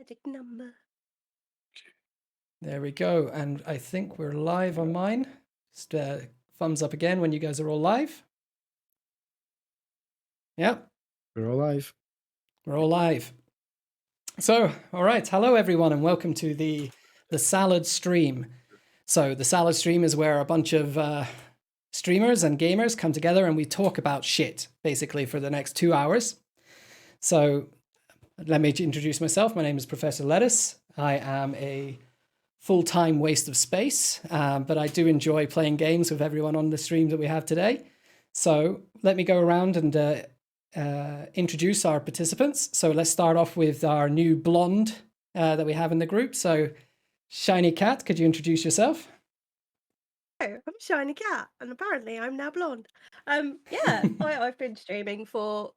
Magic number. There we go. And I think we're live on mine. Just thumbs up again when you guys are all live. Yeah. We're all live. We're all live. So, all right. Hello, everyone, and welcome to the Salad Stream. So the Salad Stream is where a bunch of streamers and gamers come together and we talk about shit, basically, for the next 2 hours. So let me introduce myself. My name is Professor Lettuce. I am a full-time waste of space, but I do enjoy playing games with everyone on the stream that we have today. So let me go around and introduce our participants. So let's start off with our new blonde that we have in the group. So Shiny Cat, could you introduce yourself? Oh, I'm Shiny Cat, and apparently I'm now blonde. Yeah, I've been streaming for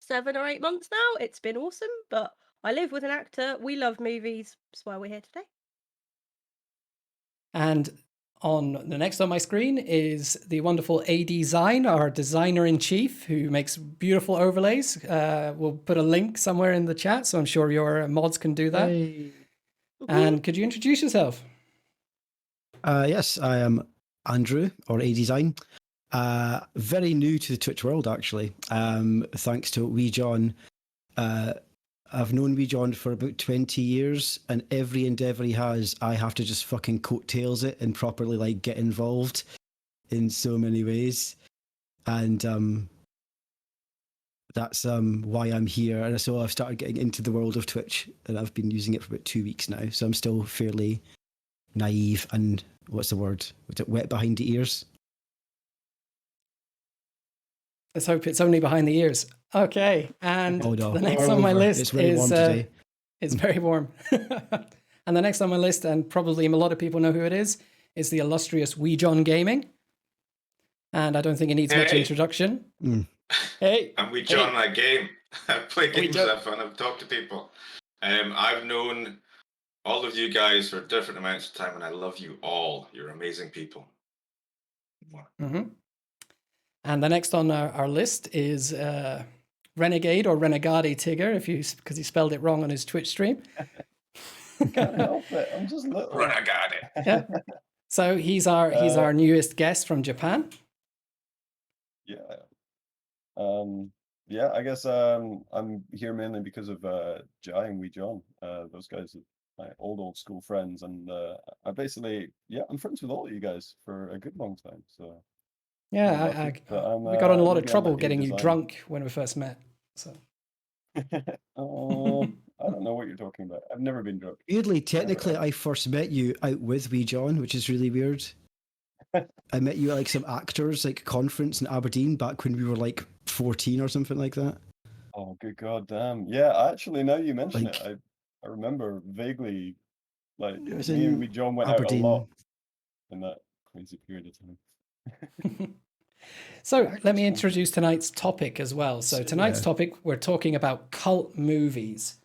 7 or 8 months now. It's been awesome, but I live with an actor. We love movies. That's why we're here today. And on the next on my screen is the wonderful ADesign, our designer-in-chief, who makes beautiful overlays. We'll put a link somewhere in the chat, so I'm sure your mods can do that. Hey. And could you introduce yourself? Yes, I am Andrew, or ADesign. Very new to the Twitch world, actually. Thanks to Wee John. I've known Wee John for about 20 years, and every endeavour he has, I have to just fucking coattails it and properly get involved in so many ways. And that's why I'm here. And so I've started getting into the world of Twitch, and I've been using it for about 2 weeks now. So I'm still fairly naive and, what's the word? Was it wet behind the ears? Let's hope it's only behind the ears. Okay, and the next on my list it's very warm today. It's very warm. And the next on my list, and probably a lot of people know who it is the illustrious Wee John Gaming. And I don't think it needs much introduction. Hey, I'm Wee John. I game. I play games. Have fun. I've talked to people. I've known all of you guys for different amounts of time, and I love you all. You're amazing people. Mm-hmm. And the next on our list is Renegade or Renegade Tigger, because he spelled it wrong on his Twitch stream. Can't help it. I'm just little. Renegade. Yeah. So he's our newest guest from Japan. Yeah. Yeah. I guess I'm here mainly because of Jai and Wee John. Those guys are my old school friends, and I'm friends with all of you guys for a good long time. So. Yeah, we got in a lot of trouble getting you drunk when we first met. So. Oh, I don't know what you're talking about. I've never been drunk. Weirdly, technically, I first met you out with Wee John, which is really weird. I met you at some actors conference in Aberdeen back when we were 14 or something like that. Oh, good god damn. Yeah, actually, now you mention it, I remember vaguely, it was me and Wee John went Aberdeen. out a lot in that crazy period of time. So let me introduce tonight's topic as well. So tonight's topic, we're talking about cult movies.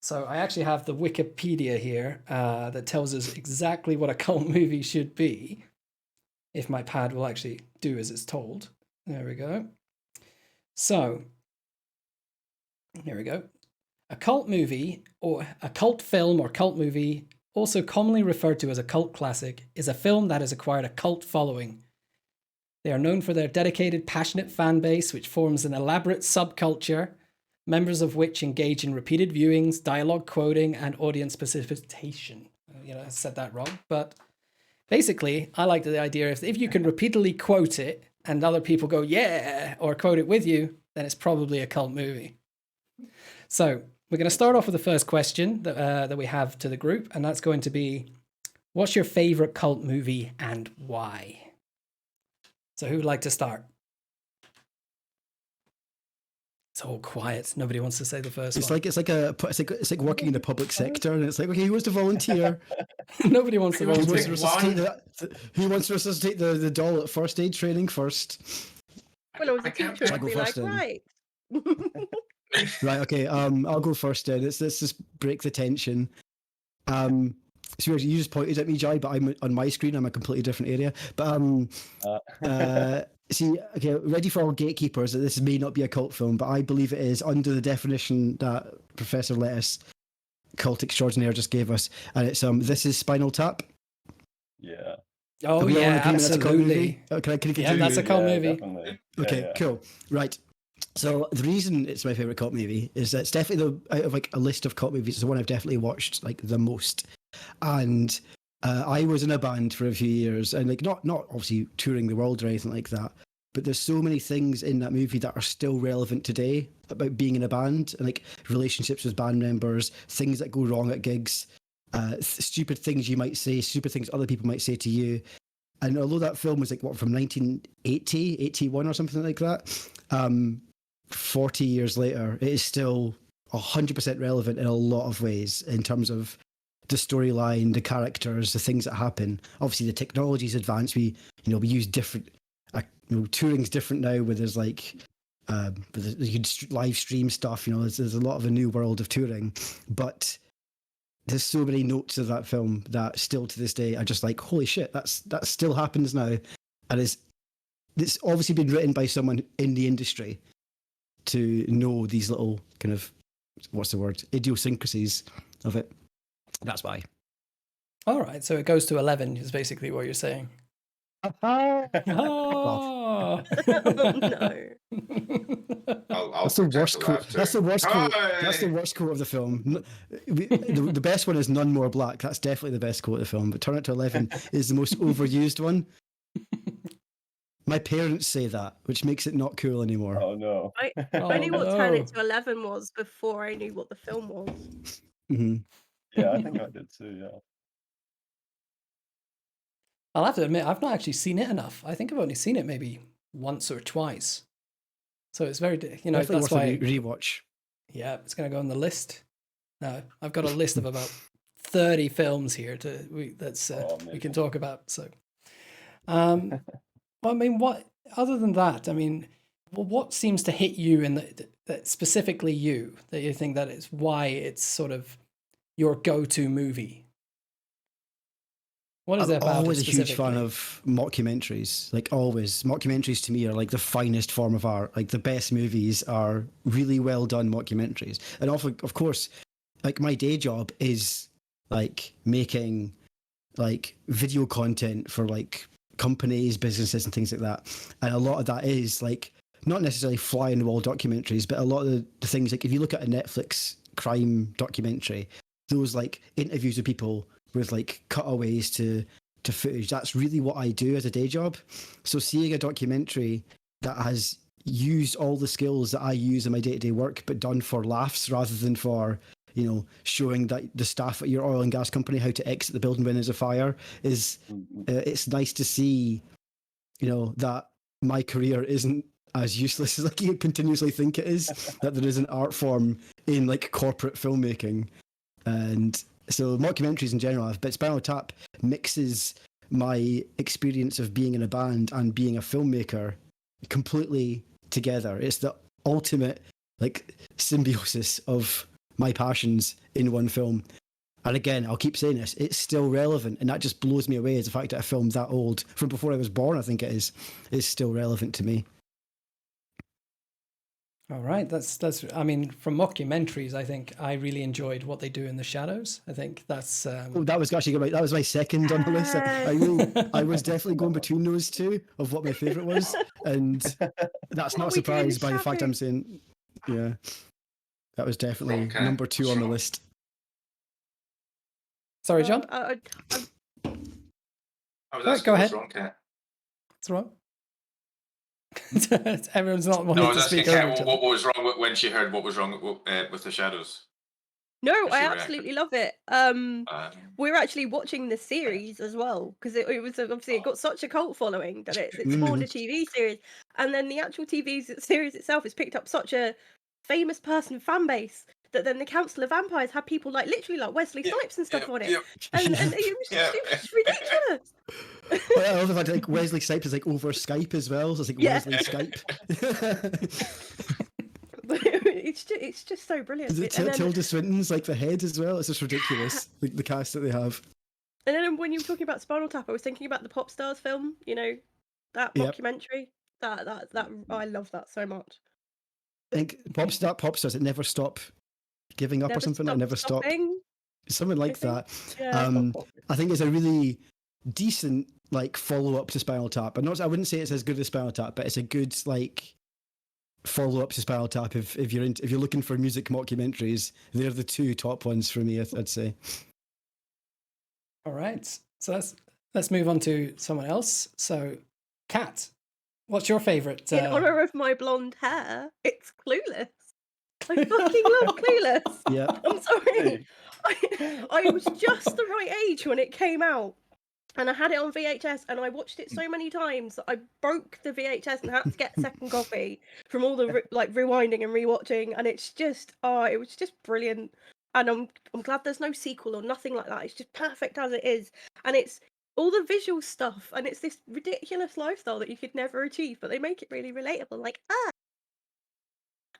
So I actually have the Wikipedia here that tells us exactly what a cult movie should be, if my pad will actually do as it's told. There we go. So here we go. A cult movie, or a cult film or cult movie, also commonly referred to as a cult classic, is a film that has acquired a cult following. They are known for their dedicated, passionate fan base, which forms an elaborate subculture, members of which engage in repeated viewings, dialogue quoting, and audience participation. I said that wrong, but basically, I like the idea if you can repeatedly quote it and other people go, yeah, or quote it with you, then it's probably a cult movie. So we're going to start off with the first question that we have to the group, and that's going to be, what's your favorite cult movie and why? So who would like to start? It's all quiet. Nobody wants to say the first one. It's like working in the public sector, and it's like, okay, who wants to volunteer? Nobody wants to volunteer. Who wants to resuscitate the doll at first aid training first? Well, it was a teacher. I'd be like, right. Right. Okay. I'll go first then. Let's just break the tension. So you just pointed at me, Jai, but I'm on my screen. I'm a completely different area. But see, okay, ready for all gatekeepers. This may not be a cult film, but I believe it is under the definition that Professor Lettuce Cult Extraordinaire just gave us, and it's This Is Spinal Tap. Yeah. Oh Are we all in yeah, agreement that's a cult absolutely. movie? Oh, can I Yeah, continue? that's a cult movie. Definitely. Okay, Yeah. cool. Right. So the reason it's my favorite cult movie is that it's definitely out of like a list of cult movies, it's the one I've definitely watched like the most. And I was in a band for a few years, and like not obviously touring the world or anything like that, but there's so many things in that movie that are still relevant today about being in a band and like relationships with band members, things that go wrong at gigs, stupid things you might say, stupid things other people might say to you. And although that film was like what, from 1980, 81 or something like that, 40 years later, it is still 100% relevant in a lot of ways in terms of the storyline, the characters, the things that happen. Obviously, the technology's advanced. We use different. Touring's different now, where there's like you can live stream stuff. There's a lot of a new world of touring, but there's so many notes of that film that still to this day are just like, holy shit, that still happens now, and it's obviously been written by someone in the industry to know these little kind of, what's the word, idiosyncrasies of it. That's why. All right, so it goes to 11 is basically what you're saying. Oh, Oh. No. I'll that's the protect worst quote. laughter. That's the worst quote. Hi! That's the worst quote of the film. The best one is "None More Black." That's definitely the best quote of the film. But "Turn It to 11" is the most overused one. My parents say that, which makes it not cool anymore. Oh no. I knew what no. Turn It to 11 was before I knew what the film was. Mm-hmm. Yeah, I think I did too. Yeah. I'll have to admit, I've not actually seen it enough. I think I've only seen it maybe once or twice. So it's very, Definitely that's worth why. a rewatch. Yeah, it's going to go on the list. No, I've got a list of about 30 films here we can talk about. So, well, I mean, what other than that? I mean, what seems to hit you in that specifically you that you think that is why it's sort of your go-to movie? What is it about? I'm always a huge fan of mockumentaries. Like always, mockumentaries to me are like the finest form of art. Like the best movies are really well done mockumentaries. And often, of course, like my day job is like making like video content for like companies, businesses, and things like that. And a lot of that is like not necessarily fly in the wall documentaries, but a lot of the things, like if you look at a Netflix crime documentary, those like interviews with people with like cutaways to footage, that's really what I do as a day job. So seeing a documentary that has used all the skills that I use in my day-to-day work, but done for laughs rather than for, showing that the staff at your oil and gas company how to exit the building when there's a fire is, it's nice to see, that my career isn't as useless as I continuously think it is, that there is an art form in like corporate filmmaking. And so mockumentaries in general, but Spinal Tap mixes my experience of being in a band and being a filmmaker completely together. It's the ultimate like symbiosis of my passions in one film. And again, I'll keep saying this, it's still relevant, and that just blows me away, is the fact that a film that old, from before I was born, I think it is still relevant to me. All right, that's. I mean, from mockumentaries, I think I really enjoyed What They Do in the Shadows. I think that's. That was actually that was my second on the list. I was definitely going between those two of what my favourite was, and that's not a surprise by the fact I'm saying, yeah, that was definitely number 2 on the list. Sorry, John. I was asking, go ahead. What's wrong, Kat? What's wrong? Everyone's not wanting No, I to was asking speak over Kat each what other. was wrong when she heard what was wrong with the shadows. No, What's I your absolutely love it. We're actually watching the series as well, because it was obviously it got such a cult following that it spawned a TV series, and then the actual TV series itself has picked up such a famous person fan base that then the Council of Vampires had people like literally like Wesley Snipes and stuff on it, and it was ridiculous. Well, I love the fact like Wesley Snipes is like over Skype as well, so it's like Wesley Skype. It's just so brilliant. Tilda Swinton's like the head as well. It's just ridiculous, like the cast that they have. And then when you were talking about Spinal Tap, I was thinking about the Pop Stars film. That documentary. That I love that so much. I think Pop Stars, it never stop giving up or something. It never stop. something like that. Yeah. I think it's a really decent like follow up to Spinal Tap. But not, I wouldn't say it's as good as Spinal Tap, but it's a good like follow up to Spinal Tap. If you're looking for music mockumentaries, they're the two top ones for me. I'd say. All right, so let's move on to someone else. So, Kat, what's your favourite? In honour of my blonde hair, it's Clueless. I fucking love Clueless. Yeah. I'm sorry. Hey. I was just the right age when it came out. And I had it on VHS and I watched it so many times that I broke the VHS and had to get a second copy from all the rewinding and rewatching. And it's just, it was just brilliant. And I'm glad there's no sequel or nothing like that. It's just perfect as it is. And it's all the visual stuff. And it's this ridiculous lifestyle that you could never achieve, but they make it really relatable. Like,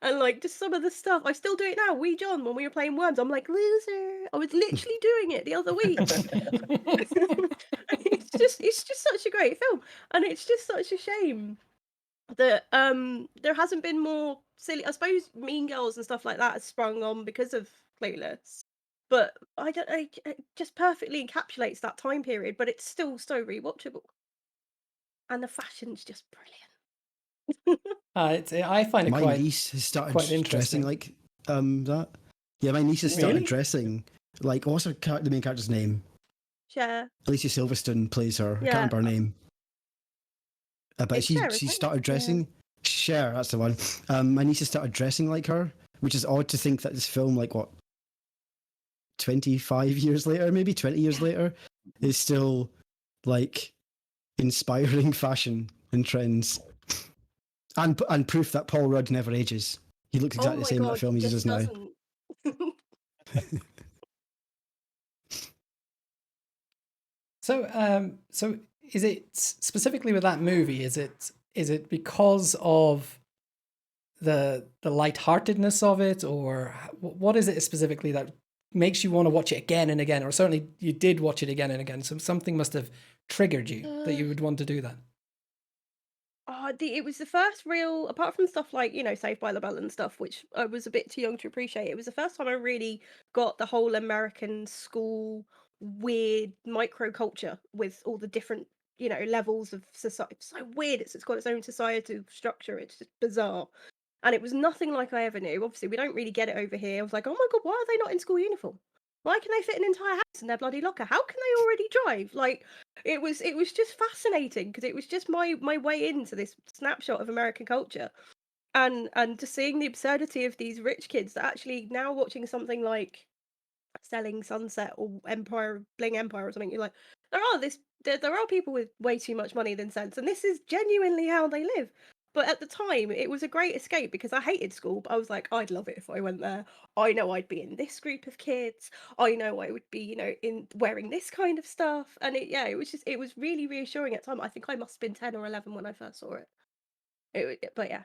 and like just some of the stuff, I still do it now. We John, when we were playing Worms, I'm like, loser. I was literally doing it the other week. it's just such a great film, and it's just such a shame that there hasn't been more silly. I suppose Mean Girls and stuff like that has sprung on because of Clueless, but it just perfectly encapsulates that time period. But it's still so rewatchable, and the fashion's just brilliant. I find it my niece has started quite dressing interesting. like that. Yeah, my niece has started Really? dressing like, what's the main character's name? Cher. Alicia Silverstone plays her. I Yeah. can't remember her name. But It's Cher, she isn't it? started dressing. Cher, that's the one. My niece has started dressing like her, which is odd to think that this film, like what, 25 years later, maybe 20 years later, is still like inspiring fashion and trends. And proof that Paul Rudd never ages. He looks exactly the same in that film as he does now. Doesn't. So is it specifically with that movie? Is it because of the lightheartedness of it, or what is it specifically that makes you want to watch it again and again? Or certainly you did watch it again and again, so something must have triggered you that you would want to do that. It was the first real, apart from stuff like, Saved by the Bell and stuff, which I was a bit too young to appreciate. It was the first time I really got the whole American school weird microculture with all the different, levels of society. It's so weird. It's got its own societal structure. It's just bizarre. And it was nothing like I ever knew. Obviously, we don't really get it over here. I was like, oh my God, why are they not in school uniform? Why can they fit an entire house in their bloody locker? How can they already drive? Like, it was just fascinating because it was just my way into this snapshot of American culture, and just seeing the absurdity of these rich kids that actually now watching something like Selling Sunset or Bling Empire or something, you're like, there are people with way too much money than sense, and this is genuinely how they live. But at the time, it was a great escape because I hated school, but I was like, I'd love it if I went there. I know I'd be in this group of kids. I know I would be, in wearing this kind of stuff. And it was really reassuring at the time. I think I must have been 10 or 11 when I first saw it. But yeah.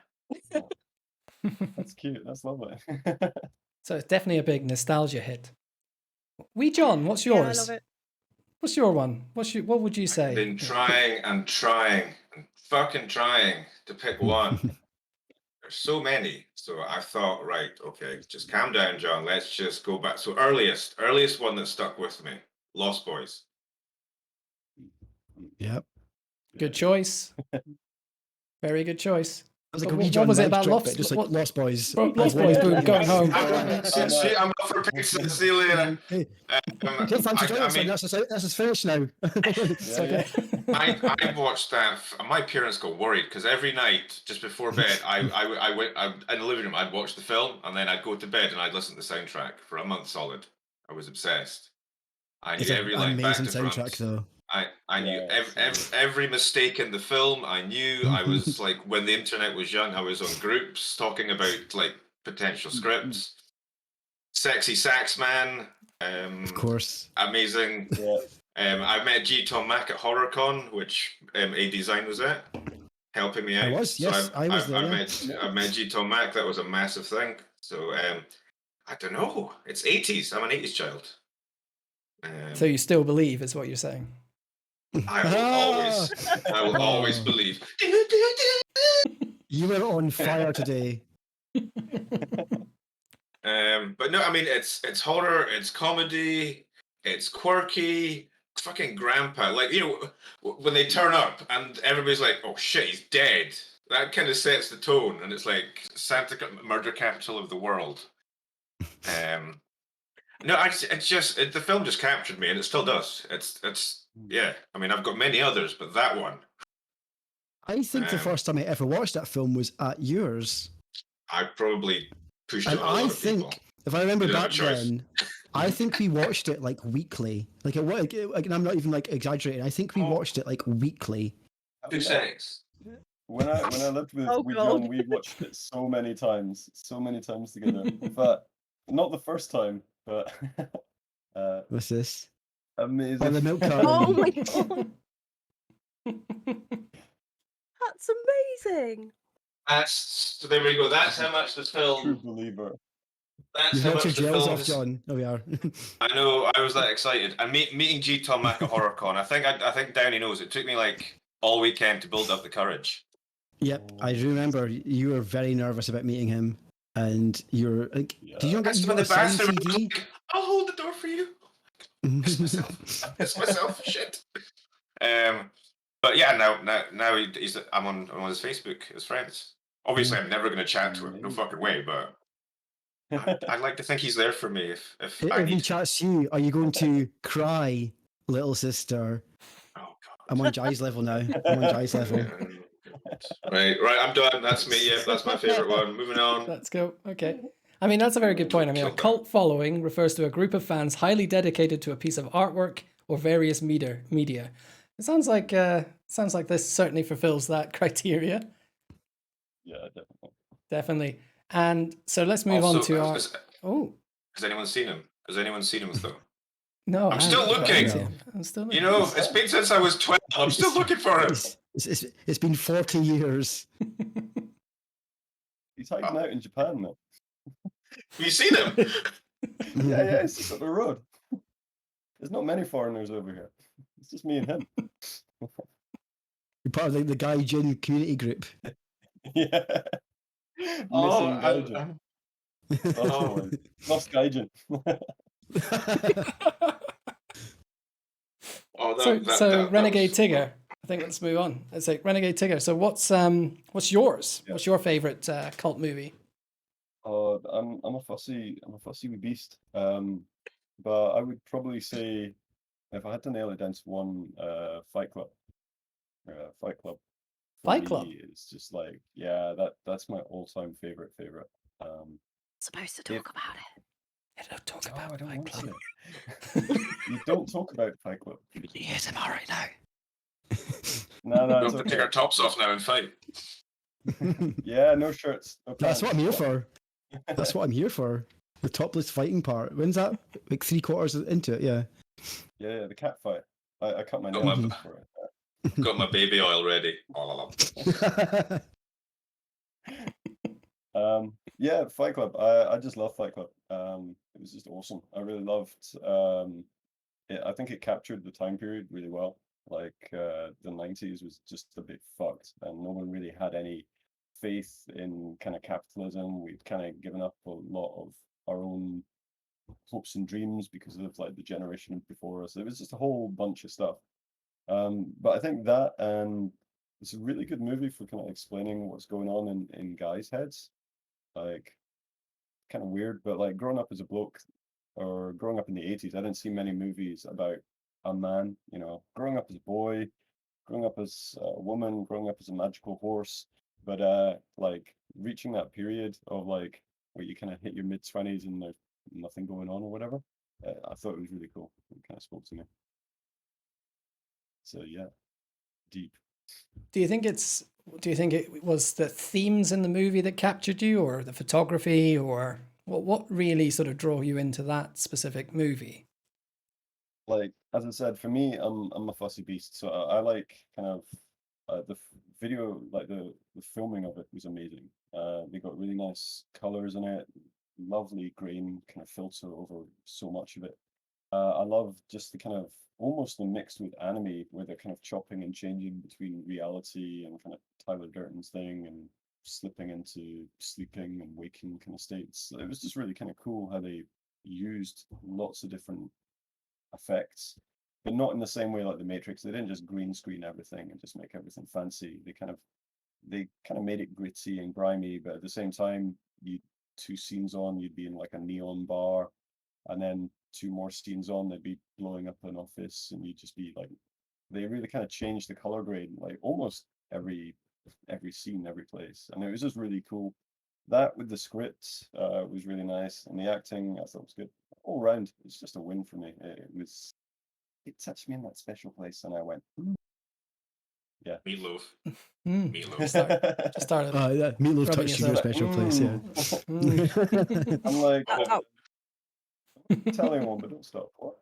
That's cute. That's lovely. So it's definitely a big nostalgia hit. Wee John, what's yours? Yeah, I love it. What's your one? What would you say? I've been trying and fucking trying to pick one. There's so many. So I thought, right, okay, just calm down, John. Let's just go back. So earliest one that stuck with me, Lost Boys. Yep. Good choice. Very good choice. I was like, What was it about Lost? Just like Lost Boys. Lost Boys, boom, going home. See, I'm up for pizza. See you later. Hey, thanks for joining us. That's us finished now. It's okay. I watched that. My parents got worried because every night, just before bed, I went in the living room. I'd watch the film and then I'd go to bed and I'd listen to the soundtrack for a month solid. I was obsessed. I knew every line back to front. Amazing soundtrack, though. I knew every mistake in the film. I knew. I was like, when the internet was young, I was on groups talking about like potential scripts. Sexy Sax Man. Of course. Amazing. Yeah. I met G. Tom Mack at HorrorCon, which A Design was at, helping me out. I was, yes, I was there. I met G. Tom Mack. That was a massive thing. So I don't know. It's 80s. I'm an 80s child. So you still believe, is what you're saying? I will always believe. You were on fire today. But no, I mean it's horror, it's comedy, it's quirky. It's fucking grandpa. Like, when they turn up and everybody's like, "Oh shit, he's dead." That kind of sets the tone, and it's like murder capital of the world. No, the film just captured me, and it still does. It's yeah. I mean, I've got many others, but that one, I think the first time I ever watched that film was at yours. I probably pushed it And on a lot I of people. think, if I remember You didn't have back a choice. then, I think we watched it like weekly. Like, and I'm not even like exaggerating. I think we watched it like weekly. 2 seconds. When I lived with Oh, John, God. we watched it so many times together. In fact, not the first time, but What's this? amazing. Oh, the milk Oh carton. my god, that's amazing. So there we go. That's how much the True film. believer. That's You've how knocked your much the gels film. off, John. Oh, we are. I know. I was that excited. And meeting G Tom Mac at HorrorCon. I think Downey knows. It took me like all weekend to build up the courage. Yep, I remember you were very nervous about meeting him, and you're like, Yeah. did you not get That's your when the signed bastard was CD? like, "I'll hold the door for you." Piss myself. Shit. But yeah, now I'm on his Facebook as friends. Obviously, I'm never going to chat to him. No fucking way. But I'd like to think he's there for me if I If he need him. chats you, are you going to cry, little sister? Oh god. I'm on Jai's level now. I'm on Jai's level. Right, I'm done. That's me. Yeah, that's my favorite one. Moving on. Let's go. Okay. I mean, that's a very good point. I mean, a Killed that. cult following refers to a group of fans highly dedicated to a piece of artwork or various media. It sounds like this certainly fulfills that criteria. Yeah, definitely. Definitely. And so let's move on to our. Oh Has anyone seen him? Has anyone seen him though? no! I'm still looking. I'm still looking. It's been since I was 12. I'm still looking for him. It's been 40 years. He's hiding out in Japan now. Have you seen him? Yeah, it's just up the road. There's not many foreigners over here. It's just me and him. You're part of the Gaijin community group. Yeah. Missing Gaijin. Oh, lost Gaijin. So Renegade Tigger. I think let's move on. Let's say Renegade Tigger. So what's yours? Yeah. What's your favorite cult movie? I'm a fussy wee beast. But I would probably say, if I had to nail it down to one, Fight Club. Fight Club. Fight Club. It's just like, that's my all-time favorite. Supposed to talk about it. I don't talk I about don't Fight want Club. to. You don't talk about Fight Club. Yes, I'm all right now. No, We it's have to okay. take our tops off now and fight. Yeah, no shirts. No That's what I'm here pants. for. That's what I'm here for. The topless fighting part. When's that? Like 3/4 into it, yeah. Yeah, the cat fight. I cut my Oh, nails my- for it. Got my baby oil ready. Yeah, Fight Club. I just love Fight Club. It was just awesome. I really loved it. I think it captured the time period really well. Like the 90s was just a bit fucked, and no one really had any faith in kind of capitalism. We'd kind of given up a lot of our own hopes and dreams because of like the generation before us. It was just a whole bunch of stuff. But I think that, and it's a really good movie for kind of explaining what's going on in guys' heads. Like, kind of weird, but like growing up as a bloke or growing up in the 80s, I didn't see many movies about a man, growing up as a boy, growing up as a woman, growing up as a magical horse. But like reaching that period of like where you kind of hit your mid-20s and there's nothing going on or whatever, I thought it was really cool. It kind of spoke to me. So yeah, deep. Do you think it was the themes in the movie that captured you, or the photography, or what really sort of drove you into that specific movie? Like, as I said, for me, I'm a fussy beast, so I like kind of the video, like the filming of it was amazing. They got really nice colors in it, lovely grain kind of filter over so much of it. I love just the kind of almost the mixed with anime, where they're kind of chopping and changing between reality and kind of Tyler Durden's thing and slipping into sleeping and waking kind of states. It was just really kind of cool how they used lots of different effects, but not in the same way like the Matrix. They didn't just green screen everything and just make everything fancy. They kind of made it gritty and grimy, but at the same time, you 2 scenes on, you'd be in like a neon bar, and then 2 more scenes on, they'd be blowing up an office, and you'd just be like, they really kind of changed the color grade, like almost every scene, every place, and it was just really cool. That with the script was really nice, and the acting I thought was good. All round, it's just a win for me. It touched me in that special place, and I went, yeah. Meatloaf. Meatloaf. Just started. Yeah, Meatloaf rubbing touched you in a yourself. special place. Yeah. I'm like, Oh, tell anyone, but don't stop. What?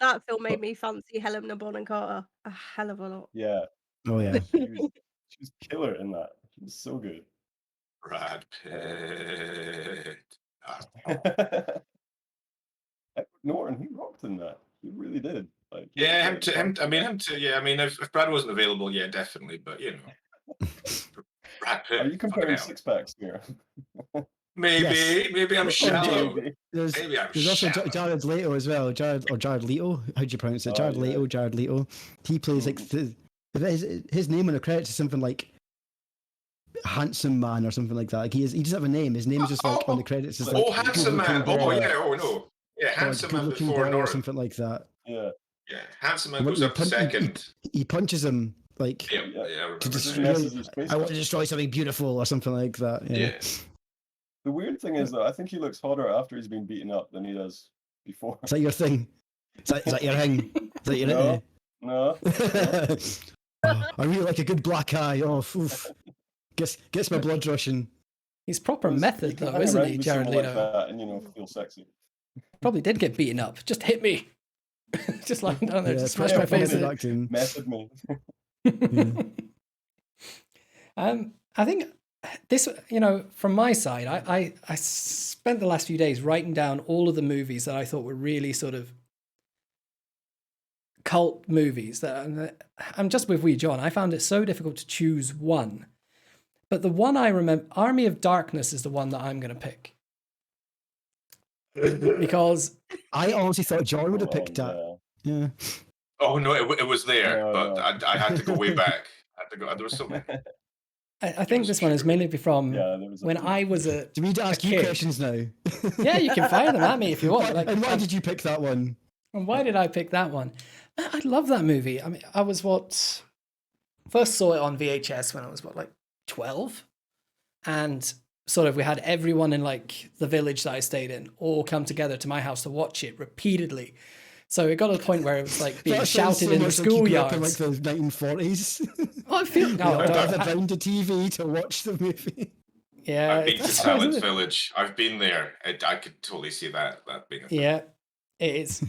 that film made me fancy Helena Bonham Carter a hell of a lot. Yeah, Oh yeah. she was killer in that. She was so good. Brad Pitt. Edward Norton, he rocked in that. He really did. Like, Yeah, him too. Yeah, I mean, if Brad wasn't available, yeah, definitely. But Brad Pitt. Are you comparing fucking hell. 6-packs here? Maybe I'm shallow. Maybe. There's also shallow. Jared Leto as well. Jared Leto. How do you pronounce it? Oh, Jared yeah. Leto. Jared Leto. He plays like his name on the credits is something like Handsome Man or something like that. Like he doesn't have a name. His name is just like on the credits. Is like Handsome Man. Oh yeah. Oh no. Yeah, Handsome Man before or Norton. something like that. Yeah. Yeah, Handsome Man goes up second. He punches him like Yeah, I to remember. destroy. I want to destroy something beautiful or something like that. Yeah. The weird thing is, though, I think he looks hotter after he's been beaten up than he does before. Is that your thing? Is that your thing? Is that your No. I really like a good black eye. Oh, oof. Gets my blood rushing. He's proper method though, hang isn't around he, with Jared someone Leto? like that and feel sexy. Probably did get beaten up. Just hit me. Just lying down there, Yeah, just smash my face in. acting. Method me. I think this, from my side, I spent the last few days writing down all of the movies that I thought were really sort of cult movies. That I'm just with Wee John. I found it so difficult to choose one. But the one I remember, Army of Darkness, is the one that I'm going to pick. Because I honestly thought John would have picked that. Yeah. Oh no, it was there, but I had to go way back. I had to go. There was so many. I think this one is mainly from when I was a. Do we need to ask you questions now? Yeah, you can fire them at me if you want. And why did you pick that one? And why did I pick that one? I love that movie. I mean, I was first saw it on VHS when I was 12, and sort of we had everyone in like the village that I stayed in all come together to my house to watch it repeatedly. So it got to the point where it was like being shouted in the schoolyards. In like the 1940s. Oh, I feel around the TV to watch the movie. Yeah, I've been to Silence Village. I've been there. I could totally see that being a thing. Yeah, it's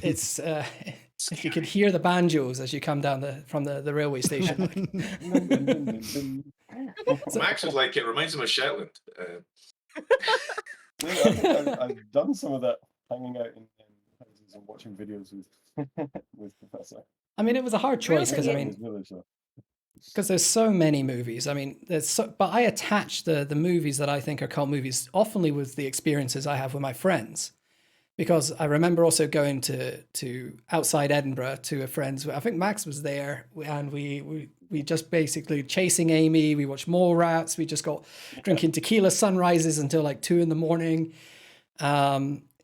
if you could hear the banjos as you come down from the railway station. Max is like, it reminds him of Shetland. I think I've done some of that, hanging out in houses and watching videos with Professor. I mean, it was a hard choice because because there's so many movies. I mean, but I attach the movies that I think are cult movies oftenly with the experiences I have with my friends. Because I remember also going to outside Edinburgh to a friend's. I think Max was there, and we just basically chasing Amy. We watched Mallrats. We just got drinking tequila sunrises until like 2 a.m.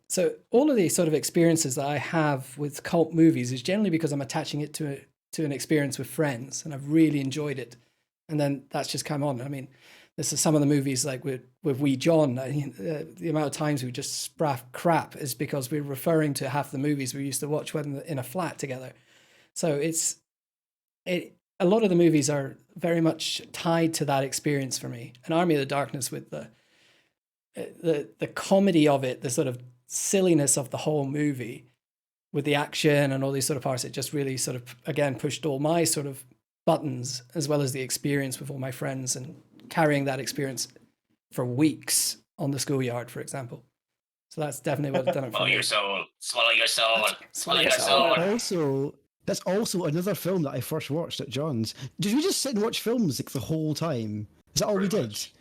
So all of these sort of experiences that I have with cult movies is generally because I'm attaching it to an experience with friends, and I've really enjoyed it. And then that's just come on. I mean, this is some of the movies like with Wee John. The amount of times we just spraff crap is because we're referring to half the movies we used to watch when in a flat together. So a lot of the movies are very much tied to that experience for me. And Army of the Darkness, with the comedy of it, the sort of silliness of the whole movie, with the action and all these sort of parts, it just really sort of again pushed all my sort of buttons, as well as the experience with all my friends and carrying that experience for weeks on the schoolyard, for example. So that's definitely what done it for me. Swallow your soul. Also, that's also another film that I first watched at John's. Did we just sit and watch films like the whole time? Is that all we Pretty did? much.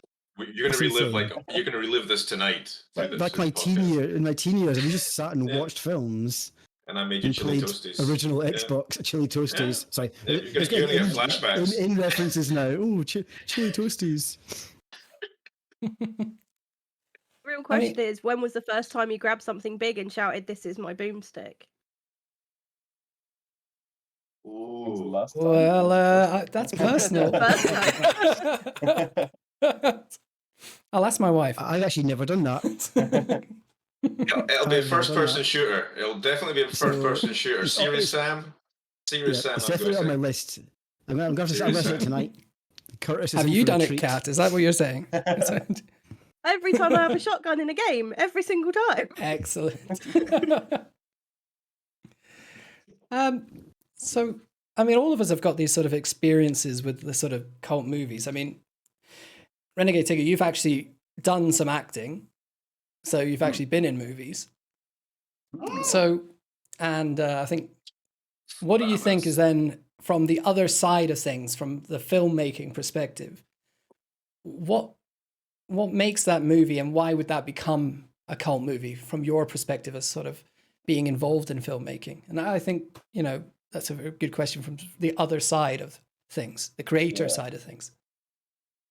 You're That's gonna relive insane. you're gonna relive this tonight through this. Like my this teen podcast. in my teen years, we just sat and Yeah. watched films And I made you and chili played toasties. original Yeah. Xbox chili toasties. Sorry, Yeah, you're gonna get flashbacks. in references now. Oh, chili toasties. Real question is, when was the first time you grabbed something big and shouted, "This is my boomstick"? When's the Ooh. last time? Well, that's personal. First I'll ask my wife. I've actually never done that. It'll be a I've never done first-person that. shooter. It'll definitely be a first-person shooter. it's- Serious it's- Sam. Serious Sam. It's I'm definitely on my guessing. list. I'm going to say it tonight. Curtis is Have in you for a done it, treat. Kat? Is that what you're saying? every time I have a shotgun in a game, every single time. Excellent. So, I mean, all of us have got these sort of experiences with the sort of cult movies. I mean, Renegade Tigger, you've actually done some acting, so you've actually been in movies. So, and I think, what do you think is then from the other side of things, from the filmmaking perspective? What makes that movie, and why would that become a cult movie from your perspective as sort of being involved in filmmaking? And I think, you know, that's a very good question from the other side of things, the creator side of things.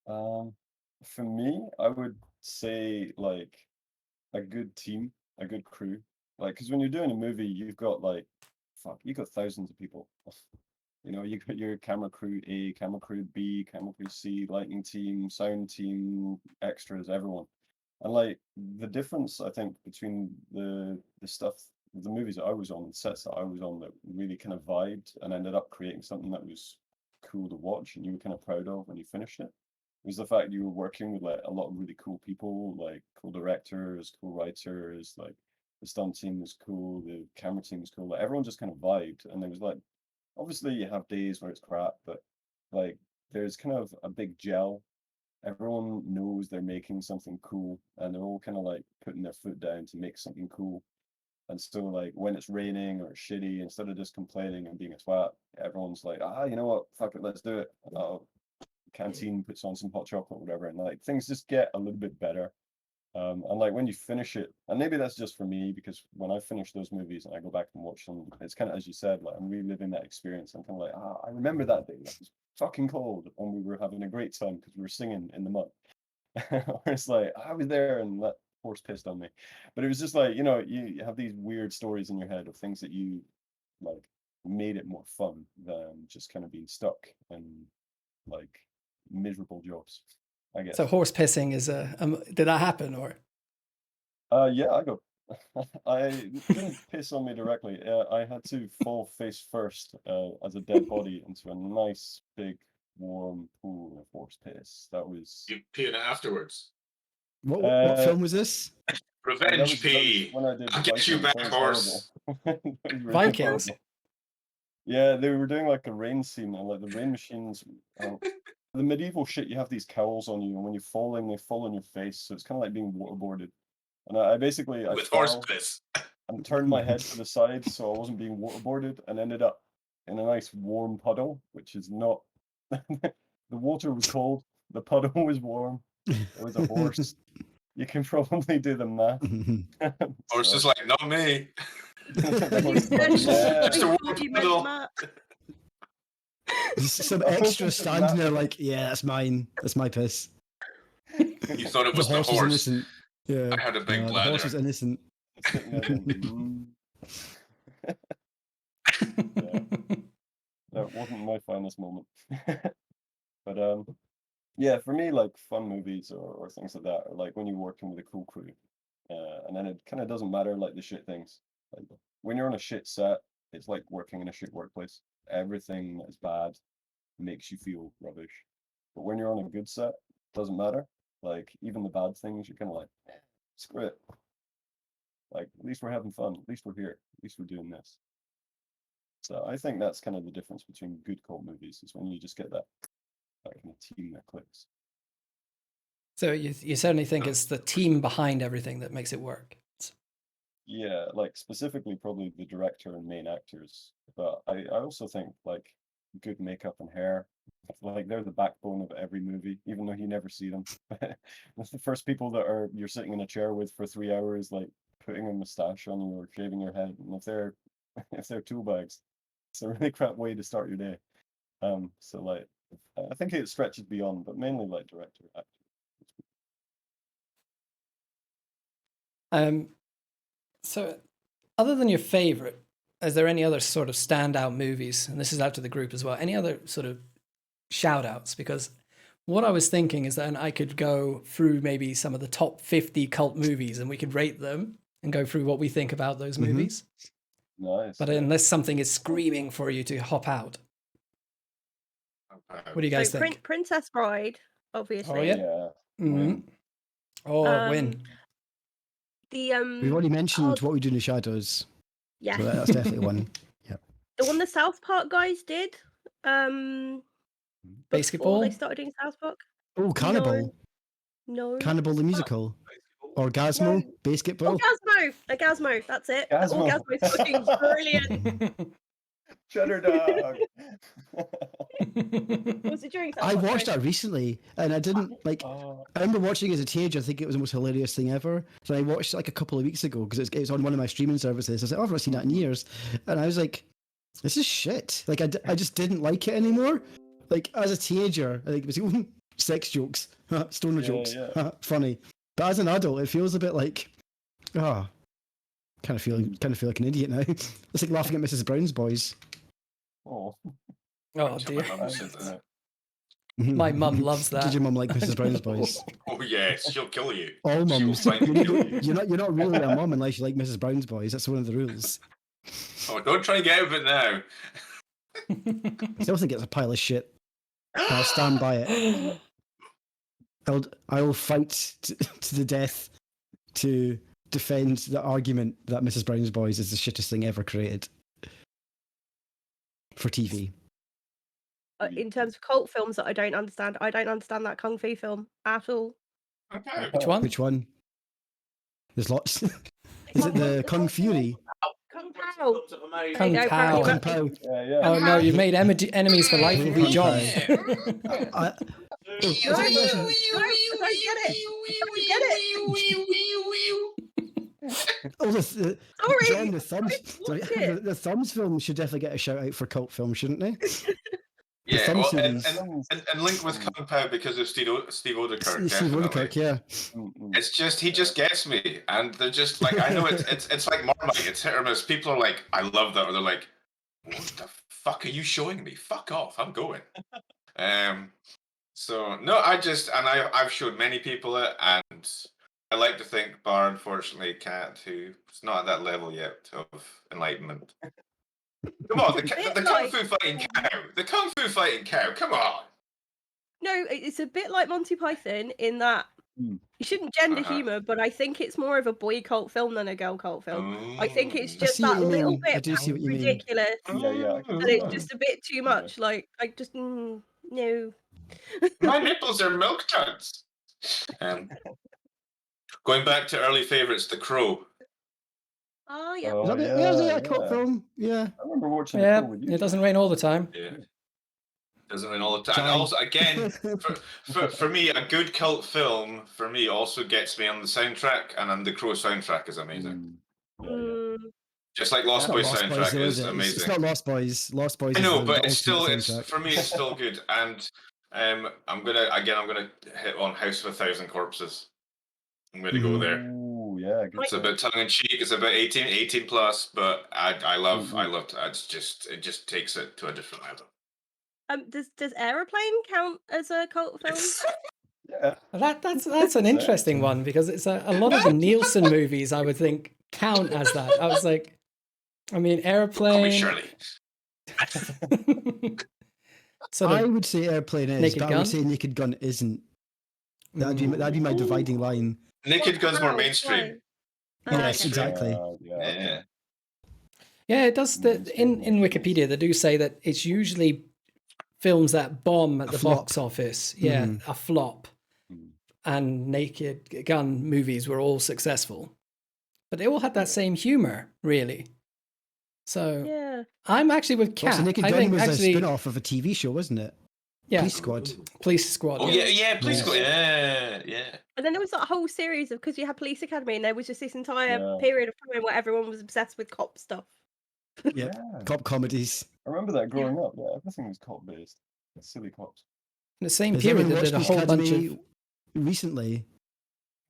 For me, I would say like a good team, a good crew. Like, because when you're doing a movie, you've got like, you got thousands of people. You know, you got your camera crew A, camera crew B, camera crew C, lighting team, sound team, extras, everyone. And like the difference, I think, between the stuff, the movies that I was on, the sets that I was on, that really kind of vibed and ended up creating something that was cool to watch and you were kind of proud of when you finished it, was the fact you were working with like a lot of really cool people, like cool directors, cool writers, like the stunt team was cool, the camera team was cool, like everyone just kind of vibed. And there was like, obviously you have days where it's crap, but like there's kind of a big gel. Everyone knows they're making something cool and they're all kind of like putting their foot down to make something cool. And so like when it's raining or it's shitty, instead of just complaining and being a twat, everyone's like, you know what, fuck it, let's do it. Canteen puts on some hot chocolate or whatever, and like things just get a little bit better. And like when you finish it, and maybe that's just for me, because when I finish those movies and I go back and watch them, it's kind of, as you said, like I'm reliving that experience. I'm kind of like, I remember that day. It was fucking cold and we were having a great time because we were singing in the mud. It's like, I was there and that horse pissed on me. But it was just like, you know, you have these weird stories in your head of things that you like made it more fun than just kind of being stuck in like miserable jobs, I guess. So horse pissing is did that happen or? Yeah, I got. I didn't piss on me directly. I had to fall face first as a dead body into a nice big warm pool of horse piss. That was. You pee in it afterwards. What film was this? Revenge pee. When I did I'll get you Vikings. back, That was horse. horrible. That was really Vikings. horrible. Yeah, they were doing like a rain scene, and like the rain machines. The medieval shit, you have these cowls on you, and when you're falling, they fall on your face, so it's kind of like being waterboarded. And I basically With horse fell piss. and turned my head to the side so I wasn't being waterboarded, and ended up in a nice warm puddle, which is not. The water was cold, the puddle was warm. It was a horse. You can probably do the math. Horse is like, not me. The horse is I like, yeah. Just a warm thought you meant puddle. Matt. Some extra standing there like, yeah, that's mine. That's my piss. You thought it was the was horse. innocent. Yeah. I had a big The bladder. horse was innocent. Sitting there going, Yeah. That wasn't my finest moment. But yeah, for me, like fun movies or things like that, or like when you're working with a cool crew, and then it kind of doesn't matter like the shit things. Like when you're on a shit set, it's like working in a shit workplace. Everything that is bad makes you feel rubbish. But when you're on a good set, it doesn't matter. Like even the bad things, you're kind of like, screw it. Like at least we're having fun. At least we're here. At least we're doing this. So I think that's kind of the difference between good cult movies, is when you just get that kind of team that clicks. So you certainly think it's the team behind everything that makes it work. Yeah, like specifically probably the director and main actors. But I also think like good makeup and hair. Like they're the backbone of every movie, even though you never see them. That's the first people that you're sitting in a chair with for 3 hours, like putting a moustache on you or shaving your head. And if they're tool bags, it's a really crap way to start your day. So like I think it stretches beyond, but mainly like director, actor. So other than your favorite, is there any other sort of standout movies? And this is out to the group as well. Any other sort of shout outs? Because what I was thinking is that I could go through maybe some of the top 50 cult movies and we could rate them and go through what we think about those movies. Nice. But unless something is screaming for you to hop out. What do you guys think? Princess Bride, obviously. Oh, yeah. Yeah. Mm-hmm. Oh, win. We've already mentioned What We Do in the Shadows. Yeah. So that's definitely one. Yeah. The one the South Park guys did. Basketball? Before they started doing South Park. Oh, Cannibal. No. Cannibal the musical. Orgasmo. Basketball. Orgasmo. That's it. Orgasmo. Orgasmo is fucking brilliant. Cheddar Dog. Was it during South I Park? watched that recently, and I didn't like. I remember watching it as a teenager. I think it was the most hilarious thing ever. So I watched it like a couple of weeks ago because it's on one of my streaming services. I was like, oh, I've not seen that in years, and I was like, this is shit. Like I just didn't like it anymore. Like as a teenager, I think it was sex jokes, stoner jokes, funny. But as an adult, it feels a bit like, kind of feel like an idiot now. It's like laughing at Mrs. Brown's Boys. Oh. Oh dear. Mhm. My mum loves that. Did your mum like Mrs. Brown's Boys? Oh yes, she'll kill you. All She will mums. find and kill you. You're not really a mum unless you like Mrs. Brown's Boys. That's one of the rules. Oh, don't try and get out of it now. I still think it's a pile of shit. I'll stand by it. I will fight to the death to defend the argument that Mrs. Brown's Boys is the shittest thing ever created for TV. In terms of cult films that I don't understand that Kung Fu film at all. Okay. Which one? Which one? There's lots. Is it the Kung Fury? Kung Pao. Kung Pao. Kung Pao. Yeah. Oh no, you've made enemies for life with me, John. Is it the- Oh, Sorry. John, the Thumbs. Sorry, the Thumbs film should definitely get a shout out for cult film, shouldn't they? Yeah, Thumb well, series. and linked with Kung Pao because of Steve Odekirk. Steve Odekirk, yeah. It's just he just gets me, and they're just like I know it's like Marmite, it's hit or miss. People are like, I love that, or they're like, what the fuck are you showing me? Fuck off, I'm going. So no, I've showed many people it, and I like to think Bar unfortunately can't, who's not at that level yet of enlightenment. Come on, the Kung Fu fighting cow. The Kung Fu fighting cow, come on. No, it's a bit like Monty Python in that you shouldn't gender humour, but I think it's more of a boy cult film than a girl cult film. I think it's just see what that you little mean. I bit do see what you mean. ridiculous, Yeah. and it's just a bit too much. Like, I just no. My nipples are milk jugs. Going back to early favourites, The Crow. Oh yeah. Oh, Is that a cult film? Yeah. I remember watching Yeah, it with you. it doesn't rain all the time. Yeah. Doesn't rain all the time. And also, again, for me, a good cult film for me also gets me on the soundtrack, and The Crow soundtrack is amazing. Just like Lost Boys soundtrack is amazing. It's not Lost Boys. Lost Boys. I know, is but the it's still ultimate for me it's still good. And I'm gonna hit on House of a Thousand Corpses. I'm gonna go there. Ooh, yeah. Good It's a bit tongue in cheek. It's about 18 plus, but I love it just takes it to a different level. Does Aeroplane count as a cult film? Yeah. That's an interesting one because it's a lot of the Nielsen movies I would think count as that. I was like, I mean, Airplane. Shirley. I would say Airplane is, Naked but Gun? I would say Naked Gun isn't. That'd be my dividing line. Naked Gun's more mainstream. Yes, exactly. Yeah. Yeah, it does. In Wikipedia, they do say that it's usually films that bomb at the box office. Yeah, a flop. And Naked Gun movies were all successful. But they all had that same humor, really. So, Yeah. I'm actually with Also, Kat. Naked I Gun think was a actually, spin-off of a TV show, wasn't it? yeah, Police Squad. Police Squad. Oh yeah, please Yes. go. Yeah. And then there was that whole series of, because you had Police Academy, and there was just this entire Yeah. period of time where everyone was obsessed with cop stuff. Yeah. Yeah. Cop comedies. I remember that growing up. Yeah, everything was cop based. Silly cops. In the same Has period, anyone they did a watched whole Police bunch Academy of. recently?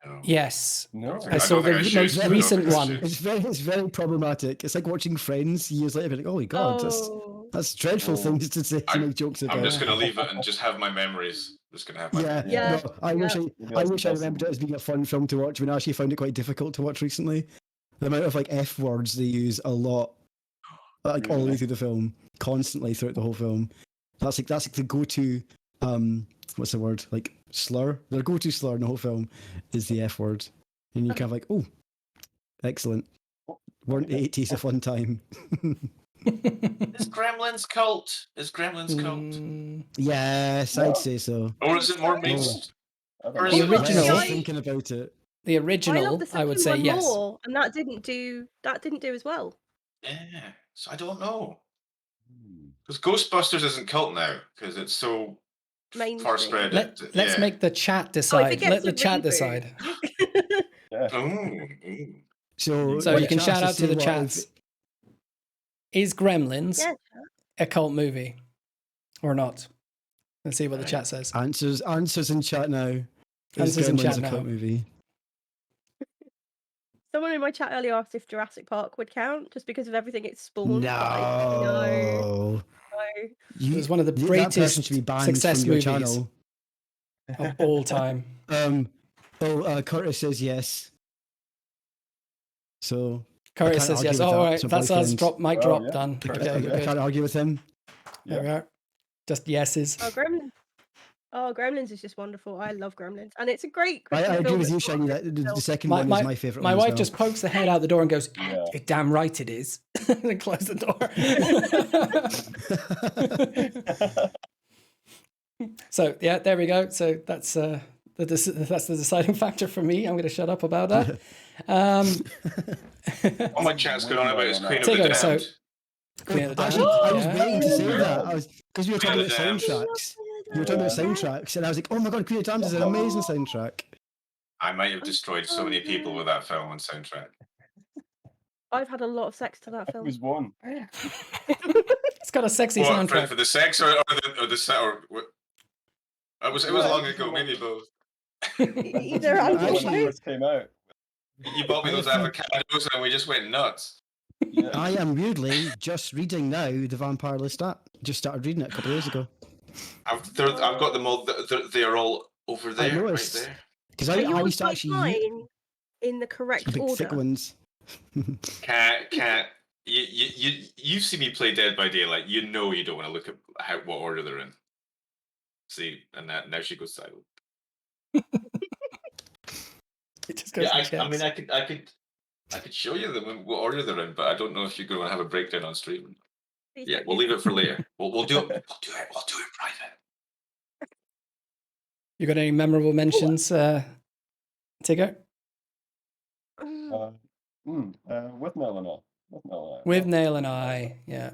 No. Yes, No. I saw the most recent one. It's very problematic. It's like watching Friends years later, being like, "Oh my god, Oh, that's dreadful Oh. things to say to make jokes about." I'm just gonna leave it and just have my memories. Just gonna have my Yeah, memories. Yeah. no, I wish Maybe that's I the remembered it best as being a fun film to watch when I actually found it quite difficult to watch recently. The amount of like F words they use a lot, like all the way Really? through the film, constantly throughout the whole film. That's like the go-to what's the word? Like slur. Their go-to slur in the whole film is the F word. And you kind of like, oh, excellent. Weren't the 80s a fun time? Is Gremlins cult? Is Gremlins cult? Yes, No. I'd say so. Or is it more No. mainstream? I don't Or is The it know. original- I was I- thinking about it. The I love original, the I would second say one yes. more, and that didn't do as well. Yeah. So I don't know. Hmm. Because Ghostbusters isn't cult now because it's so far Mainstream. spread. Let's make the chat Oh, if decide. it gets Let the a chat reboot. decide. Yeah. Ooh. So So you can chats shout to out to say the what chats. Is Gremlins Yeah. a cult movie or not? Let's see what the chat says. Answers in chat now. Is Answers in Gremlins chat a now. cult movie? Someone in my chat earlier asked if Jurassic Park would count, just because of everything it's spawned. but no. No. It was one of the that person greatest should be banned success from your movies channel. of all time. Curtis says yes. So Curtis can't says argue yes. with Oh, that. all right. So That's us. boyfriends. Mic Oh, drop. yeah. Done. I, Okay, I we're good. can't argue with him. There we are. Just yeses. Oh, Gremlins. Oh, Gremlins is just wonderful. I love Gremlins, and it's a great. I Christmas agree film with you, that's not Shiny. a That the film. second My- one my- is my favourite My one. as wife well. just pokes the head out the door and goes, Yeah. "You're damn right it is," and close the door. So yeah, there we go. So that's that's the deciding factor for me. I'm going to shut up about that. All my chat's going on about is Queen of Take the over, so- Damned. Queen of the Actually, Damned. I was Yeah. waiting to say that. Because you were Queen talking of about the Damned. soundtracks. You were talking about soundtracks, and I was like, "Oh my god, Queen of the Damned is an amazing soundtrack." I might have destroyed so many people with that film and soundtrack. I've had a lot of sex to that It film. was one. It's got a sexy What, soundtrack. for the sex or the set or what? It was long ago, maybe both. Either I I When actually- it first came out. You bought me I those think- avocados and we just went nuts. Yeah. I am weirdly just reading now the Vampire Lestat. Just started reading it a couple of days ago. I've got them all. They are all over there, right noticed. there. Because Are I yours used to like actually mine in the correct big thick order? ones. Cat. You see me play Dead by Daylight. You know you don't want to look at what order they're in. See, and now she goes silent. It just goes Yeah, to I mean, checks. I could show you them in what order they're in, but I don't know if you're going to have a breakdown on stream. Please Yeah, don't we'll do leave it for later. We'll do it. We'll do it private. You got any memorable mentions, Tigger? that. With Mel and all. With Mel and I. With Nail and I, yeah.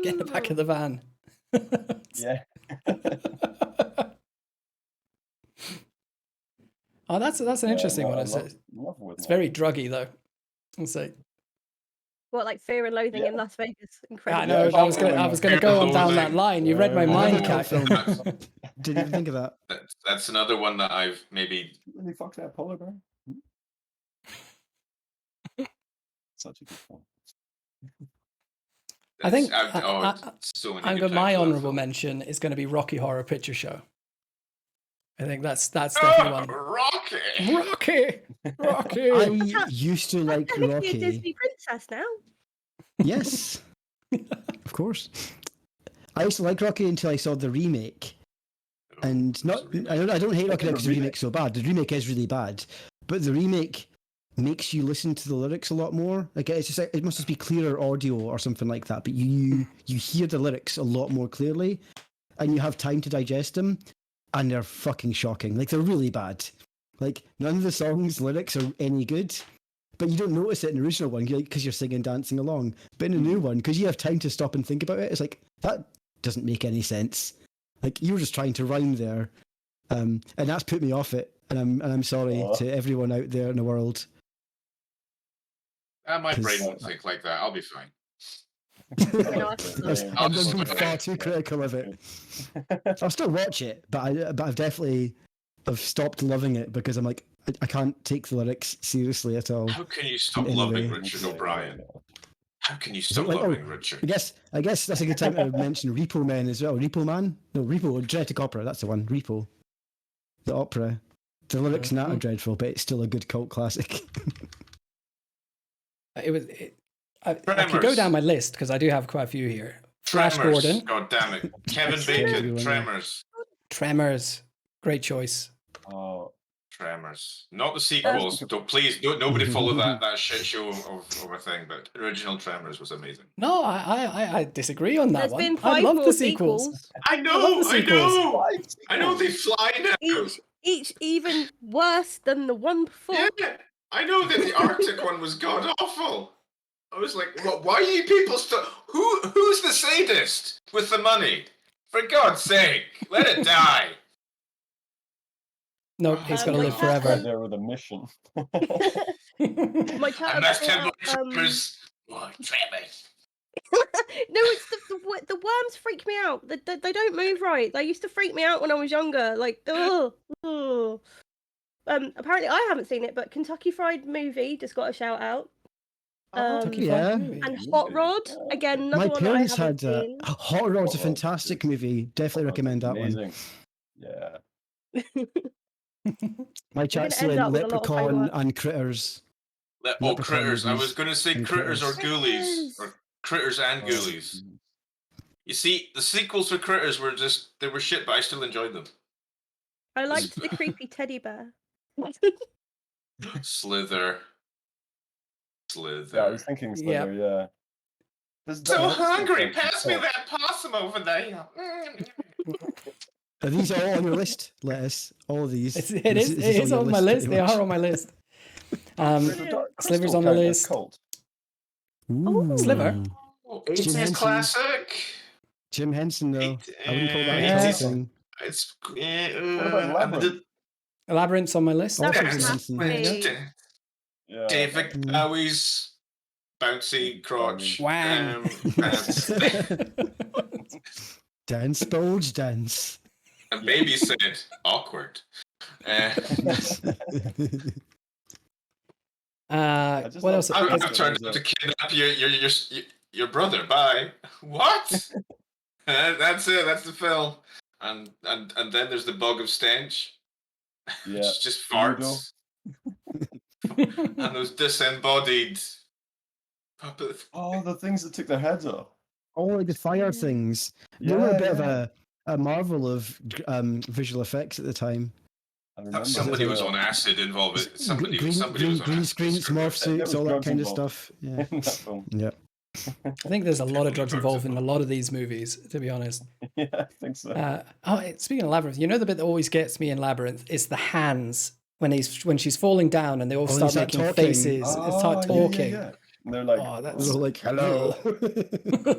Get in the back of the van. Yeah. Oh, that's an interesting one. It's very druggy though. I'll say. What, like Fear and Loathing in Yeah. Las Vegas? Yeah, Incredible. I know. Yeah, I was gonna go on down that line. You read my Yeah. mind, Another Cat. cult film. Didn't even think of that. That's another one that I've maybe. Really fuck that polar bear. Such a good film. I think So many I'm good got my times for that honourable film. mention is going to be Rocky Horror Picture Show. I think that's definitely one. Rocky. Rocky. I used to like Technically a Rocky. Disney princess now. Yes, of course. I used to like Rocky until I saw the remake, and not. I don't hate Rocky because the remake's so bad. The remake is really bad, but the remake makes you listen to the lyrics a lot more. Like it's just it must just be clearer audio or something like that. But you hear the lyrics a lot more clearly, and you have time to digest them, and they're fucking shocking. Like they're really bad. Like none of the songs' lyrics are any good, but you don't notice it in the original one because you're singing, dancing along. But in the new one, because you have time to stop and think about it, it's like, that doesn't make any sense. Like, you were just trying to rhyme there. And that's put me off it. And I'm sorry to everyone out there in the world. My brain won't think like that. I'll be fine. I'm being far too critical of it. I'll still watch it, but I've definitely stopped loving it because I'm like, I can't take the lyrics seriously at all. How can you stop loving Richard O'Brien? How can you stop loving Richard? I guess that's a good time to mention Repo Men as well. Repo Man? No, Repo, Genetic Opera, that's the one. Repo. The opera. The lyrics in that are dreadful, but it's still a good cult classic. I could go down my list because I do have quite a few here. Flash Gordon. God damn it. Kevin Bacon. Tremors. Tremors. Great choice. Oh, Tremors. Not the sequels. Please, nobody follow that shit show of a thing, but original Tremors was amazing. No, I disagree on that There's one. been I 5 love more the sequels. I know. I know they fly now. Each even worse than the one before. Yeah, I know that the Arctic one was god awful. I was like, why are you people still? Who's the sadist with the money? For God's sake, let it die. No, he's got to live forever. there with a mission. My chat And that's about, Tremors. Tremors. no, it's the worms freak me out. They don't move right. They used to freak me out when I was younger. Like, ugh. Apparently I haven't seen it, but Kentucky Fried Movie just got a shout out. And Hot Rod again. Another My one parents I haven't had seen. Hot Rod's a fantastic movie. Definitely recommend that one. Yeah. My chat's saying Leprechaun and Critters. Critters. I was going to say Critters or Ghoulies. Or Critters and Ghoulies. You see, the sequels for Critters were they were shit, but I still enjoyed them. I liked the creepy teddy bear. Slither. Yeah, I was thinking Slither, yeah. So hungry! Pass me that possum over there! Are these all on your list, Les? All of these? It is on my list. They are on my list. Sliver's on the list. Ooh. Sliver? It's a classic. Jim Henson, though. I wouldn't call that a thing. It's... What about Labyrinth? Labyrinth's on my list. Also Jim Henson. Yeah. David Bowie's bouncy crotch. Wham! Dance, bulge, dance. And baby said, awkward. What else? I've turned out to kidnap your brother. Bye. What? That's it. That's the film. And then there's the bug of stench. Yeah. It's just farts. And those disembodied puppets. Oh, the things that took their heads off. Oh, like the fire things. They were a bit of a marvel of visual effects at the time. Somebody was on acid involved. Somebody was on green screens, morph suits, all that kind of stuff. Yeah. Yeah. I think there's a lot of drugs involved in a lot of these movies, to be honest. Yeah, I think so. Speaking of Labyrinth, you know the bit that always gets me in Labyrinth is the hands when she's falling down and they all start making faces and start talking. Yeah. And they're like, they're like, hello.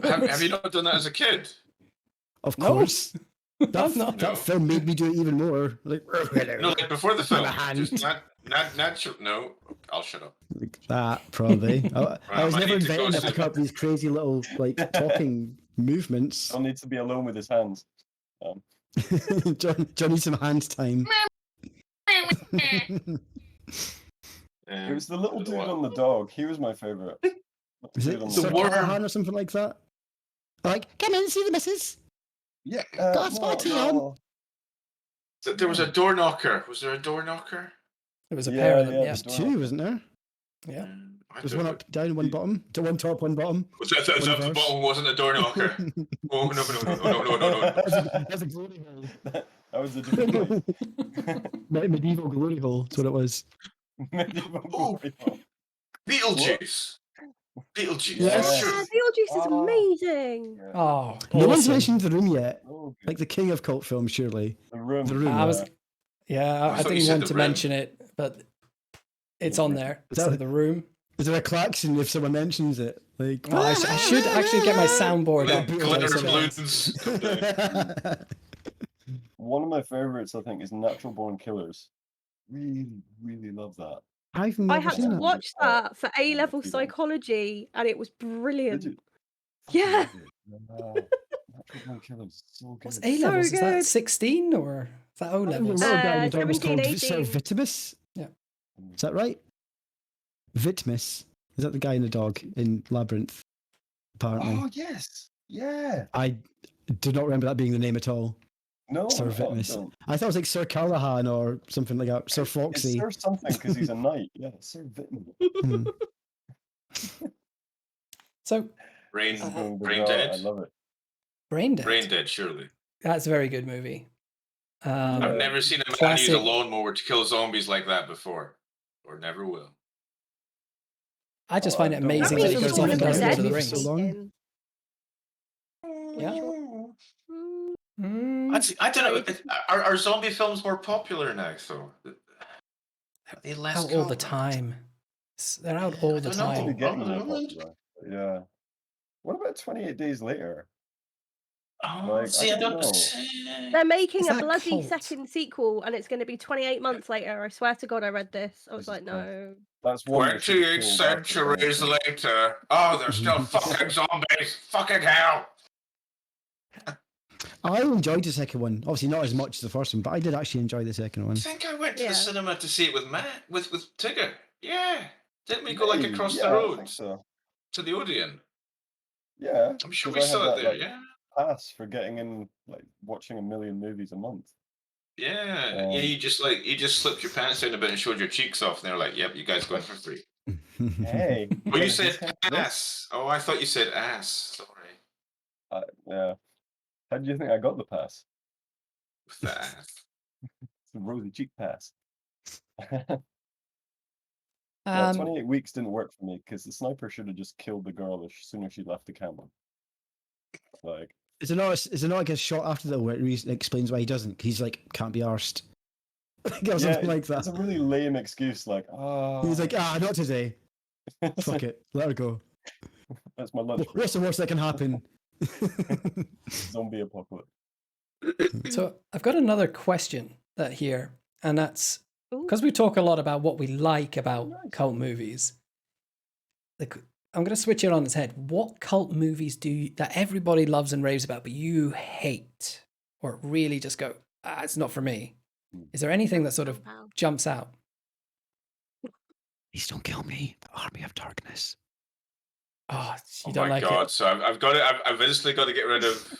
Have you not done that as a kid? Of course. No. That film made me do it even more. Like, no, like before the film. Just not natural. No, I'll shut up. Like that, probably. I was never invented to pick up these crazy little like talking movements. John needs to be alone with his hands. John needs some hand time. It was the little dude on the dog. He was my favorite. Is it the worm or something like that? Like, come in, see the missus. Yeah. Got a spot on. There was a door knocker. Was there a door knocker? There was a pair of them. Yeah, there's two, wasn't there? Yeah. There's one up, down, one bottom. To one top, one bottom. The bottom wasn't a door knocker. Oh no! That's a glory hole. That was a different medieval glory hole. That's what it was. Medieval glory hole. Beetlejuice. Yes. Beetlejuice is amazing. Oh, no one's mentioned The Room yet. Like the king of cult films, surely. The Room. The Room. I didn't want to mention it, but It's on there. So The Room. Is there a klaxon if someone mentions it? Like, I should actually get my soundboard up. Glitter So balloons. One of my favorites, I think, is Natural Born Killers. Really, really love that. I've I never had seen to that. watch that for A-level Did you? psychology, and it was Did brilliant. you? Yeah. Natural Born Killers, so What's good. A levels? Is that good. 16 or is that O levels? Another guy in the dog was 17, called 18. Vitimus. Yeah. Is that right? Vitmus. Is that the guy in the dog in Labyrinth? Apparently. Oh yes, yeah. I do not remember that being the name at all. No, Sir no, Vitmus. don't. I thought it was like Sir Callahan or something like that. Sir It's Foxy. Sir something because he's a knight. Yeah, Sir Vitmus. Hmm. So Brain I Dead. love it. Brain Dead. Brain Dead, surely. That's a very good movie. I've never seen a man use a lawnmower to kill zombies like that before, or never will. I just find it don't amazing That that he means goes it's off and been does Lord of the dead Rings. for so long. Yeah. I don't know. Are zombie films more popular now, though? Are they less Out all the common? time. They're out all the don't know. Actually time. getting more popular. Yeah. What about 28 Days Later? Oh, Like, see, I don't know. know. They're making Is a that bloody cult? second sequel, and it's going to be 28 months later. I swear to God, I read this. I was Jesus like, Christ. no. That's one that should 28 be pulled after centuries the later. Oh, they're still fucking zombies. Fucking hell. I enjoyed the second one. Obviously, not as much as the first one, but I did actually enjoy the second I one. think I went to Yeah. the cinema to see it with Matt, with Tigger. Yeah. Didn't we go like Hey, across yeah, the I road think so. to the Odeon? Yeah. I'm sure 'cause we I had saw it that, there, like, yeah. pass for getting in, like, watching a million movies a month. Yeah. Yeah, you just slipped your pants down a bit and showed your cheeks off, and they're like, yep, you guys go in for free. Hey. Oh, you this said has- ass. Oh, I thought you said ass. Sorry. Yeah. How do you think I got the pass? With the ass. It's the rosy cheek pass. Um, 28 weeks didn't work for me because the sniper should have just killed the girl as soon as she left the camera. Like, Is it not like a shot after that where it explains why he doesn't? He's like, can't be arsed. Or something like that. It's a really lame excuse. Like, He's like, not today. Fuck it. Let her go. That's my lunch. What's the worst that can happen? Zombie apocalypse. so I've got another question here, and that's Ooh. because we talk a lot about what we like about cult movies. I'm going to switch it on its head. What cult movies that everybody loves and raves about, but you hate, or really just go, it's not for me? Is there anything that sort of jumps out? Please don't kill me. The Army of Darkness. Oh, you Oh don't my like god! it? So I've instantly got to get rid of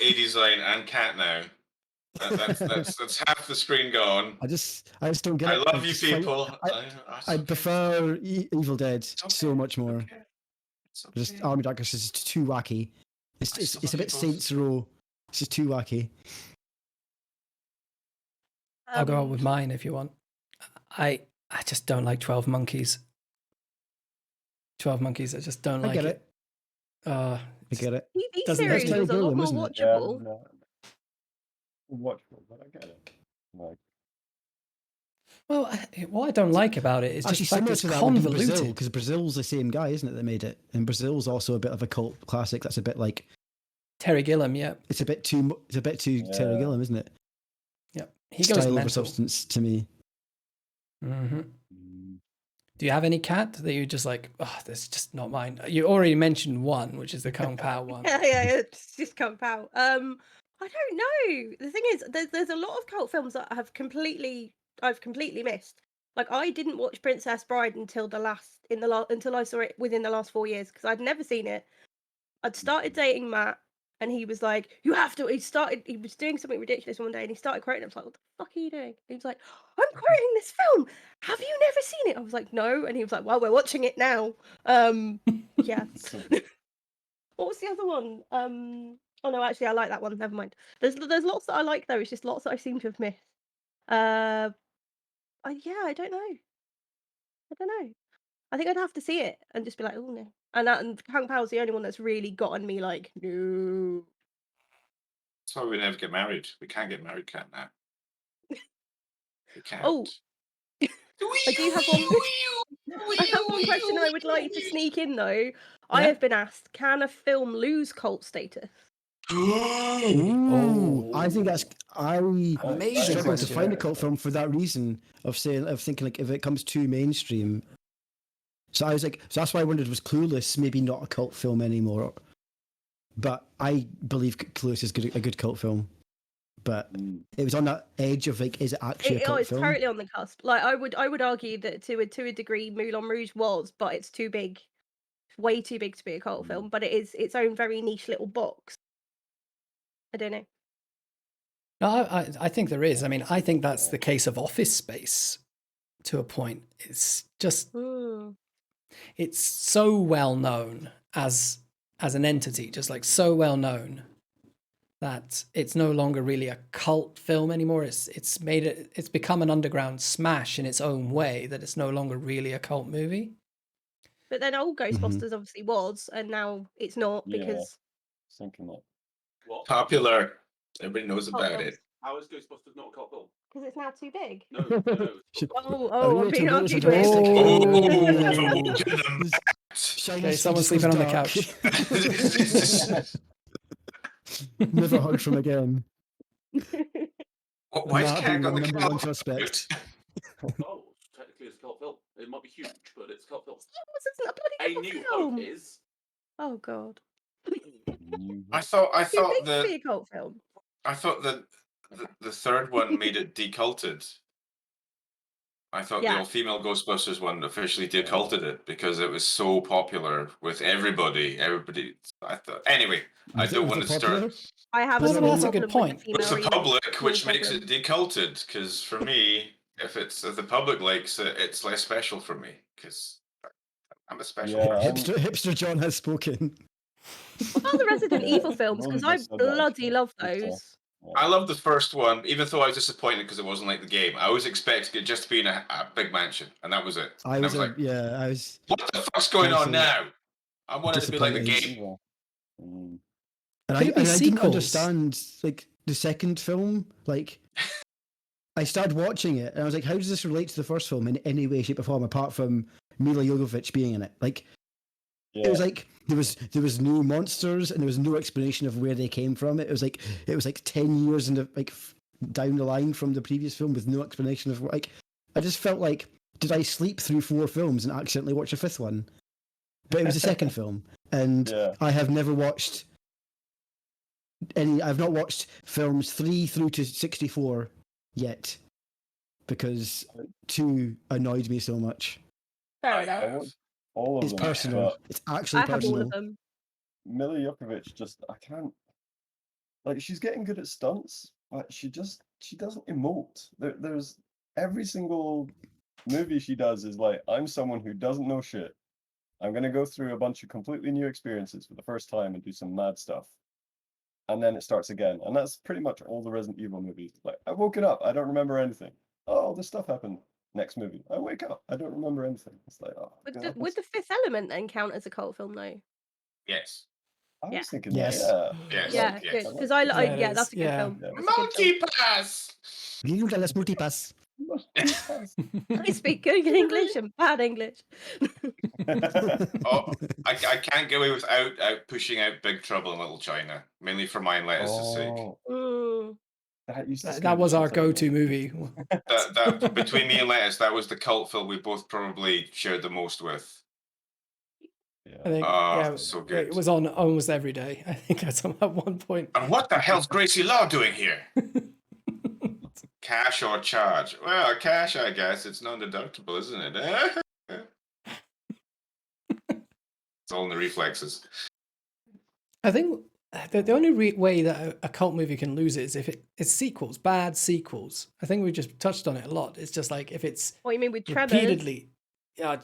A Design and Cat now. That's half the screen gone. I just don't get I it. love you people. I prefer Evil Dead okay, so much more. okay. It's okay. Just Army of Darkness is just too wacky. It's a bit Saints Row. It's just too wacky. I'll go out with mine if you want. I just don't like 12 Monkeys. 12 Monkeys, I just don't like get it. I get it. TV Doesn't series have was a lot Gilliam, more isn't it? watchable. Watchable, but I get it. Like, Well, what I don't like about it is just the fact similar it's to that would be Brazil, convoluted. because Brazil's the same guy, isn't it, that made it? And Brazil's also a bit of a cult classic. That's a bit like Terry Gilliam, yeah. it's a bit too Terry Gilliam, isn't it? Yep. He goes Style over mental. substance to me. Mm-hmm. Do you have any cat that you're just like, that's just not mine? You already mentioned one, which is the Kung Pao one. Yeah, it's just come out. I don't know. The thing is, there's a lot of cult films that I've completely missed. Like, I didn't watch Princess Bride until until I saw it within the last 4 years, because I'd never seen it. I'd started dating Matt, and he was like, "You have to." He was doing something ridiculous one day, and he started quoting. I was like, "What the fuck are you doing?" He was like, "I'm quoting this film. Have you never seen it?" I was like, "No," and he was like, "Well, we're watching it now." Yeah. What was the other one? Oh no, actually, I like that one. Never mind. There's lots that I like though. It's just lots that I seem to have missed. I don't know. I think I'd have to see it and just be like, oh no. And Kung Pao's the only one that's really gotten me like, no. That's why we never get married. We can't get married, Cat, now. We can't. Oh. I do have one. I have one question I would like to sneak in though. I Yeah? have been asked, can a film lose cult status? Ooh, I think that's Amazing struggle to question. find a cult film for that reason of thinking like if it comes too mainstream. So I was like, so that's why I wondered, was Clueless maybe not a cult film anymore? But I believe Clueless is a good cult film. But it was on that edge of like, is it actually a cult It's film? totally on the cusp. Like I would argue that to a degree, Moulin Rouge was, but it's too big, way too big to be a cult film. But it is its own very niche little box. I don't know. No, I think there is. I mean, I think that's the case of Office Space to a point. It's just, it's so well known as an entity, just like so well known that it's no longer really a cult film anymore. It's become an underground smash in its own way that it's no longer really a cult movie. But then old Ghostbusters obviously was, and now it's not because Thinking that. What? Popular. Everybody knows Cult about films. it. How is Ghostbusters not a cult film? because it's now too big. No, no. I'm being argued with. Oh, get them Okay, someone's sleeping on the couch. Never heard from again. Why is That Cat being got the the number one couch? suspect. Oh, technically it's a cult film. It might be huge, but it's a cult film. This isn't a bloody A cult New film. Hope is. Oh god. I thought Too big to be a cult film. the third one made it deculted. I thought the all-female Ghostbusters one officially deculted it because it was so popular with everybody. I thought. Anyway, I don't want to start I have Well, a that's a problem good point. with the female public, readers. which Small makes it deculted. Because for me, if the public likes it, it's less special for me. Because I'm a special person. Hipster John has spoken. What about the Resident Evil films? Because I bloody love those. I love the first one, even though I was disappointed because it wasn't like the game. I was expecting it just to be in a big mansion, and that was it. I was like, what the fuck's going on now? I wanted it to be like the disappointed. game. And I didn't understand like the second film. Like, I started watching it, and I was like, how does this relate to the first film in any way, shape, or form, apart from Mila Jovovich being in it? Like, it was like there was no monsters, and there was no explanation of where they came from. It was like 10 years down the line from the previous film with no explanation of like. I just felt like, did I sleep through 4 films and accidentally watch a 5th one? But it was the second film, and I have never watched any. I've not watched films 3 through to 64 yet because 2 annoyed me so much. Fair enough. All of it's them. personal. It's actually I have personal. all of them. Mila Jovovich I can't. Like, she's getting good at stunts, but she doesn't emote. There's every single movie she does is like, I'm someone who doesn't know shit. I'm gonna go through a bunch of completely new experiences for the first time and do some mad stuff. And then it starts again. And that's pretty much all the Resident Evil movies. Like, I woke it up, I don't remember anything. Oh, this stuff happened. Next movie, I wake up, I don't remember anything. It's like, oh. Would the Fifth Element then count as a cult film though? Yes. I was thinking Yes. Yeah, good. Because that's a good film. Multipass. Let's multipass. I speak good English and bad English. I can't get away without pushing out Big Trouble in Little China, mainly for mine Lettuce's sake. That was our go-to movie. That between me and Lettuce, that was the cult film we both probably shared the most with. I think, so good. It was on almost every day. I think at one point. And what the hell's Gracie Law doing here? Cash or charge? Well, cash, I guess. It's non-deductible, isn't it? It's all in the reflexes. I think the only way that a cult movie can lose it is if it's sequels, bad sequels. I think we just touched on it a lot. It's just like if it's what you mean with Tremors? Repeatedly. I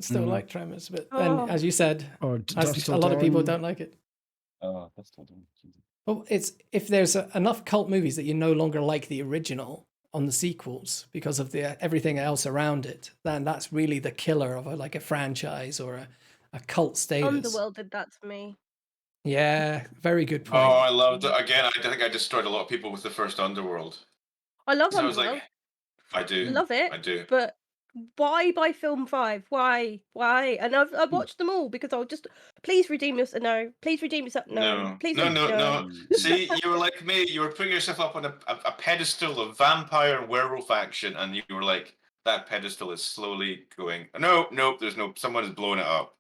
still like Tremors, but then, as you said, a lot of people don't like it. Oh, that's still done. Well, it's if there's enough cult movies that you no longer like the original on the sequels because of everything else around it, then that's really the killer of a franchise or a cult status. Underworld did that to me. Yeah, very good point. Oh, I loved it. Again, I think I destroyed a lot of people with the first Underworld. I love So Underworld. I was like, I do. Love it. I do. But why by film 5? Why? And I've watched them all because I'll just please redeem yourself. No, please redeem yourself. No, please No. See, you were like me. You were putting yourself up on a pedestal of vampire and werewolf action, and you were like, that pedestal is slowly going. No, there's no. Someone is blowing it up.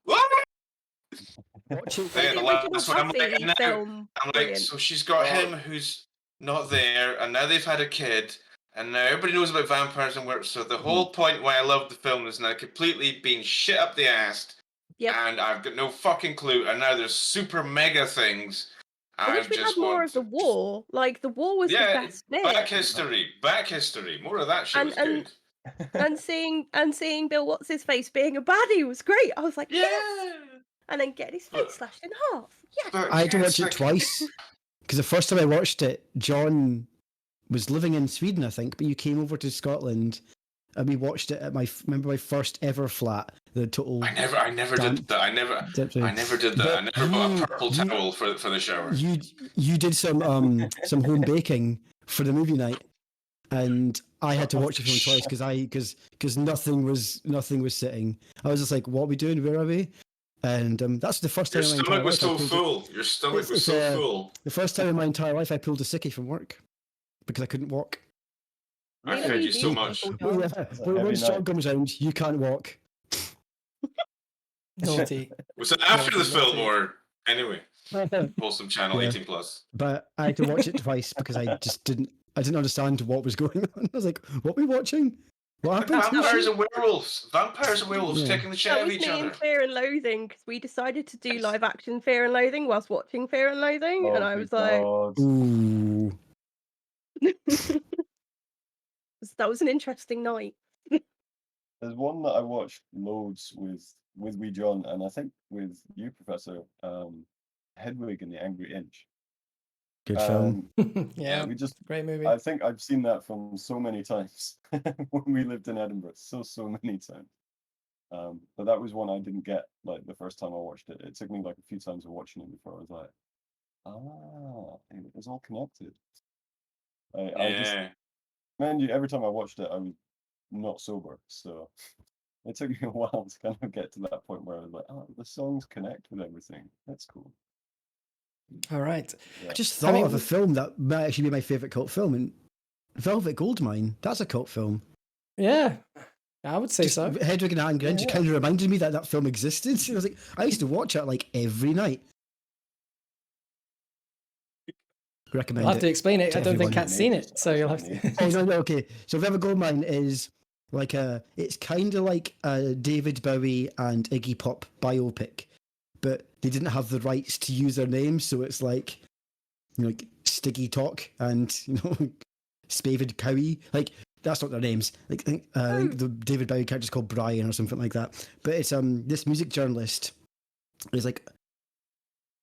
Watching The original Buffy film. I'm like, Brilliant. so she's got him who's not there, and now they've had a kid, and now everybody knows about vampires and werewolves. So the whole point why I love the film is now completely being shit up the ass. Yep. And I've got no fucking clue. And now there's super mega things. I wish we had more of the war. Like the war was the best bit. Back history. More of that shit was good. and seeing Bill what's his face being a baddie was great. I was like, yes! And then getting his face slashed in half. Yes. I had to watch it twice because the first time I watched it, John was living in Sweden, I think, but you came over to Scotland and we watched it at my first ever flat. The total. I never did that. I never did that. I never bought a purple towel for the shower. You did some home baking for the movie night, and I had to watch the film twice because nothing was sitting. I was just like, "What are we doing? Where are we?" And that's the first time. Your stomach was so full. Your stomach was so full. The first time in my entire life, I pulled a sickie from work because I couldn't walk. I heard you so much. When Sean comes around, you can't walk. Naughty. Was it after the film or anyway? Wholesome channel 18 plus. But I had to watch it twice because I didn't understand what was going on. I was like, "What are we watching? What happened?" Vampires and werewolves taking the shit out of each other. That was me in Fear and Loathing because we decided to do live action Fear and Loathing whilst watching Fear and Loathing, and I was like, "Ooh." That was an interesting night. There's one that I watched loads with Wee John, and I think with you, Professor, Hedwig and the Angry Inch. Good film. Yeah, great movie. I think I've seen that film so many times when we lived in Edinburgh. So many times. But that was one I didn't get like the first time I watched it. It took me like a few times of watching it before I was like, it was all connected. Man, every time I watched it, I was not sober, so it took me a while to kind of get to that point where I was like, the songs connect with everything. That's cool. All right. I just thought of a film that might actually be my favourite cult film, and Velvet Goldmine. That's a cult film. Yeah, I would say so. Hedwig and Angry Inch kind of reminded me that film existed. I was like, I used to watch it like every night. Recommend I'll have to explain it. I don't think everyone. Kat's seen it, so you'll have to. Oh no, okay. So Velvet Goldmine is like it's kind of like a David Bowie and Iggy Pop biopic, but they didn't have the rights to use their names, so it's like, like Stiggy Talk and Spavid Cowie. Like that's not their names. Like I think the David Bowie character's called Brian or something like that. But it's this music journalist is like.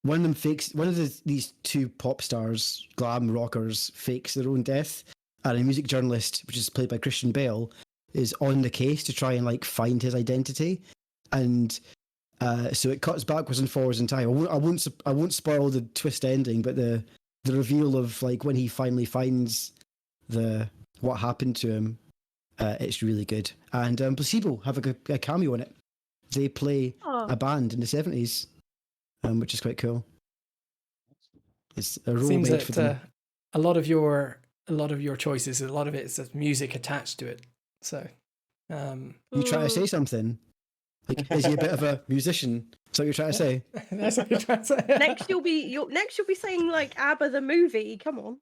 One of these two pop stars, glam rockers, fakes their own death, and a music journalist, which is played by Christian Bale, is on the case to try and like find his identity, and so it cuts backwards and forwards in time. I won't spoil the twist ending, but the reveal of like when he finally finds what happened to him, it's really good. And Placebo have a cameo in it. They play a band in the 70s. Which is quite cool. It's a role Seems made that for them. a lot of your choices, a lot of it is music attached to it. So, you try to say something? Like, is he a bit of a musician? That's what you're trying to say. That's what you're trying to say. Next you'll be saying like ABBA the movie. Come on.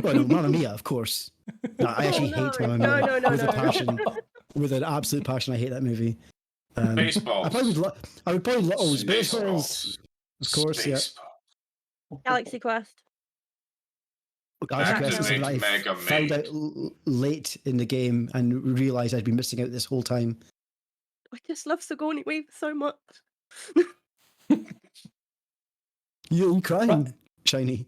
Well, no, Mamma Mia, of course. No, I actually hate Mamma Mia with a passion, with an absolute passion. I hate that movie. Baseballs. I would probably Baseballs. Of course, yeah. Galaxy Quest. Galaxy Quest is something I found out late in the game and realised I'd been missing out this whole time. I just love Sigourney Weaver so much. You crying, Shiny?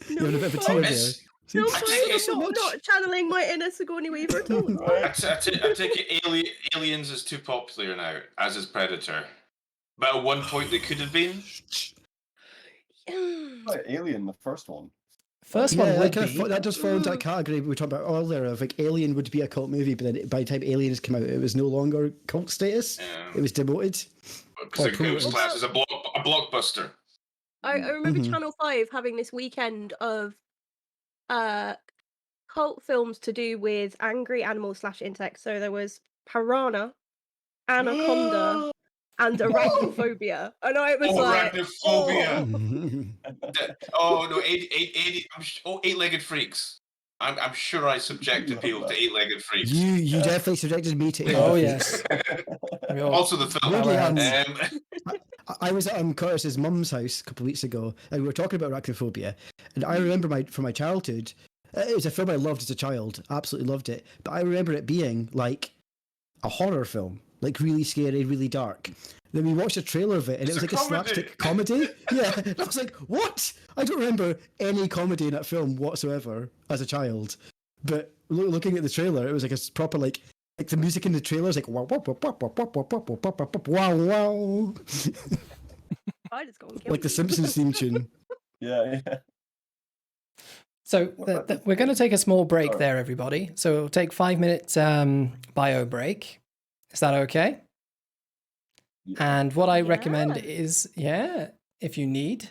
You're having a bit of a tear there. No, I'm not channeling my inner Sigourney Weaver at all. I take it Aliens is too popular now, as is Predator. But at one point they could have been. Alien, the first one. First one would that, be. that does fall into that category we were talking about earlier of like Alien would be a cult movie, but then by the time Aliens came out, it was no longer cult status. It was demoted. Because it was promoted. classed as a blockbuster. I remember Mhm. Channel 5 having this weekend of cult films to do with angry animals / insects. So there was Piranha, Anaconda, and Arachnophobia. And I was like, Arachnophobia. Oh no, 8-legged freaks. I'm sure I subjected people to 8-legged freaks. You definitely subjected me to. Oh yes. Also the film. Weirdly, Powerheads. I was at Curtis's mum's house a couple of weeks ago, and we were talking about arachnophobia. And I remember from my childhood, it was a film I loved as a child, absolutely loved it. But I remember it being like a horror film, like really scary, really dark. Then we watched a trailer of it, and it was like a slapstick comedy. Yeah, and I was like, "What?" I don't remember any comedy in that film whatsoever as a child. But looking at the trailer, it was like a proper like the music in the trailer is like wow wow wow wow wow wow wow. I just go and kill Like the you. Simpsons theme tune. Yeah. So we're going to take a small break there, everybody. So we'll take 5 minutes bio break. Is that okay? And what I recommend is, if you need,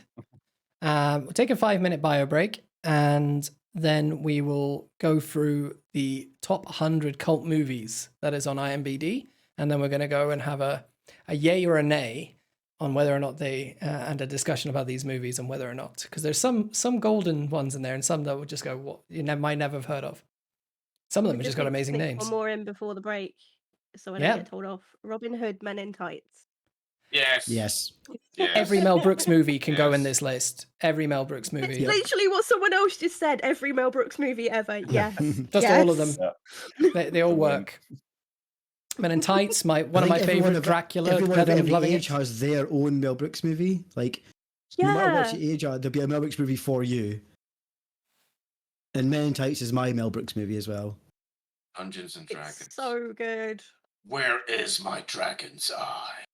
we'll take a 5-minute bio break, and then we will go through the top 100 cult movies that is on IMDb, and then we're going to go and have a yay or a nay on whether or not they and a discussion about these movies and whether or not, because there's some golden ones in there and some that would just go what you might never have heard of. Some of them have just got amazing names. One more in before the break, so I don't get told off. Robin Hood, Men in Tights. Yes. Every Mel Brooks movie can go in this list. Every Mel Brooks movie. It's literally what someone else just said. Every Mel Brooks movie ever. Yes. Just all of them. They all work. Men in Tights, one of my favorite Dracula. Everyone of every age has their own Mel Brooks movie. Like, no matter what your age are, there'll be a Mel Brooks movie for you. And Men in Tights is my Mel Brooks movie as well. Dungeons and Dragons. It's so good. Where is my dragon's eye?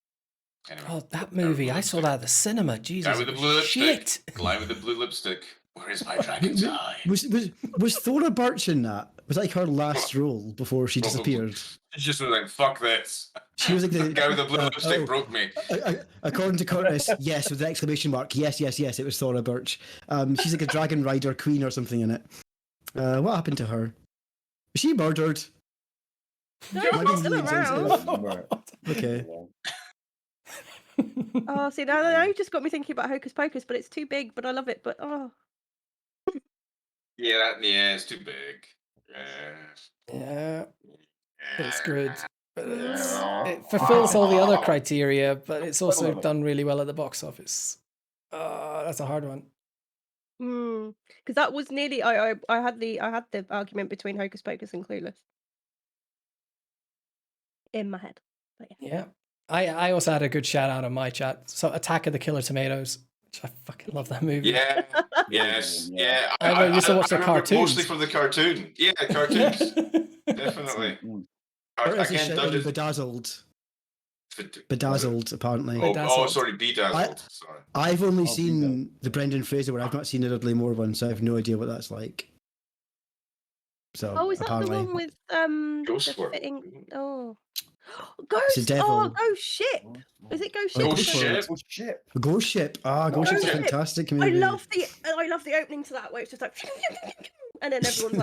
Anyway, oh, that movie! I saw that at the cinema. Jesus, guy with the blue shit! lipstick. Guy with the blue lipstick. Where is my dragon's eye? Was Thora Birch in that? Was that like her last role before she disappeared? She just was like, "Fuck this." She was like the guy with the blue lipstick broke me. According to Curtis, yes, with the exclamation mark. Yes, it was Thora Birch. She's like a dragon rider queen or something in it. What happened to her? Was she murdered? No, she's still around. Okay. Oh, see, now you just got me thinking about Hocus Pocus, but it's too big, but I love it, but oh. Yeah, it's too big. Yeah. It's good. But it fulfills all the other criteria, but it's also done really well at the box office. That's a hard one. Because that was nearly I had the argument between Hocus Pocus and Clueless in my head. But yeah. I also had a good shout out on my chat. So Attack of the Killer Tomatoes, which I fucking love that movie. Yeah. Yes. Yeah. I used to watch the cartoons. Mostly from the cartoon. Yeah, cartoons. Definitely. Again, Bedazzled, apparently. Sorry, Bedazzled. Sorry. I've only seen the Brendan Fraser one. I've not seen the Dudley Moore one, so I have no idea what that's like. So, is that apparently. the one with Ghost World? It's a devil. Oh, Ghost Ship. Is it Ghost Ship? Ghost Ship. Ghost Ship. Ghost Ship's a fantastic movie. I love the opening to that where it's just like and then everyone's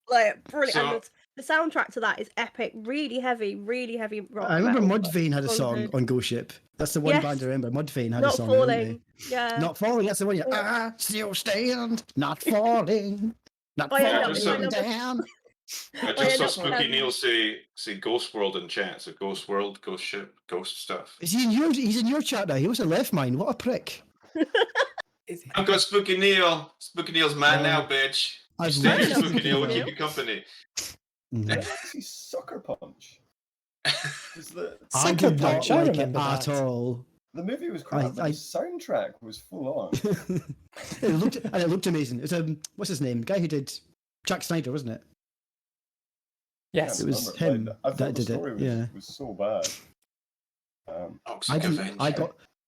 like brilliant. And the soundtrack to that is epic, really heavy rock. I remember Mudvayne had a song on Ghost Ship. That's the one band I remember. Mudvayne had a song. Not Falling. Yeah. Not Falling, that's the one. Still stand, not falling. Not falling down. I just saw Spooky Neil say Ghost World in chat. So Ghost World, Ghost Ship, Ghost stuff. He's in your chat now. He also left mine. What a prick. I've got Spooky Neil. Spooky Neil's man now, bitch. Spooky Neil will keep you company. Sucker Punch. I did not like it at all. The movie was crap. The soundtrack was full on. it looked amazing. It was what's his name? The guy who did Jack Snyder, wasn't it? Yes, it was him that did it. Yeah, it was so bad.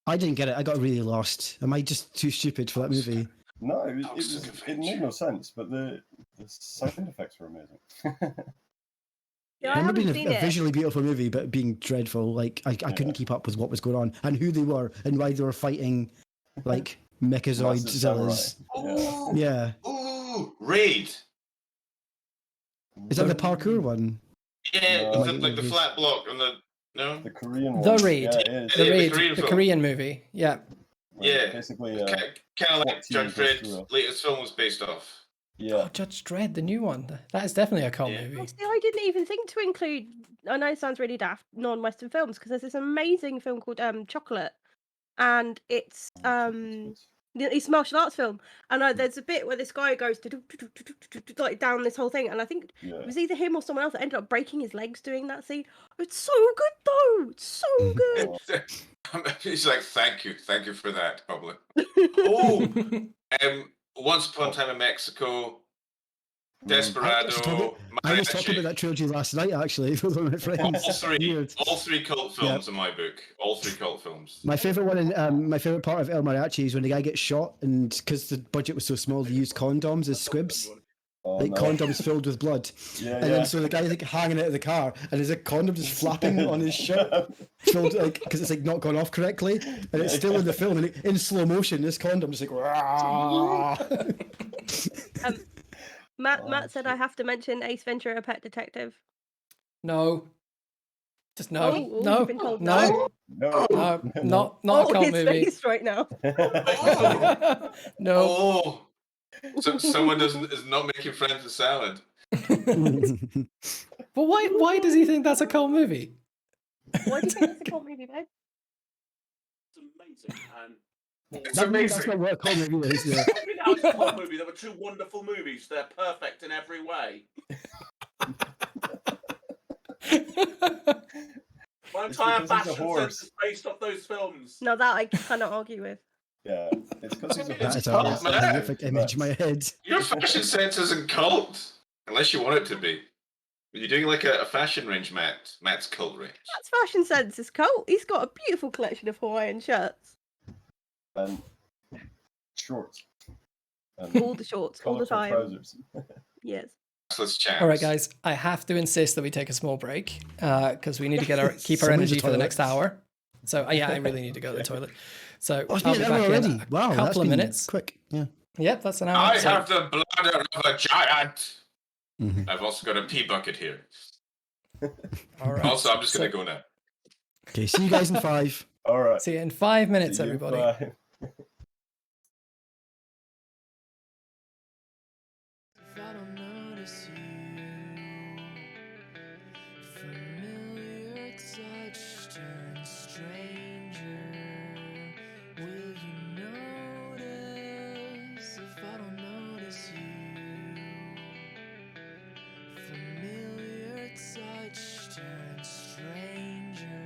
I didn't get it. I got really lost. Am I just too stupid for that movie? No, That was such a it made adventure. no sense, but the sound effects were amazing. Yeah, I It may have haven't been seen a it. visually beautiful movie, but being dreadful. Like I couldn't keep up with what was going on and who they were and why they were fighting like Mechazoid Massive samurai. Zillas. Yeah. Ooh, Raid. Is that the parkour one? Yeah, No. like the flat block and the no. The Korean one. The Raid. Yeah, it is. The Yeah, the Raid, Korean the film. Korean movie. Yeah. Where Yeah. basically, Kind of SWAT like team Judge goes Dredd's through a- latest film was based off. yeah. Oh, Judge Dredd, the new one. That is definitely a cult Yeah. movie. See, I didn't even think to include. I know it sounds really daft, non-Western films, because there's this amazing film called Chocolate, and it's it's a martial arts film, and there's a bit where this guy goes like down this whole thing, and I think it was either him or someone else that ended up breaking his legs doing that scene. It's so good though. It's so good. He's like, thank you for that, public. Oh, Once Upon a Time in Mexico, Desperado, I was talking about Mariachi. that trilogy last night, actually, with one of my friends. All three cult films in my book. All three cult films. My favorite one, and my favorite part of El Mariachi is when the guy gets shot, and because the budget was so small, they used condoms as squibs, condoms filled with blood. And then so the guy's like hanging out of the car, and there's a condom just flapping on his shirt, filled like because it's like not gone off correctly, and it's still in the film, and in slow motion, this condom just like. Rah! Matt said I have to mention Ace Ventura: Pet Detective. No. Just no. Oh, no. you've been told No. No. Not a cult his movie. face right now. No. Oh, so someone is not making friends with salad. But why does he think that's a cult movie? Why do you think it's a cult movie, babe? It's amazing. And It's That's amazing. not what a cult movie is. Yeah. every now it's a cult movie. There were two wonderful movies. They're perfect in every way. My It's entire because he's a fashion horse. sense is based off those films. No, that I cannot argue with. Yeah, it's because he's a That is cult, a man. horrific image in my head. Your fashion sense isn't cult, unless you want it to be. You're doing like a fashion range, Matt. Matt's cult range. That's fashion sense is cult. He's got a beautiful collection of Hawaiian shirts. And shorts. And All the shorts, all the colourful time. trousers. Yes. Let's chat. All right, guys. I have to insist that we take a small break because we need to keep our Someone's energy a for the toilet. next hour. So yeah, I really need to go to the toilet. So Oh, it's I'll been be an hour back in already. a Wow, that's couple of been minutes. quick. Yeah. Yep, that's an hour. I So- have the bladder of a giant. Mhm. I've also got a pee bucket here. All right. Also, I'm just going So- to go now. Okay, see you guys in 5. All right. See you in 5 minutes, See you, everybody. bye. If I don't notice you, familiar touch turns stranger. Will you notice if I don't notice you? Familiar touch turns stranger.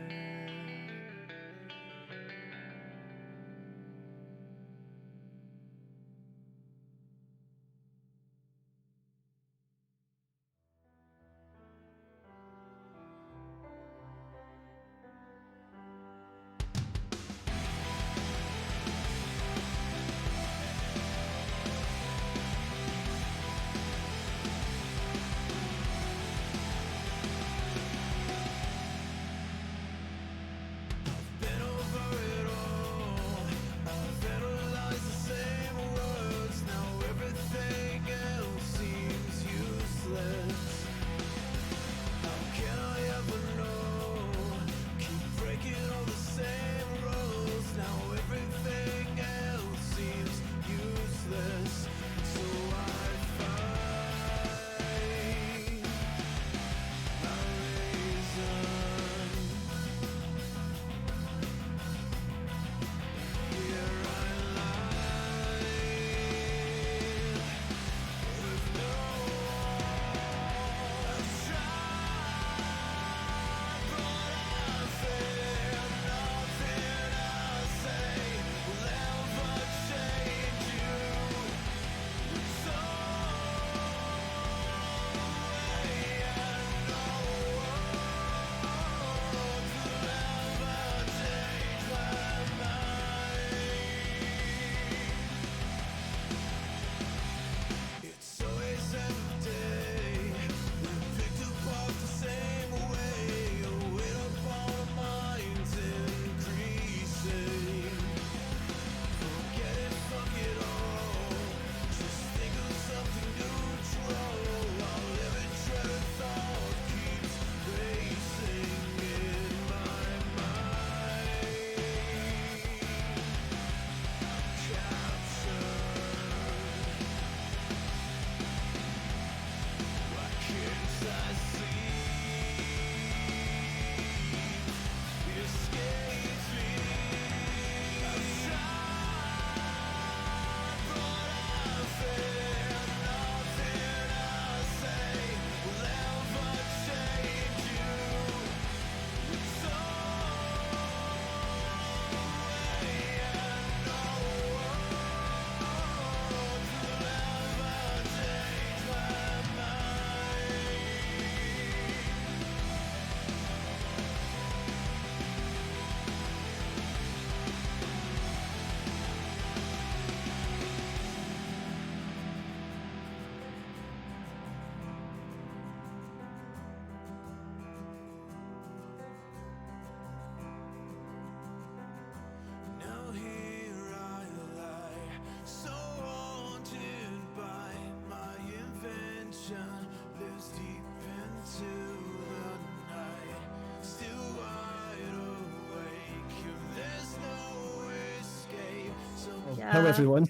Hello, everyone.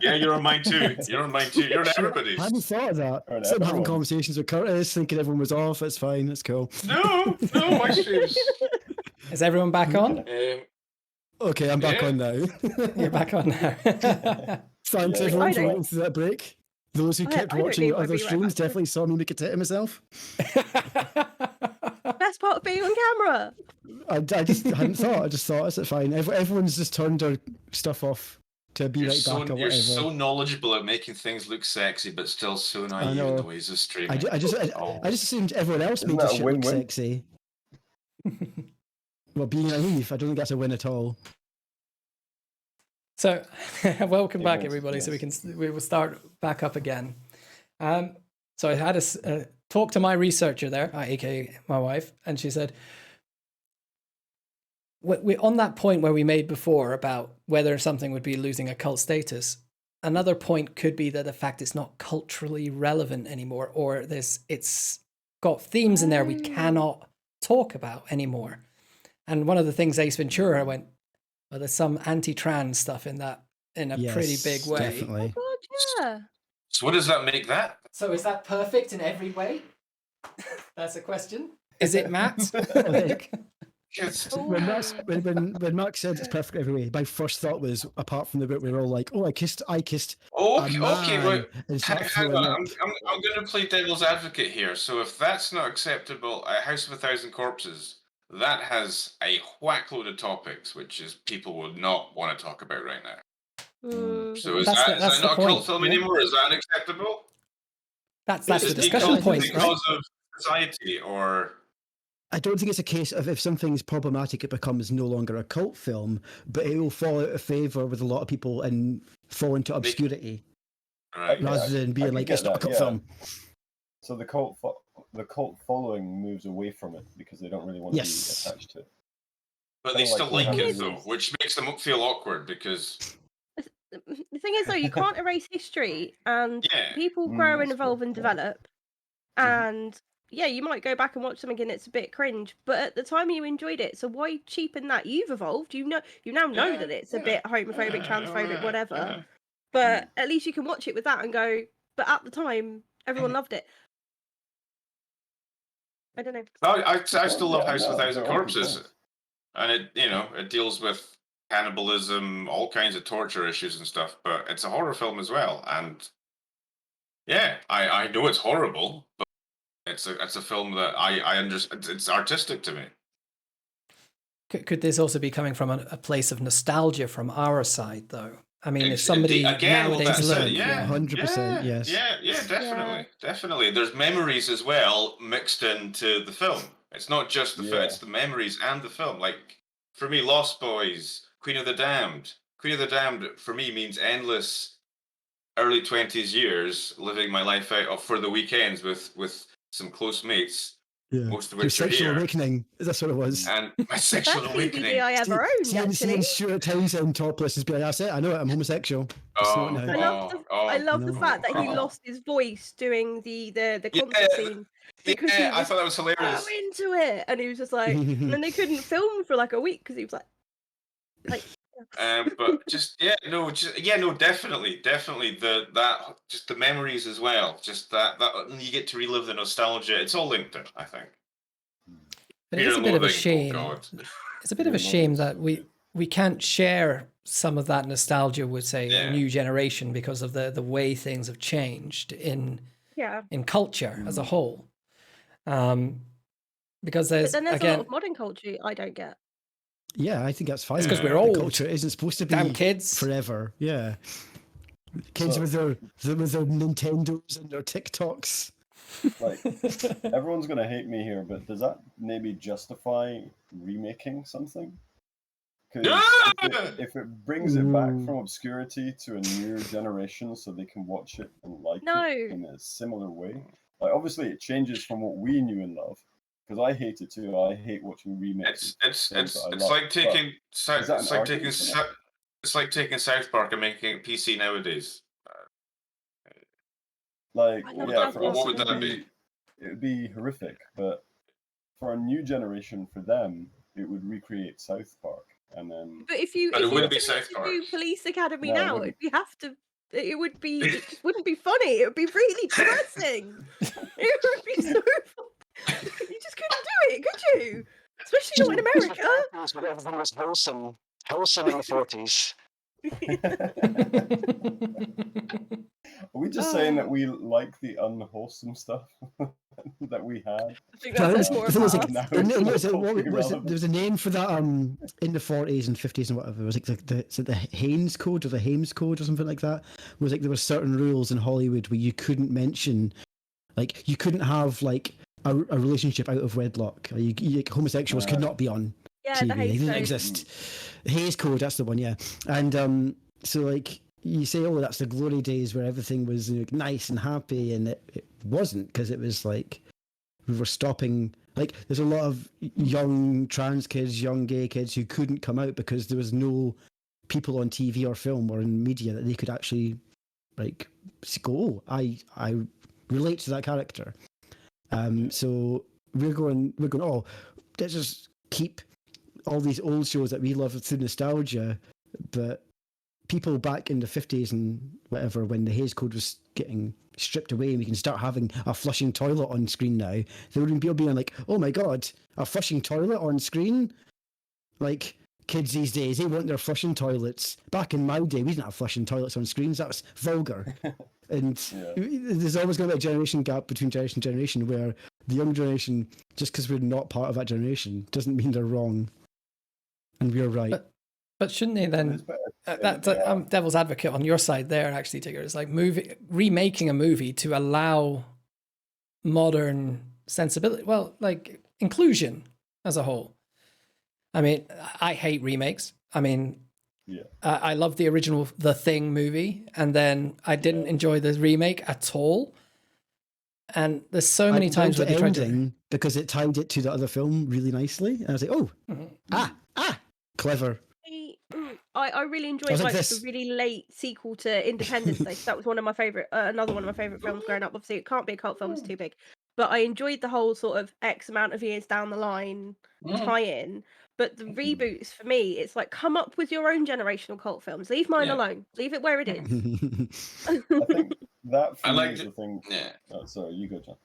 Yeah, you're on mine too. You're on mine too. You're on Shit, everybody's. I hadn't thought of that. Or So I'm having everyone. conversations with Curtis, thinking everyone was off. It's fine. It's cool. No, my streams. Is everyone back on? Okay, I'm back Yeah. on now. You're back on now. Thanks, Yeah. everyone, I for don't- waiting through that break. Those who I kept don't watching need your my other be right streams back. definitely saw me make a tit of myself. Best part of being on camera. I just hadn't thought. I just thought, it's fine. Everyone's just turned their stuff off to be You're right so back or you're whatever. so knowledgeable at making things look sexy, but still so naive in know. the ways of streaming. I just assumed everyone else Isn't made this that a shit look win-win? sexy. Well, being naive, I don't think that's a win at all. So, welcome back, Yes, everybody. So yes. we will start back up again. So I had a talk to my researcher there, aka my wife, and she said, we on that point where we made before about whether something would be losing a cult status. Another point could be that the fact it's not culturally relevant anymore, or it's got themes in there we cannot talk about anymore. And one of the things Ace Ventura went, well, there's some anti-trans stuff in that in a pretty Yes, big way. Definitely. God, yeah. So what does that make that? So is that perfect in every way? That's a question. Is it, Matt? It's, When Mark said it's perfect every way, my first thought was, apart from the bit where we're all like, "Oh, I kissed okay, a man," right. and start Hang throwing on, up. I'm going to play devil's advocate here. So if that's not acceptable, a House of a Thousand Corpses, that has a whack load of topics, which is people would not want to talk about right now. Mm. So is That's that the not a point, cult film yeah. anymore? Is that unacceptable? That's Is the it discussion because, point, right? because of society or? I don't think it's a case of if something's problematic, it becomes no longer a cult film, but it will fall out of favor with a lot of people and fall into obscurity Right. rather than I being can like, get it's not a that, cult yeah. film. So the cult following moves away from it because they don't really want to Yes. be attached to it. But they Kinda still what like happened it though, with- which makes them feel awkward because The thing is, though, you can't erase history, and Yeah. people grow and that's evolve true, and yeah. develop. And yeah, you might go back and watch something and it's a bit cringe, but at the time you enjoyed it. So why cheapen that? You've evolved. You now know Yeah, that it's a yeah, bit homophobic, yeah, transphobic, yeah, whatever. yeah. But at least you can watch it with that and go. But at the time, everyone loved it. I don't know. I still love Yeah, House of a no, Thousand they're all good Corpses, films. and it deals with cannibalism, all kinds of torture issues and stuff. But it's a horror film as well, and yeah, I know it's horrible, but it's a film that I understand. It's artistic to me. Could this also be coming from a place of nostalgia from our side, though? I mean, if It's- somebody again, well, nowadays that's it, look, yeah, 100%, yeah, yes. yeah, definitely. There's memories as well mixed into the film. It's not just the film; Yeah. it's the memories and the film. Like for me, Lost Boys, Queen of the Damned. Queen of the Damned for me means endless early 20s years living my life out for the weekends with some close mates, Yeah. most of Your which are sexual here. awakening. That's what it was. And my Best sexual DVD awakening. I ever owned, Seeing actually. Stuart Townsend topless and be like, that's it, I know it, I'm homosexual. Just know it now. I love the no. fact that he Oh. lost his voice doing the concert Yeah, scene because he Yeah, I was thought that was so hilarious. into it, and he was just like, and then they couldn't film for like a week because he was like, But just no, definitely just the memories as well. Just that you get to relive the nostalgia. It's all linked in, I think. but it is a bit of a Loathing, shame. Oh God. It's a bit of a shame that we can't share some of that nostalgia with, say, a Yeah. new generation because of the way things have changed in yeah. culture as a whole. Because But there's then there's a again lot of modern culture I don't get. Yeah, I think that's fine. It's 'cause we're The old. culture isn't supposed to be damn kids. forever. Yeah. Kids So- with their Nintendos and their TikToks. Like everyone's gonna hate me here, but does that maybe justify remaking something? Because if it brings it back from obscurity to a new generation, so they can watch it and like No. it in a similar way, like obviously it changes from what we knew and love. Because I hate it too. I hate watching remakes. It's films that I it's love, like but taking is that an argument for that? it's like taking South Park and making it PC nowadays. Like, I love yeah, South for Park. us What would that be? it would be horrific, but for a new generation, for them, it would recreate South Park. And then But if you But it wouldn't were be South to Park. do Police Academy No, it now, wouldn't. it just wouldn't be funny. It would be really depressing. It would be so. You just couldn't do it, could you? Especially not in America. When everything was wholesome in the 40s. Are we just saying that we like the unwholesome stuff that we had? I think that says more The thing is, about like, us. Now it's and was it- culturally what was it- relevant. there was a name for that in the 40s and 50s and whatever. It was like the Haynes Code or the Hames Code or something like that. It was like there were certain rules in Hollywood where you couldn't mention, like you couldn't have like a relationship out of wedlock. Or like, homosexuals could not be on Yeah, TV. the They Hays didn't Code. exist. Hayes Code, that's the one, yeah. And so like you say, oh, that's the glory days where everything was nice and happy, and it wasn't, because it was like we were stopping. Like there's a lot of young trans kids, young gay kids who couldn't come out because there was no people on TV or film or in media that they could actually like go, oh, I relate to that character. So we're going, oh, let's just keep all these old shows that we love through nostalgia, but people back in the 50s and whatever, when the Hays Code was getting stripped away and we can start having a flushing toilet on screen now, there would be people being like, oh my god, a flushing toilet on screen? Like, kids these days, they want their flushing toilets. Back in my day, we didn't have flushing toilets on screens. That was vulgar. And there's always going to be a generation gap between generation and generation where the young generation, just because we're not part of that generation, doesn't mean they're wrong. And we're right. But shouldn't they then? I'm devil's advocate on your side there, actually, Tigger. It's like remaking a movie to allow modern sensibility. Well, like inclusion as a whole. I mean, I hate remakes. I mean, I love the original The Thing movie, and then I didn't enjoy the remake at all. And there's so many times where they tried to, because it tied it to the other film really nicely, and I was like, oh, clever. I really enjoyed like the really late sequel to Independence Day. That was one of my favorite, another one of my favorite films growing up. Obviously, it can't be a cult film; it's too big. But I enjoyed the whole sort of X amount of years down the line tie-in. But the reboots, for me, it's like, come up with your own generational cult films. Leave mine alone. Leave it where it is. I think that for I me like is the thing. Yeah. Oh, sorry, you go, John.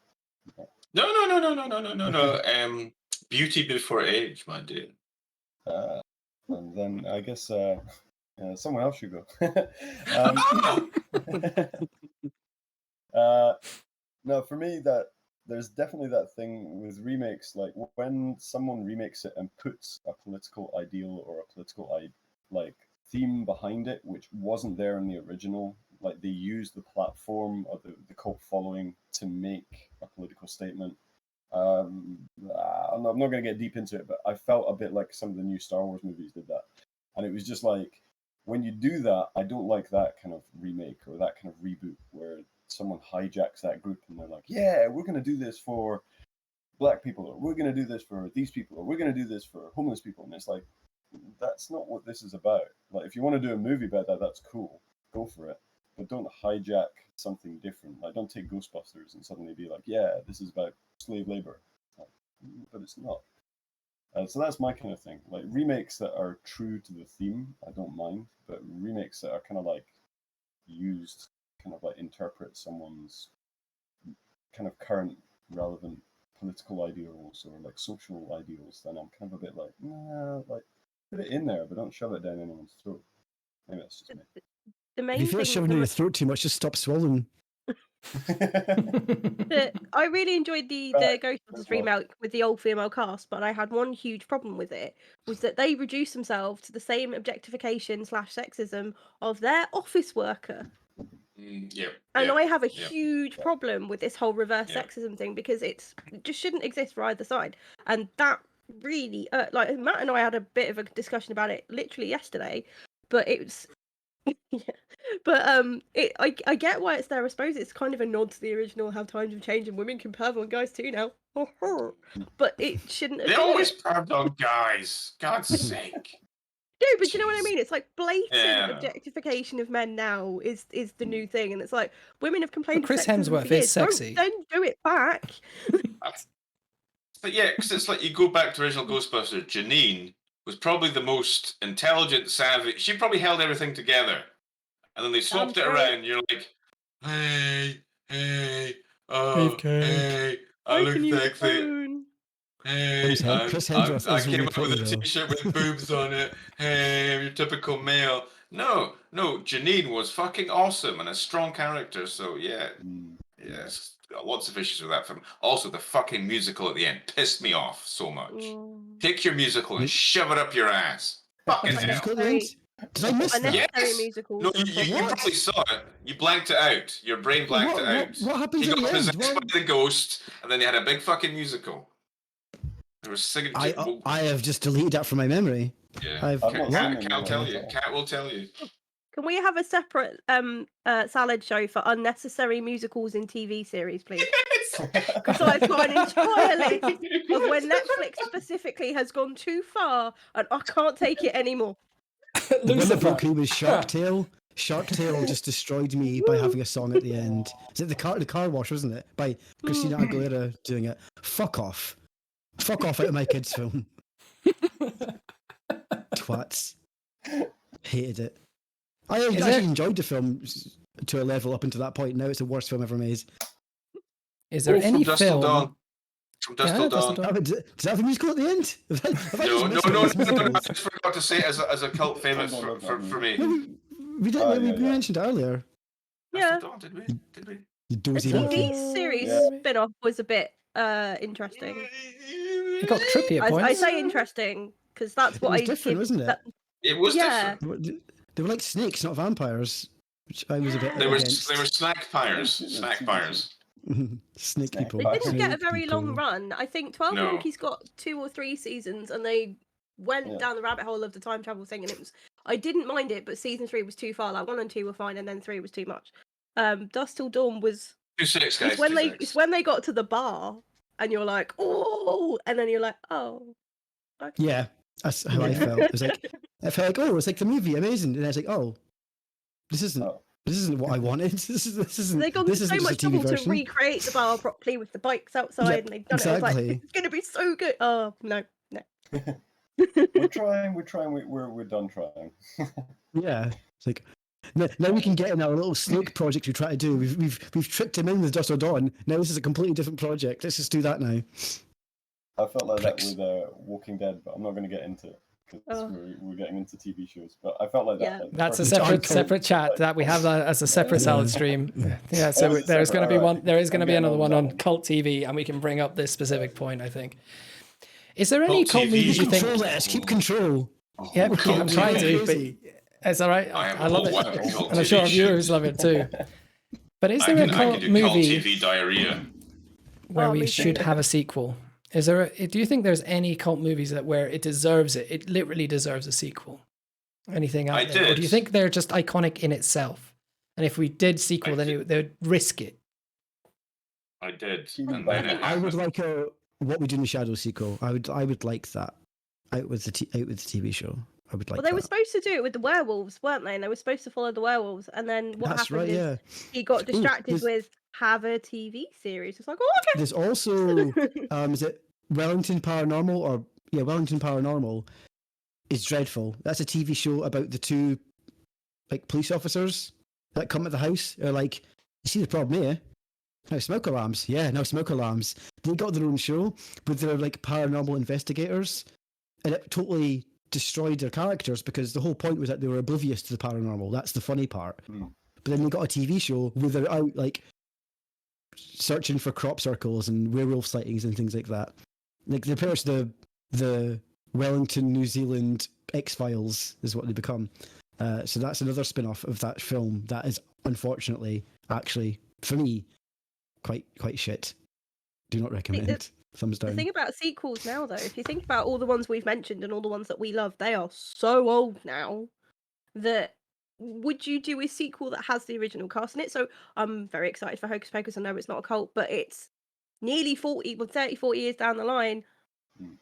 No. Beauty before age, my dear. And then I guess someone else should go. No, for me, that there's definitely that thing with remakes, like when someone remakes it and puts a political ideal or a political theme behind it, which wasn't there in the original. Like they use the platform or the cult following to make a political statement. I'm not going to get deep into it, but I felt a bit like some of the new Star Wars movies did that. And it was just like, when you do that, I don't like that kind of remake or that kind of reboot where someone hijacks that group and they're like, yeah, we're going to do this for black people, or we're going to do this for these people, or we're going to do this for homeless people. And it's like, that's not what this is about. Like, if you want to do a movie about that, that's cool. Go for it. But don't hijack something different. Like, don't take Ghostbusters and suddenly be like, yeah, this is about slave labor. Like, but it's not. So that's my kind of thing. Like, remakes that are true to the theme, I don't mind. But remakes that are kind of like used, kind of like interpret someone's kind of current relevant political ideals or like social ideals, then I'm kind of a bit like, nah, like put it in there, but don't shove it down anyone's throat. Maybe that's just me. The main If you feel thing, shoving down your throat too much, just stop swallowing. I really enjoyed the Ghostbusters remake with the old female cast, but I had one huge problem with it, was that they reduced themselves to the same objectification / sexism of their office worker. And I have a huge problem with this whole reverse sexism thing, because it just shouldn't exist for either side. And that really, like Matt and I had a bit of a discussion about it literally yesterday, but it's but I get why it's there. I suppose it's kind of a nod to the original, how times have changed and women can perv on guys too now. But it shouldn't have They been. always perved on guys. God's sake. No, but you know what I mean? It's like blatant objectification of men now is the new thing, and it's like women have complained. But Chris of sexism Hemsworth for years. is sexy. Don't do it back. But yeah, because it's like you go back to original Ghostbusters. Janine was probably the most intelligent, savvy. She probably held everything together. And then they swapped it around. And you're like, hey, oh, hey, I look sexy. Hey, Chris I Hemsworth came really up with a pretty, though. t-shirt with boobs on it. Hey, I'm your typical male. No, Janine was fucking awesome and a strong character. So yeah, yes, got lots of issues with that film. Also, the fucking musical at the end pissed me off so much. Take your musical and shove it up your ass. Fucking hell. Did I miss that? Unnecessary musicals. No, you probably saw it. You blanked it out. Your brain blanked it out. What happens He at got the end? possessed by the ghost, and then they had a big fucking musical. There was singing. I have just deleted that from my memory. Yeah, Cat will tell you. Cat will tell you. Can we have a separate salad show for unnecessary musicals in TV series, please? Because I've got an entire list of when Netflix specifically has gone too far, and I can't take it anymore. The one that broke me was Shark Tale. Shark Tale just destroyed me by having a song at the end. Is it the car wash, wasn't it? By Christina Aguilera doing it. Fuck off out of my kids' film. Twats. Hated it. I actually enjoyed the film to a level up until that point. Now it's the worst film ever made. Is there any film? From Dusk Till Dawn. Does that have a musical at the end? No. I just forgot to say it as a cult famous for me. We mentioned it earlier. Yeah. Did we? The TV series spin-off was a bit interesting. It got trippy at points. I say interesting because that's what it was different, wasn't it? It was different. They were like snakes, not vampires, which I was a bit. They were against. snack pyres. Snake people. They didn't get a very long run. I think 12 Monkeys got 2 or 3 seasons, and they went down the rabbit hole of the time travel thing. And it was, I didn't mind it, but season 3 was too far. Like 1 and 2 were fine, and then 3 was too much. Dusk Till Dawn was. 2-6, guys. It's when they got to the bar, and you're like, oh, and then you're like, oh. Okay. Yeah, that's how I felt. It was like I felt like, oh, it's like the movie, amazing, and I was like, oh, this isn't what I wanted. This isn't. They got so much trouble to recreate the bar properly with the bikes outside, and they've done it. I was like, it's going to be so good. Oh no. We're trying. We're done trying. Yeah, it's like now we can get in our little snake project we try to do. We've tricked him in with Dusk Till Dawn. Now this is a completely different project. Let's just do that now. I felt like that with Walking Dead, but I'm not going to get into it. We're getting into TV shows, but I felt like that. Yeah. Like, that's a separate chat that we have that as a separate salad stream. Yeah, so there's going to be one. There is going to be another one on cult TV, and we can bring up this specific point. I think. Is there any cult movies you think? Keep control. Yeah, I'm trying to, but it's all right. I love it, and I'm sure our viewers love it too. But is there a cult movie TV diarrhea where we should have a sequel? Is there? Do you think there's any cult movies where it deserves it? It literally deserves a sequel. Anything out there? Or do you think they're just iconic in itself? And if we did sequel, then they would risk it. I did. I would like a What We Do in the Shadows sequel. I would like that. Out with the TV show. I would like. Well, they were supposed to do it with the werewolves, weren't they? And they were supposed to follow the werewolves. And then what happened is he got distracted with have a TV series. It's like, oh, okay. There's also is it Wellington Paranormal Wellington Paranormal is dreadful. That's a TV show about the 2 like police officers that come at the house. They're like, you see the problem here? Now smoke alarms. Yeah, now smoke alarms. They got their own show with their like paranormal investigators, and it totally destroyed their characters because the whole point was that they were oblivious to the paranormal. That's the funny part. But then they got a TV show where they're out like searching for crop circles and werewolf sightings and things like that. Like they're pretty much the Wellington, New Zealand X-Files is what they become. So that's another spin-off of that film that is unfortunately actually for me quite shit. Do not recommend. Thumbs down. The thing about sequels now, though, if you think about all the ones we've mentioned and all the ones that we love, they are so old now that would you do a sequel that has the original cast in it? So I'm very excited for Hocus Pocus. I know it's not a cult, but it's nearly 40 years down the line.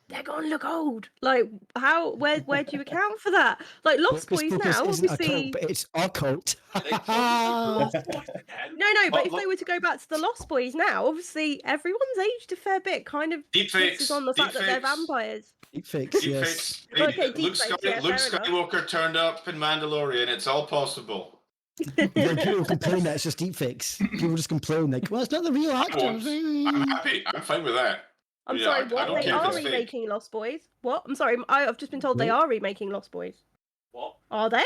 They're gonna look old. Like where do you account for that? Like Lost Boys now, obviously. But it's our cult. No, but if they were to go back to the Lost Boys now, obviously everyone's aged a fair bit. Kind of focuses on the fact that they're vampires. Deepfakes, yes. Deepfakes. Okay, Luke, deepfakes, yeah, Luke fair enough. Skywalker turned up in Mandalorian. It's all possible. When people complain that it's just deepfakes, people just complain like, "Well, it's not the real I won't. actors." I'm happy. I'm fine with that. I'm Yeah, sorry, I what? don't They care if are it's fake. remaking Lost Boys? What? I'm sorry, I've just been told they are remaking Lost Boys. What? Are they?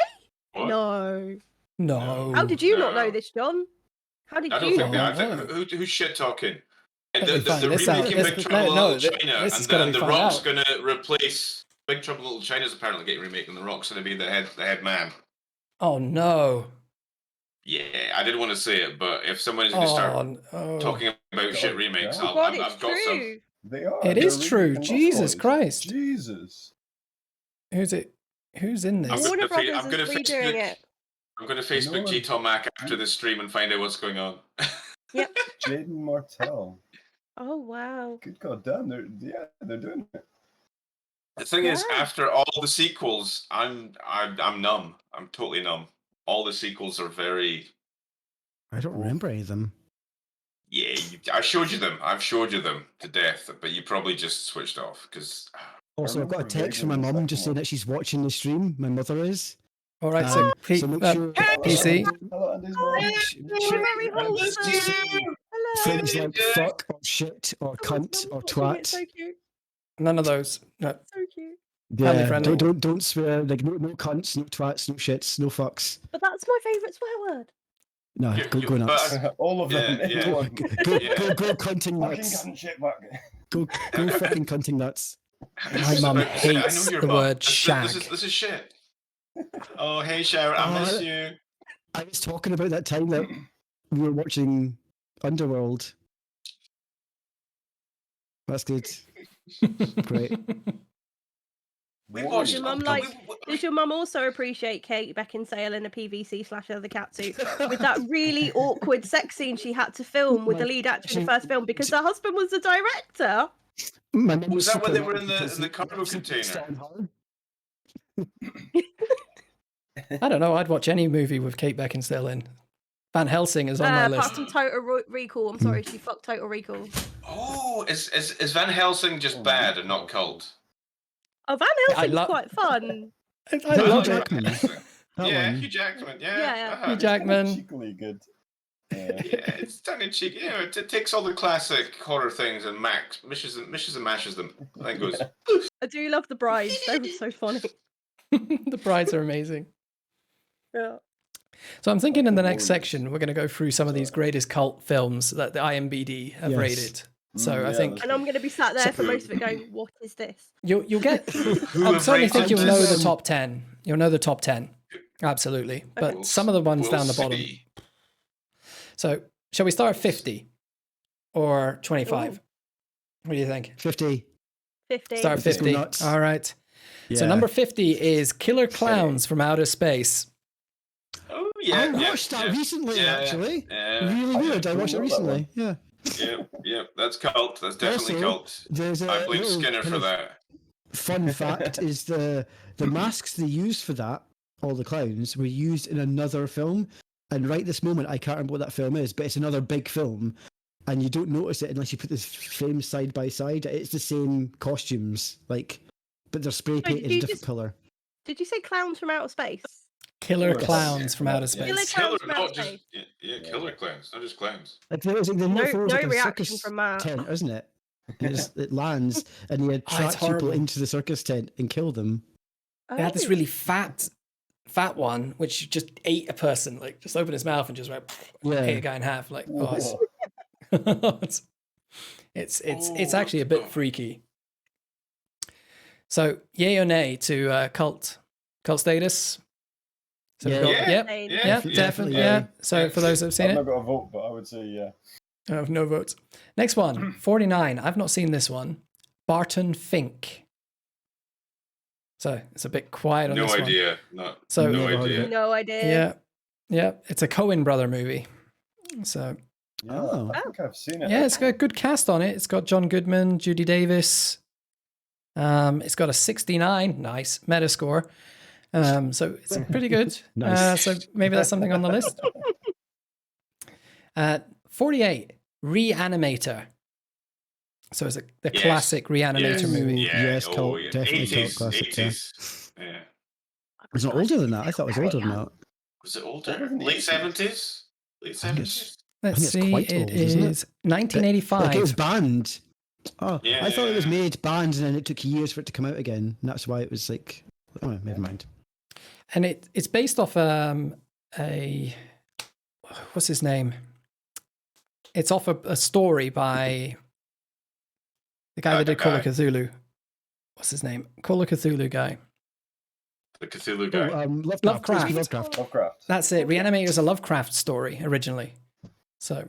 What? No. No. How did you not know No. this, John? How did I don't you think not they. know? I think who's shit talking? Let me find The this out. remaking Big This- Trouble in no, Little th- China, this is and gonna then be The found Rock's out. going to replace Big Trouble in Little China's apparently getting remade, and The Rock's going to be the head man. Oh no. Yeah, I didn't want to say it, but if someone is going to start talking about shit remakes, God. God, I've it's got some. true. They are. It They're is true. remaking Lost Jesus Boys. Christ. Jesus. Who's it? Who's in this? I'm Warner gonna Brothers I'm gonna is redoing Facebook. it. I'm going to Facebook No, G-Tom Mac after this stream and find out what's going on. Yep. Jaden Martell. Oh wow. Good God damn, they're doing it. The thing is, Yeah. after all the sequels, I'm numb. I'm totally numb. All the sequels are very. I don't remember any of them. Yeah, I showed you them. I've showed you them to death, but you probably just switched off because. Also, I've got a remember text from my vaguely the mum second just saying one. that she's watching the stream. My mother is. All right, so, So make sure PC. Hello, Andy's mom. Very wholesome. Hello. things like fuck or shit or cunt or twat. So cute. None of those. No. So cute. Family Yeah, friendly. don't swear. Like no cunts, no twats, no shits, no fucks. But that's my favourite swear word. No, go nuts. All of them. Yeah, yeah. in one. Go cunting Fucking nuts. gun shit back. Go fucking cunting nuts. My mum hates the word This shag. is shit. Oh, hey, Sharon, I miss you. I was talking about that time that we were watching Underworld. That's good. Great. We What watched. Does your mum Does your mum also appreciate Kate Beckinsale in a PVC/leather catsuit with that really awkward sex scene she had to film with the lead actor in the first film because her husband was the director? My mum Was that when super they were in because the cargo container? I don't know. I'd watch any movie with Kate Beckinsale in. Van Helsing is on my Apart list. from Total Recall, I'm sorry, she fucked Total Recall. Oh, is Van Helsing just bad and not cult? Oh, Van Helsing's quite fun. I love it. Jackman. Yeah, Hugh Jackman. Yeah, Yeah. Hugh Jackman. Cheekily good. Yeah, it's tongue in cheek. You know, it takes all the classic horror things and mishes and mashes them. And then goes. I do love the brides. They were so funny. The brides are amazing. Yeah. So I'm thinking in the next section we're going to go through some of these greatest cult films that the IMDb have Yes. rated. So I think And I'm going to be sat there for most of it going, what is this? you'll get. I certainly think you'll know the top 10. You'll know the top 10, absolutely. But some of the ones down the bottom. So shall we start at 50 or 25? What do you think? 50. 50. Start at Let's go 50. nuts. All right. So Yeah. number 50 is Killer Clowns from Outer Space. Oh I watched that recently, actually. Really weird. I watched it recently. Yeah. Yeah, that's cult. That's definitely Also, cult. there's I blame little Skinner kind for of that. Fun fact is the masks they used for that, all the clowns, were used in another film. And right this moment, I can't remember what that film is, but it's another big film. And you don't notice it unless you put the frames side by side. It's the same costumes, but they're spray Wait, painted did a you different just- colour. Did you say clowns from outer space? Killer Yes. Clowns from Outer Killer Space. Clowns from Not outer just space. killer clowns, not just clowns. Like there was the No- UFO was no like a reaction circus from Matt. tent, isn't it? It lands and you it's attract people horrible. into the circus tent and kill them. They had this Oh. really fat one, which just ate a person. Like, just opened his mouth and just went, ate a guy in half. Like, oh, it's actually a bit freaky. So, yay or nay to cult status? So we've got- Yeah. definitely, yeah. So for those who've seen I've it, not got a vote, but I would say yeah. I have no votes. Next one, 49. I've not seen this one. Barton Fink. So it's a bit quiet on No this one. idea. No, So- no Never heard of idea. it. No idea. Yeah, yeah. It's a Coen brother movie. So Yeah, Oh. I think I've seen it. yeah, it's got a good cast on it. It's got John Goodman, Judy Davis. It's got a 69, nice Metascore. So it's pretty good. Nice. So maybe that's something on the list. 48, Re-Animator. So it's the Yes. classic Reanimator Yes. movie. Yeah. Yes, cult, yeah. definitely cult 80s, classic, yeah. 80s. Yeah. It's not older than that. I thought it was older than that. Was it Older older? than the Late 80s. 70s? Late I think it's- 70s? Let's think it's see. quite It old, isn't it? is 1985. Like it was banned. Oh, I thought it was Yeah. made, banned, and then it took years for it to come out again. And that's why it was like, oh, never mind. And it's based off a what's his name? It's off a story by the guy that did Call of Cthulhu. What's his name? Call of Cthulhu guy. The Cthulhu guy. Lovecraft. Lovecraft. That's it. Reanimator is a Lovecraft story originally. So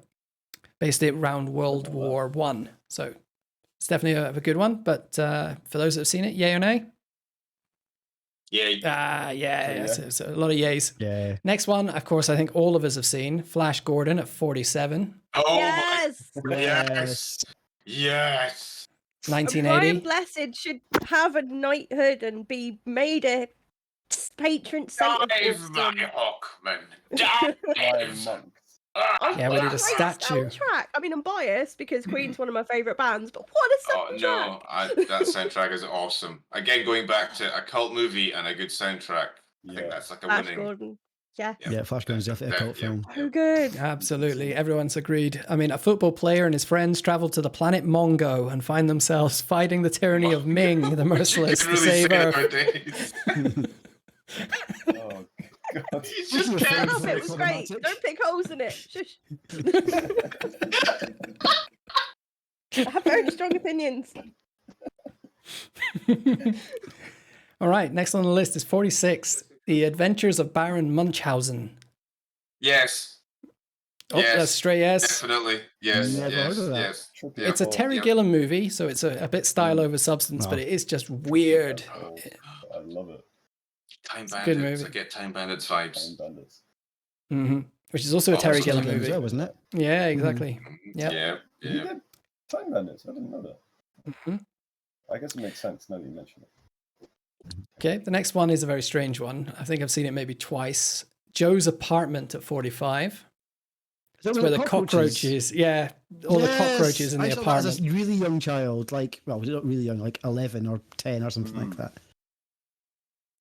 based it around World War One. So it's definitely a good one. But for those that have seen it, yay or nay? Yeah. Yeah. So a lot of yays. Yeah. Next one, of course, I think all of us have seen. Flash Gordon at 47. Oh, Yes. yes. Yes. Brian 1980. Blessed should have a knighthood and be made a patron saint of Dive, Boston. my Hawkman. Lion Dive. monk. Yeah, we need a Great statue. soundtrack. I mean, I'm biased because Queen's one of my favourite bands, but what a Oh soundtrack! no, that soundtrack is awesome. Again, going back to a cult movie and a good soundtrack, I think that's like a Flash winning. Gordon. Yeah. Yeah, Flash Gordon's definitely a cult film. So good. Absolutely. Everyone's agreed. I mean, a football player and his friends travel to the planet Mongo and find themselves fighting the tyranny of Ming, the merciless, to Really save say Earth. nowadays. Oh, God. He's just Shut Shut can't. up, it was great. Don't pick holes in it. Shush. I have very strong opinions. All right, next on the list is 46, The Adventures of Baron Munchausen. Yes. Oh, that's straight yes. Definitely. Yes. Never yes. heard of that. Yes. Trippy It's a cult. Terry Gilliam movie, so it's a bit style over substance, but it is just weird. Oh, I love it. Time a good Bandits. movie. I get Time Bandits vibes. Time Bandits. Which is also a Oh, Terry it's Gilliam As movie. well, wasn't it? Yeah, exactly. Yep. Yeah. He Yeah. did Time Bandits. I didn't know that. Mhm. I guess it makes sense now that you mention it. Okay, the next one is a very strange one. I think I've seen it maybe twice. Joe's Apartment at 45. It's where the cockroaches, yeah, all the cockroaches in the I saw that apartment. as a really young child, like, well, not really young, like 11 or 10 or something like that.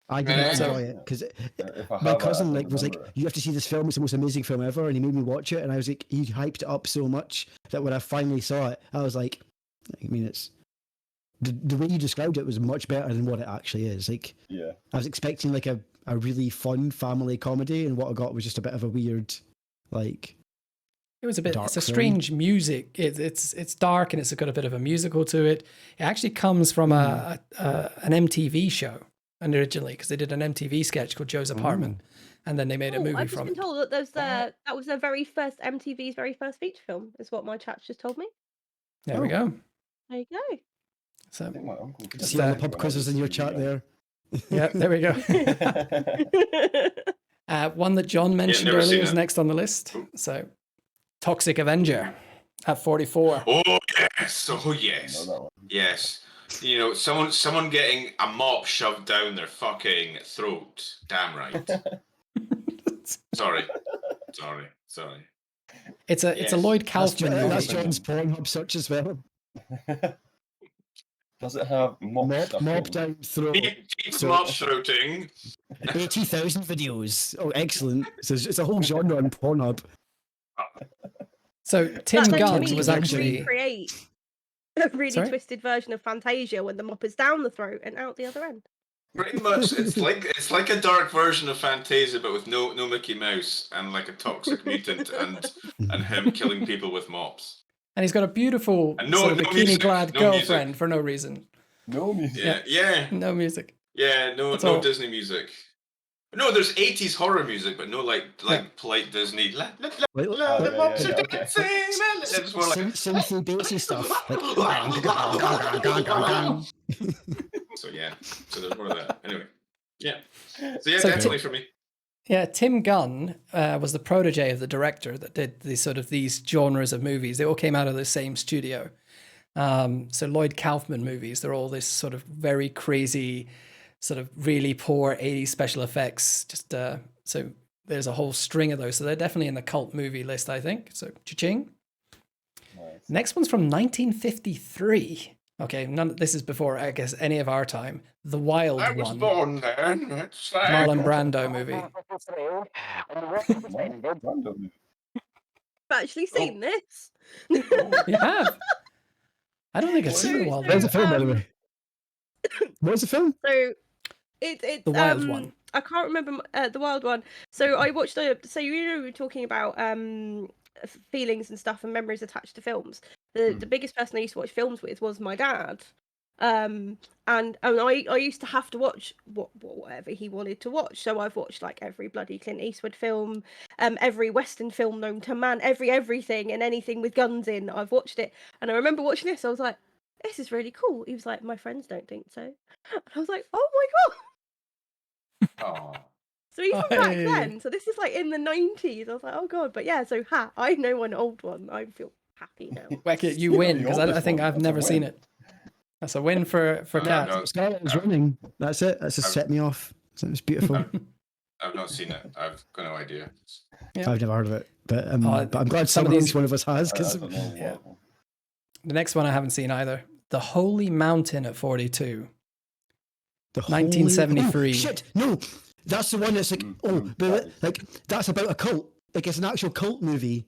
I did not Yeah. enjoy it because If I my have cousin I like was like, remember it. "You have to see this film; it's the most amazing film ever," and he made me watch it. And I was like, he hyped it up so much that when I finally saw it, I was like, I mean, it's the way you described it was much better than what it actually is. Like, Yeah. I was expecting like a really fun family comedy, and what I got was just a bit of a weird, like, It was a bit. dark It's a film. strange music. It's dark and it's got a bit of a musical to it. It actually comes from an MTV show originally because they did an MTV sketch called Joe's Apartment, and then they made a movie I've just from been it. told that that was their very first MTV's very first feature film, is what my chat's just told me. There we go. There you go. So I think my uncle could see all the pub quizzes in your chat there. yeah, there we go. One that John mentioned never seen earlier is it. next on the list. So, Toxic Avenger at 44. Oh yes. Oh yes. know that one. Yes. You know, someone getting a mop shoved down their fucking throat. Damn right. Sorry. It's a Yes. Lloyd That's, Kaufman movie. that's John's Pornhub search as well. Does it have mop Mob, stuff mob in? down throat. Keep So- mop throating. 80,000 videos. Oh, excellent. So it's a whole genre on Pornhub. So Tim That Gunn means was you actually recreate a really Sorry? twisted version of Fantasia when the mop is down the throat and out the other end. Pretty much, it's like a dark version of Fantasia, but with no Mickey Mouse and like a toxic mutant and him killing people with mops. and he's got a beautiful And no- sort of no bikini clad music, no girlfriend music. for no reason. No music. Yeah. No music. No That's all. Disney music. No, there's 80s horror music, but no like polite Disney. The mops are okay. dancing. It's more like Synthy bassy stuff. Like, so there's more of that. Anyway, yeah. So So definitely for me. Yeah, Tim Gunn was the protege of the director that did these genres of movies. They all came out of the same studio. So Lloyd Kaufman movies, they're all this sort of very crazy, sort of really poor 80s special effects. Just so there's a whole string of those. So they're definitely in the cult movie list, I think. So cha-ching. Nice. Next one's from 1953. Okay, this is before, I guess, any of our time. The Wild I was One. born then. It's like... Marlon Brando movie. Brando movie. I've actually seen this. You have? I don't think I've seen The Wild Where's One. the film, by the way? Where's the film? So it's The Wild One. I can't remember the Wild One. So I watched so we were talking about feelings and stuff and memories attached to films. The biggest person I used to watch films with was my dad. And I used to have to watch whatever he wanted to watch. So I've watched like every bloody Clint Eastwood film, every Western film known to man, everything and anything with guns in. I've watched it, and I remember watching this. I was like, "This is really cool." He was like, "My friends don't think so." And I was like, "Oh my god!" Oh. So even back Hey. then, so this is like in the 90s. I was like, "Oh god!" But yeah, so I know an old one. I feel happy now. Beckett, you Yeah, win, the because I oldest think one. I've That's a never seen win. it. That's a win for Kat. No, Scarlet was running. That's it. That's just set me off. So it's beautiful. I've not seen it. I've got no idea. Yeah. I've never heard of it, but I'm glad some of someone these- one of us has. I Because don't know Yeah. what. The next one I haven't seen either. The Holy Mountain at 42. the 1973. Oh, shit, no, that's the one that's like but like that's about a cult. Like it's an actual cult movie.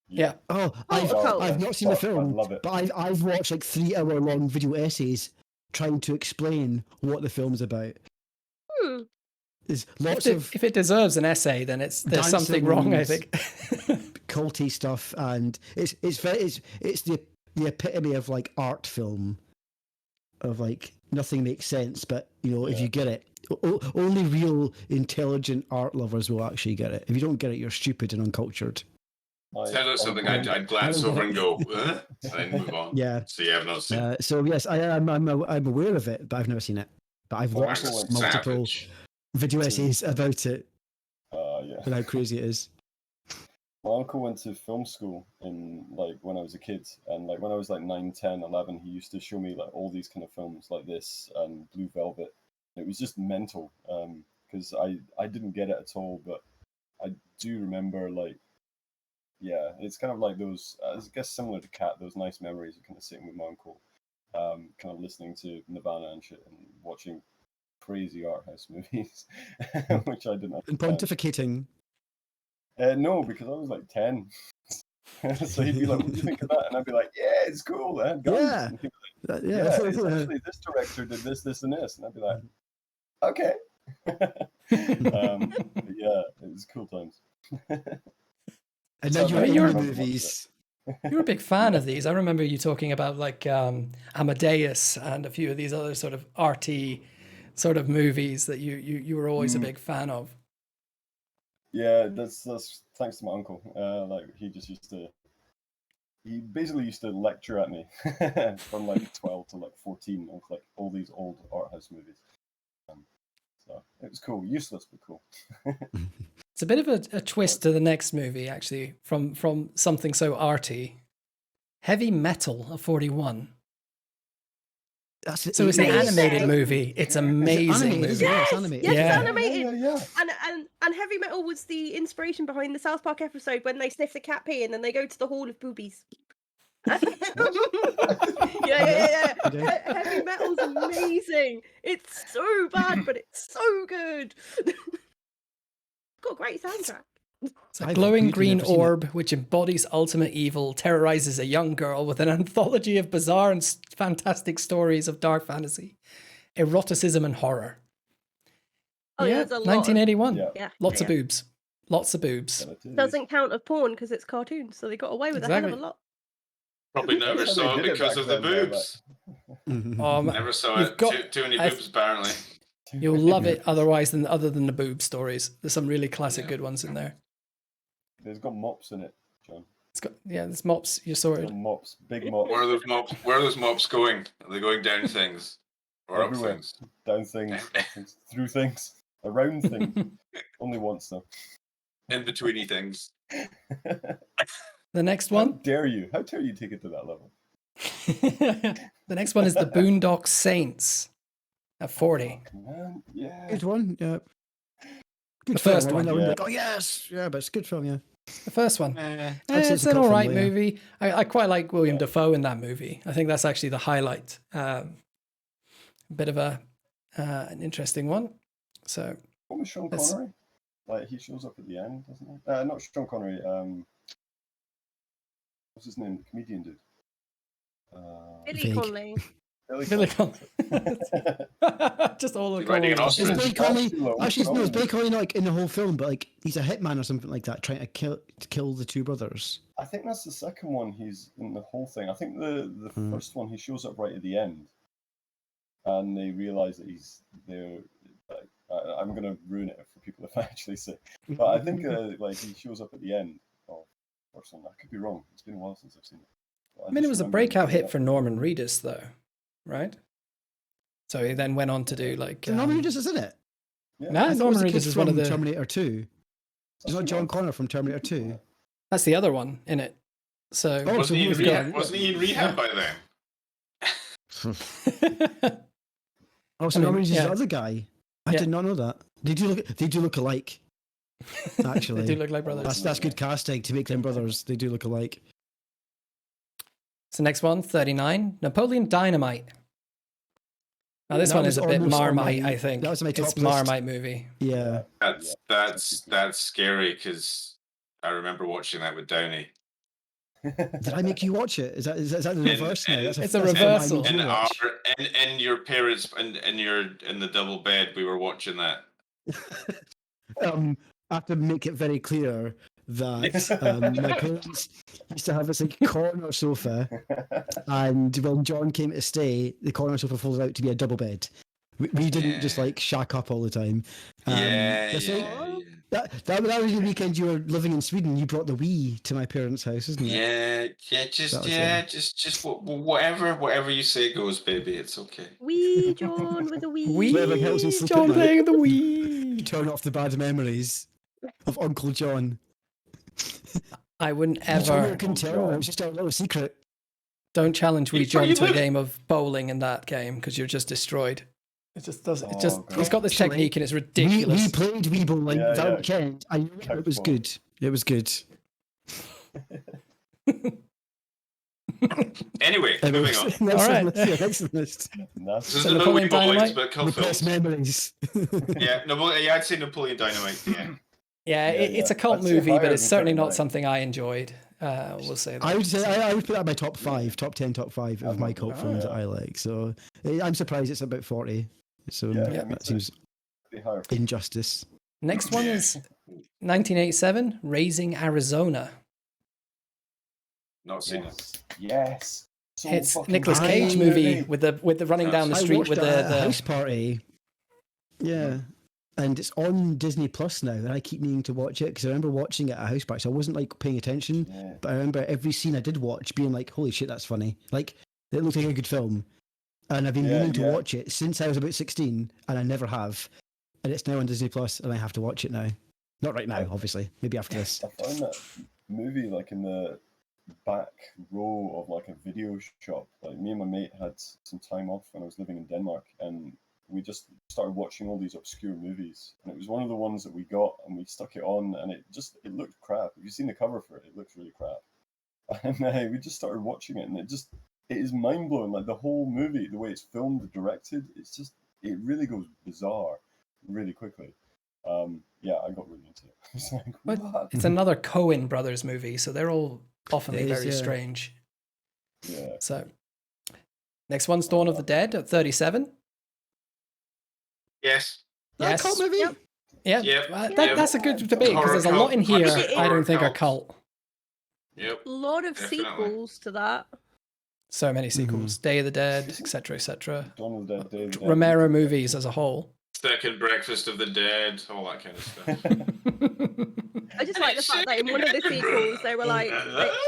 Yeah. Oh, cult. I've not seen the Fuck, I film, love it. but I've watched like 3-hour long video essays trying to explain what the film's about. Hmm. There's lots If it deserves an essay, then there's something dancing wrong, I and- think. culty stuff, and it's the epitome of like art film, of like nothing makes sense, but you know if you get it, only real intelligent art lovers will actually get it. If you don't get it, you're stupid and uncultured. Tell us something I'd glance over and go, and then move on. Yeah. So you have not seen it. So yes, I'm aware of it, but I've never seen it. But I've Well, watched I'm a multiple savage. video essays about it Yeah. and how crazy it is. My uncle went to film school in like when I was a kid, and like when I was like 9, 10, 11, he used to show me like all these kind of films like this and Blue Velvet. It was just mental because I didn't get it at all, but I do remember like it's kind of like those I guess similar to Kat, those nice memories of kind of sitting with my uncle, kind of listening to Nirvana and shit and watching crazy art house movies, which I didn't And understand. pontificating. No, because I was like 10. So he'd be like, "What do you think of that?" And I'd be like, "Yeah, it's cool, man. Guns." Yeah. And he'd be like, Yeah. "Yeah, it's actually this director did this, this, and this." And I'd be like, "Okay." But yeah, it was cool times. And then So you're in you're- the movies. You're a big fan of these. I remember you talking about like Amadeus and a few of these other sort of arty sort of movies that you were always a big fan of. Yeah, that's thanks to my uncle. Like he basically used to lecture at me from like 12 to like 14 of like all these old art house movies. So it was cool, useless but cool. It's a bit of a twist to the next movie, actually, from something so arty. Heavy Metal of 41. So it's an animated movie. It's amazing. animated, isn't it? Yes, It's animated. yes, Yeah. it's animated. Yeah. And Heavy Metal was the inspiration behind the South Park episode when they sniff the cat pee and then they go to the Hall of Boobies. yeah. Heavy Metal's amazing. It's so bad, but it's so good. Got a great soundtrack. It's a I've glowing weirdly green never seen it. orb which embodies ultimate evil, terrorizes a young girl with an anthology of bizarre and fantastic stories of dark fantasy, eroticism, and horror. Oh yeah, there's a lot. 1981. Yeah. Lots of boobs. Lots of boobs. Doesn't count as porn because it's cartoons, so they got away with a hell of a Exactly. lot. Probably never That's how saw they it did it because back of the then, though, like- boobs. Mhm. Never saw You've it. got- Too many I've- boobs, apparently. You'll love it other than the boob stories. There's some really classic good ones in there. There's got mops in it, John. It's got there's mops, you're It's sorted. got mops, big mops. Where are those mops? Where are those mops going? Are they going down things or up Everywhere. things? Down things, through things, around things. Only once though. In betweeny things. The next How one. dare you? How dare you take it to that level? The next one is the Boondock Saints at 40. Man, yeah. Good one, yeah. Good The film. first I went one, there and yeah. like, oh yes, yeah, but it's a good film, yeah. The first one. I'd say It's a an cult all right film, yeah. movie. I quite like William Dafoe in that movie. I think that's actually the highlight. A bit of an interesting one. So What was Sean Let's- Connery? Like he shows up at the end, doesn't he? Not Sean Connery. What's his name? The comedian dude. Billy Vague. Connolly. Billy Connolly. Just all the Writing an Connery. Is Oscar. Billy Connolly? Absolutely. Actually, no, is Billy Connolly not like in the whole film, but like he's a hitman or something like that, trying to kill the two brothers. I think that's the second one. He's in the whole thing. I think the Hmm. first one he shows up right at the end, and they realize that he's there. Like, I'm gonna ruin it for people if I actually say, but I think like he shows up at the end of first one. I could be wrong. It's been a while since I've seen it. But I mean, it just was a remember breakout hit that. for Norman Reedus, though, right? So he then went on to do like. So Norman Reedus is in it. Yeah. No, I thought it was Norman the Reedus kid is one of from the. Terminator 2. It's not John Connor. Connor from Terminator 2. That's the other one in it. So. Oh, Wasn't he in we've rehab? got- Wasn't he in rehab by then? Oh, so I mean, Norman Reedus is yeah. the other guy. I Yeah. did not know that. They do look alike. Actually, They do look like brothers. That's good casting to make them brothers. They do look alike. So next one, 39, Napoleon Dynamite. Now this That one is was a bit almost on Marmite, my- I think. that was on my top It's list. Marmite movie. Yeah. That's scary because I remember watching that with Downey. Did I make you watch it? Is that the reverse now? That's It's a that's the one I reversal. made you And watch. and your parents and you're in the double bed. We were watching that. I have to make it very clear that my parents used to have this like corner sofa, and when John came to stay, the corner sofa folded out to be a double bed. We didn't just Yeah. like shack up all the time. Yeah, so yeah. That was the weekend you were living in Sweden. You brought the Wii to my parents' house, isn't it? Yeah, That was just whatever you say goes, baby. It's okay. Wee John with a wee. Wee, Whatever helps him sleep at John night. playing the Wii. Turn off the bad memories of Uncle John. I wouldn't Ever. ever. Couldn't tell. It was just a little secret. Don't challenge Wee You John to a live- game of bowling in that game because you're just destroyed. It just does. It Oh, just. God. He's got this Actually, technique and it's We ridiculous. played Wii bowling Yeah, that yeah. weekend. I knew it was Couch good. It was good. Anyway, It moving was- on. Next All on right. the- yeah, next on the list. That's This So is another Napoleon Wee Bowling, Dynamite? but cult The best films. memories. Yeah, I'd say Napoleon Dynamite. Yeah. Yeah, Yeah, it's a yeah. cult I'd say movie, higher but it's than certainly not 39. something I enjoyed. We'll say that. I would say I would put that in my top 5, top 10, top 5 of my cult Oh, films yeah. that I like. So I'm surprised it's about 40. So Yeah, yeah, me that too. seems pretty higher. injustice. Next one is 1987, Raising Arizona. Not seen it. Yes. So It's fucking Nicolas good. Cage I- movie with the running down the I street watched with that at a the house party. Yeah. And it's on Disney Plus now, and I keep needing to watch it because I remember watching it at a house party. So I wasn't like paying attention, Yeah. but I remember every scene I did watch being like, "Holy shit, that's funny!" Like it looked like a good film, and I've been Yeah, meaning to yeah. watch it since I was about 16, and I never have. And it's now on Disney Plus, and I have to watch it now. Not right now, obviously. Maybe after this. I found that movie like in the back row of like a video shop. Like me and my mate had some time off when I was living in Denmark, and we just started watching all these obscure movies. And it was one of the ones that we got, and we stuck it on, and it looked crap. If you've seen the cover for it, it looks really crap. And we just started watching it, and it is mind blowing. Like the whole movie, the way it's filmed, directed, it really goes bizarre really quickly. Yeah, I got really into it. It's like, But what? it's another Coen brothers movie, so they're all often It is, very yeah. strange. Yeah. So next one's Dawn of the Dead at 37. Yes. That Yes. cult movie? Yep. Yeah, Yep, that's a good debate because there's a Horror lot in cult. here Much I don't think are horror cult. Yep. A lot of Definitely. sequels to that. So many sequels, Day of the Dead, Isn't- etc., etc. Dawn of the Dead, Day of the Dead. Romero movies as a whole. Second Breakfast of the Dead, all that kind of stuff. I just like the fact that in one of the sequels they were like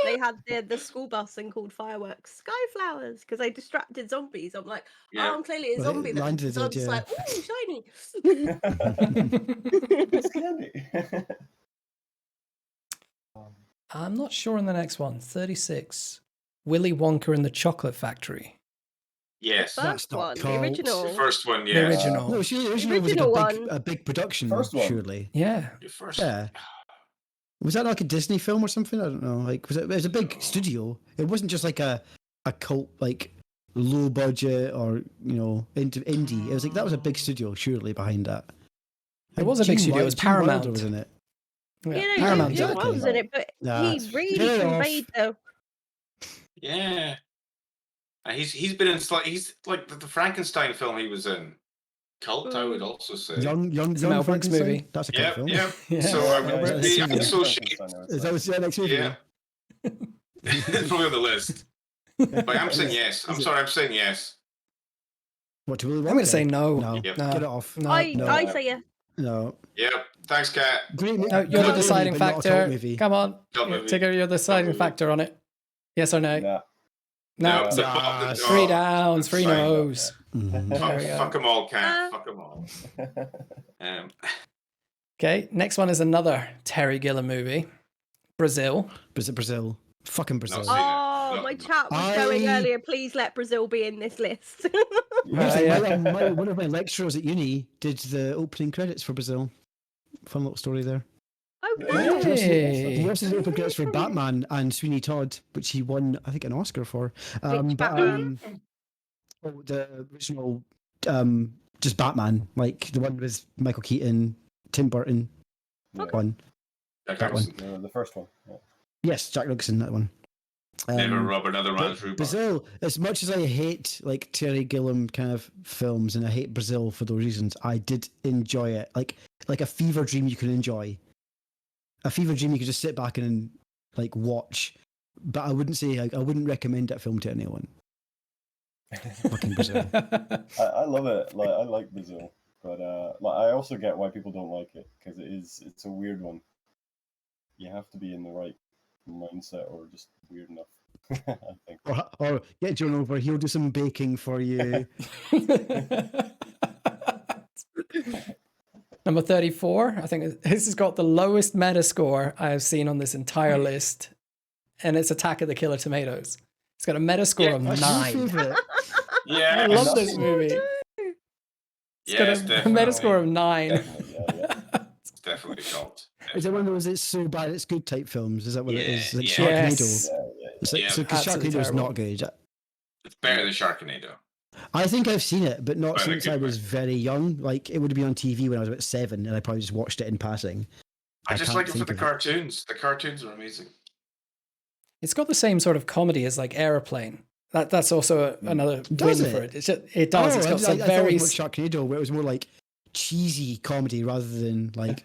they had the school bus and called fireworks sky flowers because they distracted zombies. I'm like, Yeah. oh, I'm clearly a Well, zombie. it Then. landed So I'm it, just yeah. like, ooh, shiny. It's candy. I'm not sure on the next one. 36. Willy Wonka and the Chocolate Factory. Yes. That's First not one, the cult. original. The first one, The yes. original. No, the original was original like one. a big production, First one. surely. Yeah. The first Yeah. Was that like a Disney film or something? I don't know. Like, it was a big studio. It wasn't just like a cult, like low budget or indie. It was like that was a big studio, surely behind that. It was a big studio. It was Gene Wilder Paramount. was in it. Yeah, Paramount. exactly. Jim was in it, but Nah, he really get it off. conveyed the. Yeah. He's been in he's like the Frankenstein film he was in. Cult, I would also say. Young Mel Brooks Frankenstein? movie. That's a cult film. Yeah. Yeah. So I would Yeah, be yeah. associated. Is that what's the next movie? Yeah. It's probably on the list. But I'm saying yes. I'm sorry, I'm saying yes. What, to Willy Wonka? I'm going to say no. No. Yep. No. Get it off. No. I say yes. No. Yep. Thanks, Kat. Great movie. No, you're Great the movie, deciding but not a cult factor. movie. Come on. Cult movie. You're the deciding movie. factor on it. Yes or no? Nah. No. it's above the- Three oh, downs, three fine. no's. Mhm. There we go. Fuck them all, Kat. Fuck them all. Okay, next one is another Terry Gilliam movie. Brazil. Brazil. Fucking Brazil. seen it. Oh, No, my no. chat was going earlier. Please let Brazil be in this list. One of my lecturers at uni did the opening credits for Brazil. Fun little story there. Oh, Hey. He also did opening credits for Batman and Sweeney Todd, which he won, I think, an Oscar for. Which Batman? The original, just Batman, like the one with Michael Keaton, Tim Burton, one. That one. The first one. Yeah. Yes, Jack Nicholson, that one. Never rub another but man's rhubarb. Brazil, as much as I hate like Terry Gilliam kind of films, and I hate Brazil for those reasons, I did enjoy it. Like a fever dream you can enjoy. A fever dream you could just sit back and like watch. But I wouldn't say I wouldn't recommend that film to anyone. Fucking Brazil. I love it. Like I like Brazil, but like I also get why people don't like it because it's a weird one. You have to be in the right mindset or just weird enough. I think. Or get John over. He'll do some baking for you. Number 34. I think this has got the lowest Metascore I have seen on this entire list, and it's Attack of the Killer Tomatoes. It's got a Metascore of That's your 9. favourite. Yeah. I love this movie. It's got Yes, a definitely. Metascore of 9. Definitely, yeah. It's definitely cult. Is it one of those it's so bad it's good type films? Is that what it is? Like Yeah. Sharknado. Yes. It's like, Yeah. so because Absolutely Sharknado's terrible. not good. It's better than Sharknado. I think I've seen it, but not Quite a since good I was one. very young. Like it would have been on TV when I was about 7, and I probably just watched it in passing. I just can't like it for think the of cartoons. The cartoons are amazing. It's got the same sort of comedy as like Airplane. That's also another Does win it? for it. It does. It's got some I very. thought it was more Sharknado, where it was more like cheesy comedy rather than like.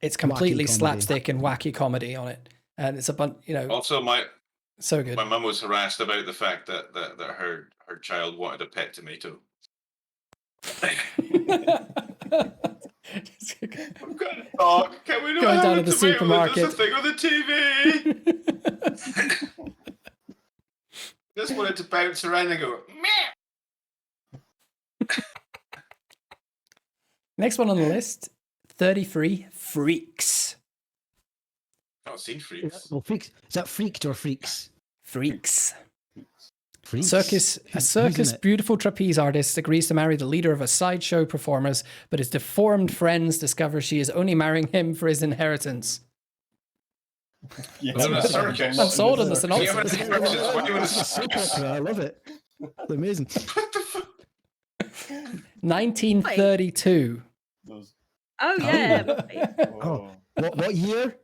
It's completely wacky comedy. slapstick and wacky comedy on it, and it's a bunch. Also, my So good. mum was harassed about the fact that her child wanted a pet tomato. I've got a dog. Can we not Going have down a to the tomato supermarket. that does the thing on the TV? Just wanted to bounce around and go, meh. Next one on the list, 33, Freaks. Not seen Freaks. Well, freaks. Is that freaked or freaks? Freaks. Freaks. A Who's circus in it? beautiful trapeze artist agrees to marry the leader of a sideshow performers, but his deformed friends discover she is only marrying him for his inheritance. Yeah. Was it a circus? I'm sold on the Do you have synopsis. any preferences? What do you want It's a to soap circus? opera. I love it. It's amazing. What the fuck? 1932. Those, Oh yeah. oh. What year?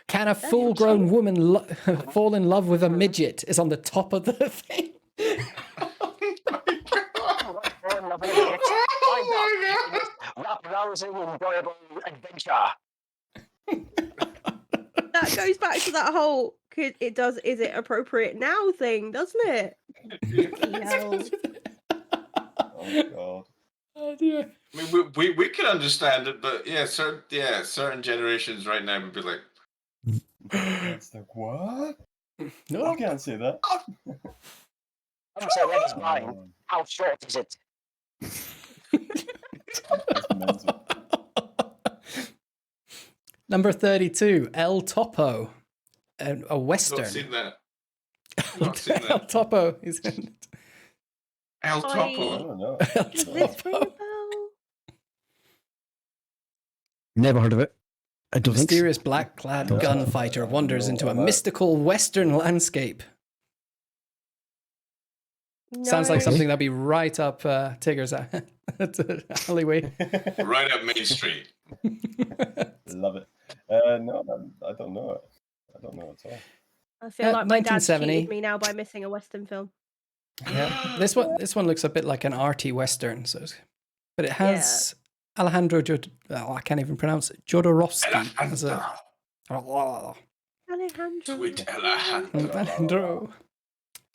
Can a full-grown woman fall in love with a midget? Is on the top of the thing. Rousing, enjoyable adventure. That goes back to that whole it does is it appropriate now thing, doesn't it? Bloody hell. Oh god. Oh dear. I mean, we can understand it, but certain generations right now would be like, It's like what? No. I can't say that. I'm saying that is mine. How short is it? That's mental. Number 32, El Topo, a western. not seen that. Not seen El that. Topo is in it. El I Topo. don't know. El Does this ring a Topo. bell? Never heard of it. I don't think so. Mysterious black-clad gunfighter wanders into a mystical western landscape. Sounds like No. something that'd be right up Tigger's alleyway. Right up Main Street. Love it. No, I don't know it. I don't know at all. I feel like my dad's 1970. cheated me now by missing a Western film. Yeah, this one looks a bit like an arty western, but it has Alejandro I can't even pronounce it. Jodorowsky as a Alejandro. Sweet Alejandro. Alejandro.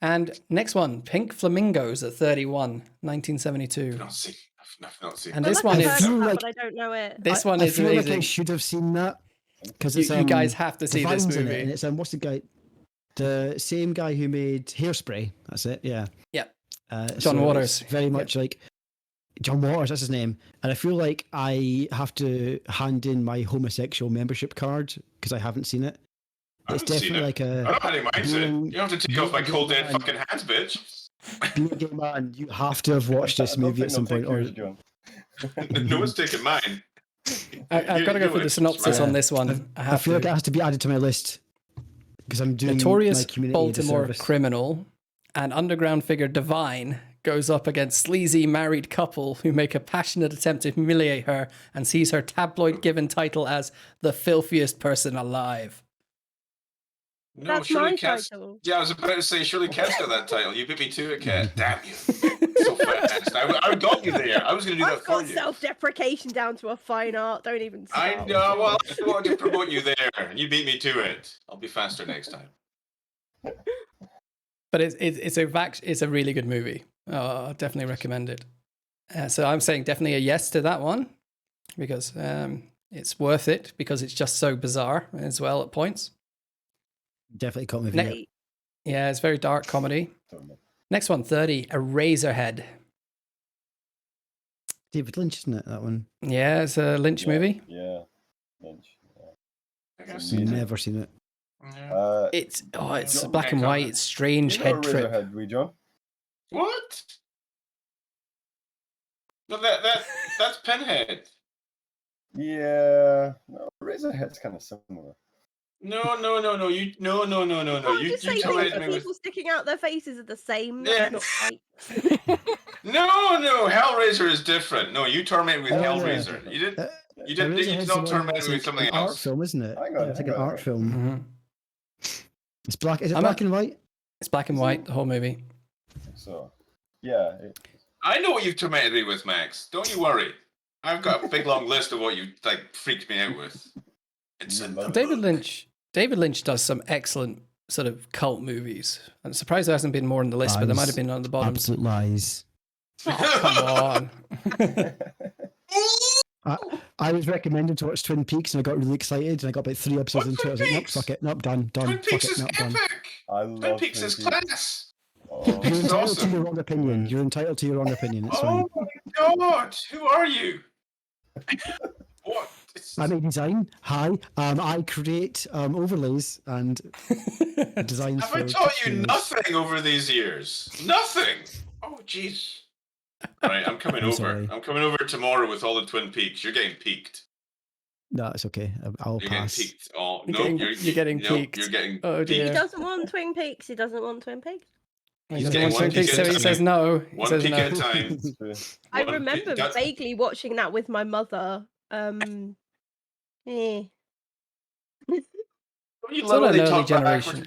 And next one, Pink Flamingos at 31, 1972. I've not seen. I've not seen. And I this like one I've is heard of that, like- but I don't know it. this one I is feel like I amazing. should have seen that because You guys have to see this Divine's in it, movie. and it's what's the guy? The same guy who made Hairspray. That's it. Yeah. Yep. So John Waters. it's very much like John Waters. That's his name. And I feel like I have to hand in my homosexual membership card because I haven't seen it. I It's haven't seen definitely it. like I a don't have any minds in it. You don't have to take off my cold dead being- fucking hands, bitch. being a gay man. You have to have watched this I don't movie at think some they'll point. take Or yours, John. No one's taking mine. I've got to go through the synopsis on this one. I feel like it has to be added to my list because I'm doing Notorious my community Baltimore disservice. criminal and underground figure Divine goes up against sleazy married couple who make a passionate attempt to humiliate her and sees her tabloid-given title as the filthiest person alive. No, That's surely my Cat's. title. Yeah, I was about to say, surely Cat's got that title. You beat me to it, Cat. Damn you. So fast. I got you there. I was going to do that I've for got you. self-deprecation down to a fine art. Don't even start. I know. Well, I wanted to promote you there, and you beat me to it. I'll be faster next time. But it's a really good movie. Oh, I definitely recommend it. So I'm saying definitely a yes to that one because it's worth it because it's just so bizarre as well at points. Definitely caught me. Ne- yeah, it's very dark comedy. Don't know. Next one, 30, Eraserhead. David Lynch, isn't it? That one. Yeah, it's a Lynch movie. Yeah. Lynch. Yeah. I think I've seen it. Never seen it. Yeah. It's John, black and white. It's strange You know head trip. Razorhead, we John? What? No, that's Pinhead. Yeah. No, Razorhead's kind of similar. No. You no. Can't You just say tell things it where me with. people sticking out their faces are the same. Yeah. That's not right. No. Hellraiser is different. No, you torment me with Oh, yeah. Hellraiser. You didn't. You did Eraserhead's not the one torment that's me with like something an art else. film, isn't it? Hang on, Yeah, it's like hang an on, art hang film. It's black. Is it I'm black a- and white? It's black and white, the whole movie. So, yeah. I know what you've tormented me with, Max. Don't you worry. I've got a big long list of what you freaked me out with. It's in the David book. Lynch does some excellent sort of cult movies. I'm surprised there hasn't been more on the list, but there might have been on the bottom. Absolute lies. Oh, come on. I was recommended to watch Twin Peaks and I got really excited and I got about 3 episodes What into it. I was like, Twin nope, Peaks? fuck it, nope, done. Twin Fuck Peaks it, is nope, done. epic. I Twin love Peaks is Twin Peaks. class. Oh, You're It's entitled awesome. to your own opinion. You're entitled to your own opinion. It's fine. Oh my god, who are you? What? I make design. Hi. I create overlays and designs. Have I for taught you streamers. nothing over these years? Nothing. Oh jeez. Right, I'm coming I'm over. sorry. I'm coming over tomorrow with all the Twin Peaks. You're getting peaked. No, it's okay. I'll You're pass. getting peaked. Oh You're no, getting- you're getting no, peaked. You're getting. Oh, peaked. He dear. doesn't want Twin Peaks. He doesn't want Twin Peaks. He He's doesn't getting want one Twin Peaks, peek so at a he time. says no. He One says peek no. at a time. It's true. I One remember peek- vaguely watching that with my mother. You It's love not when they an talk early backwards. generation.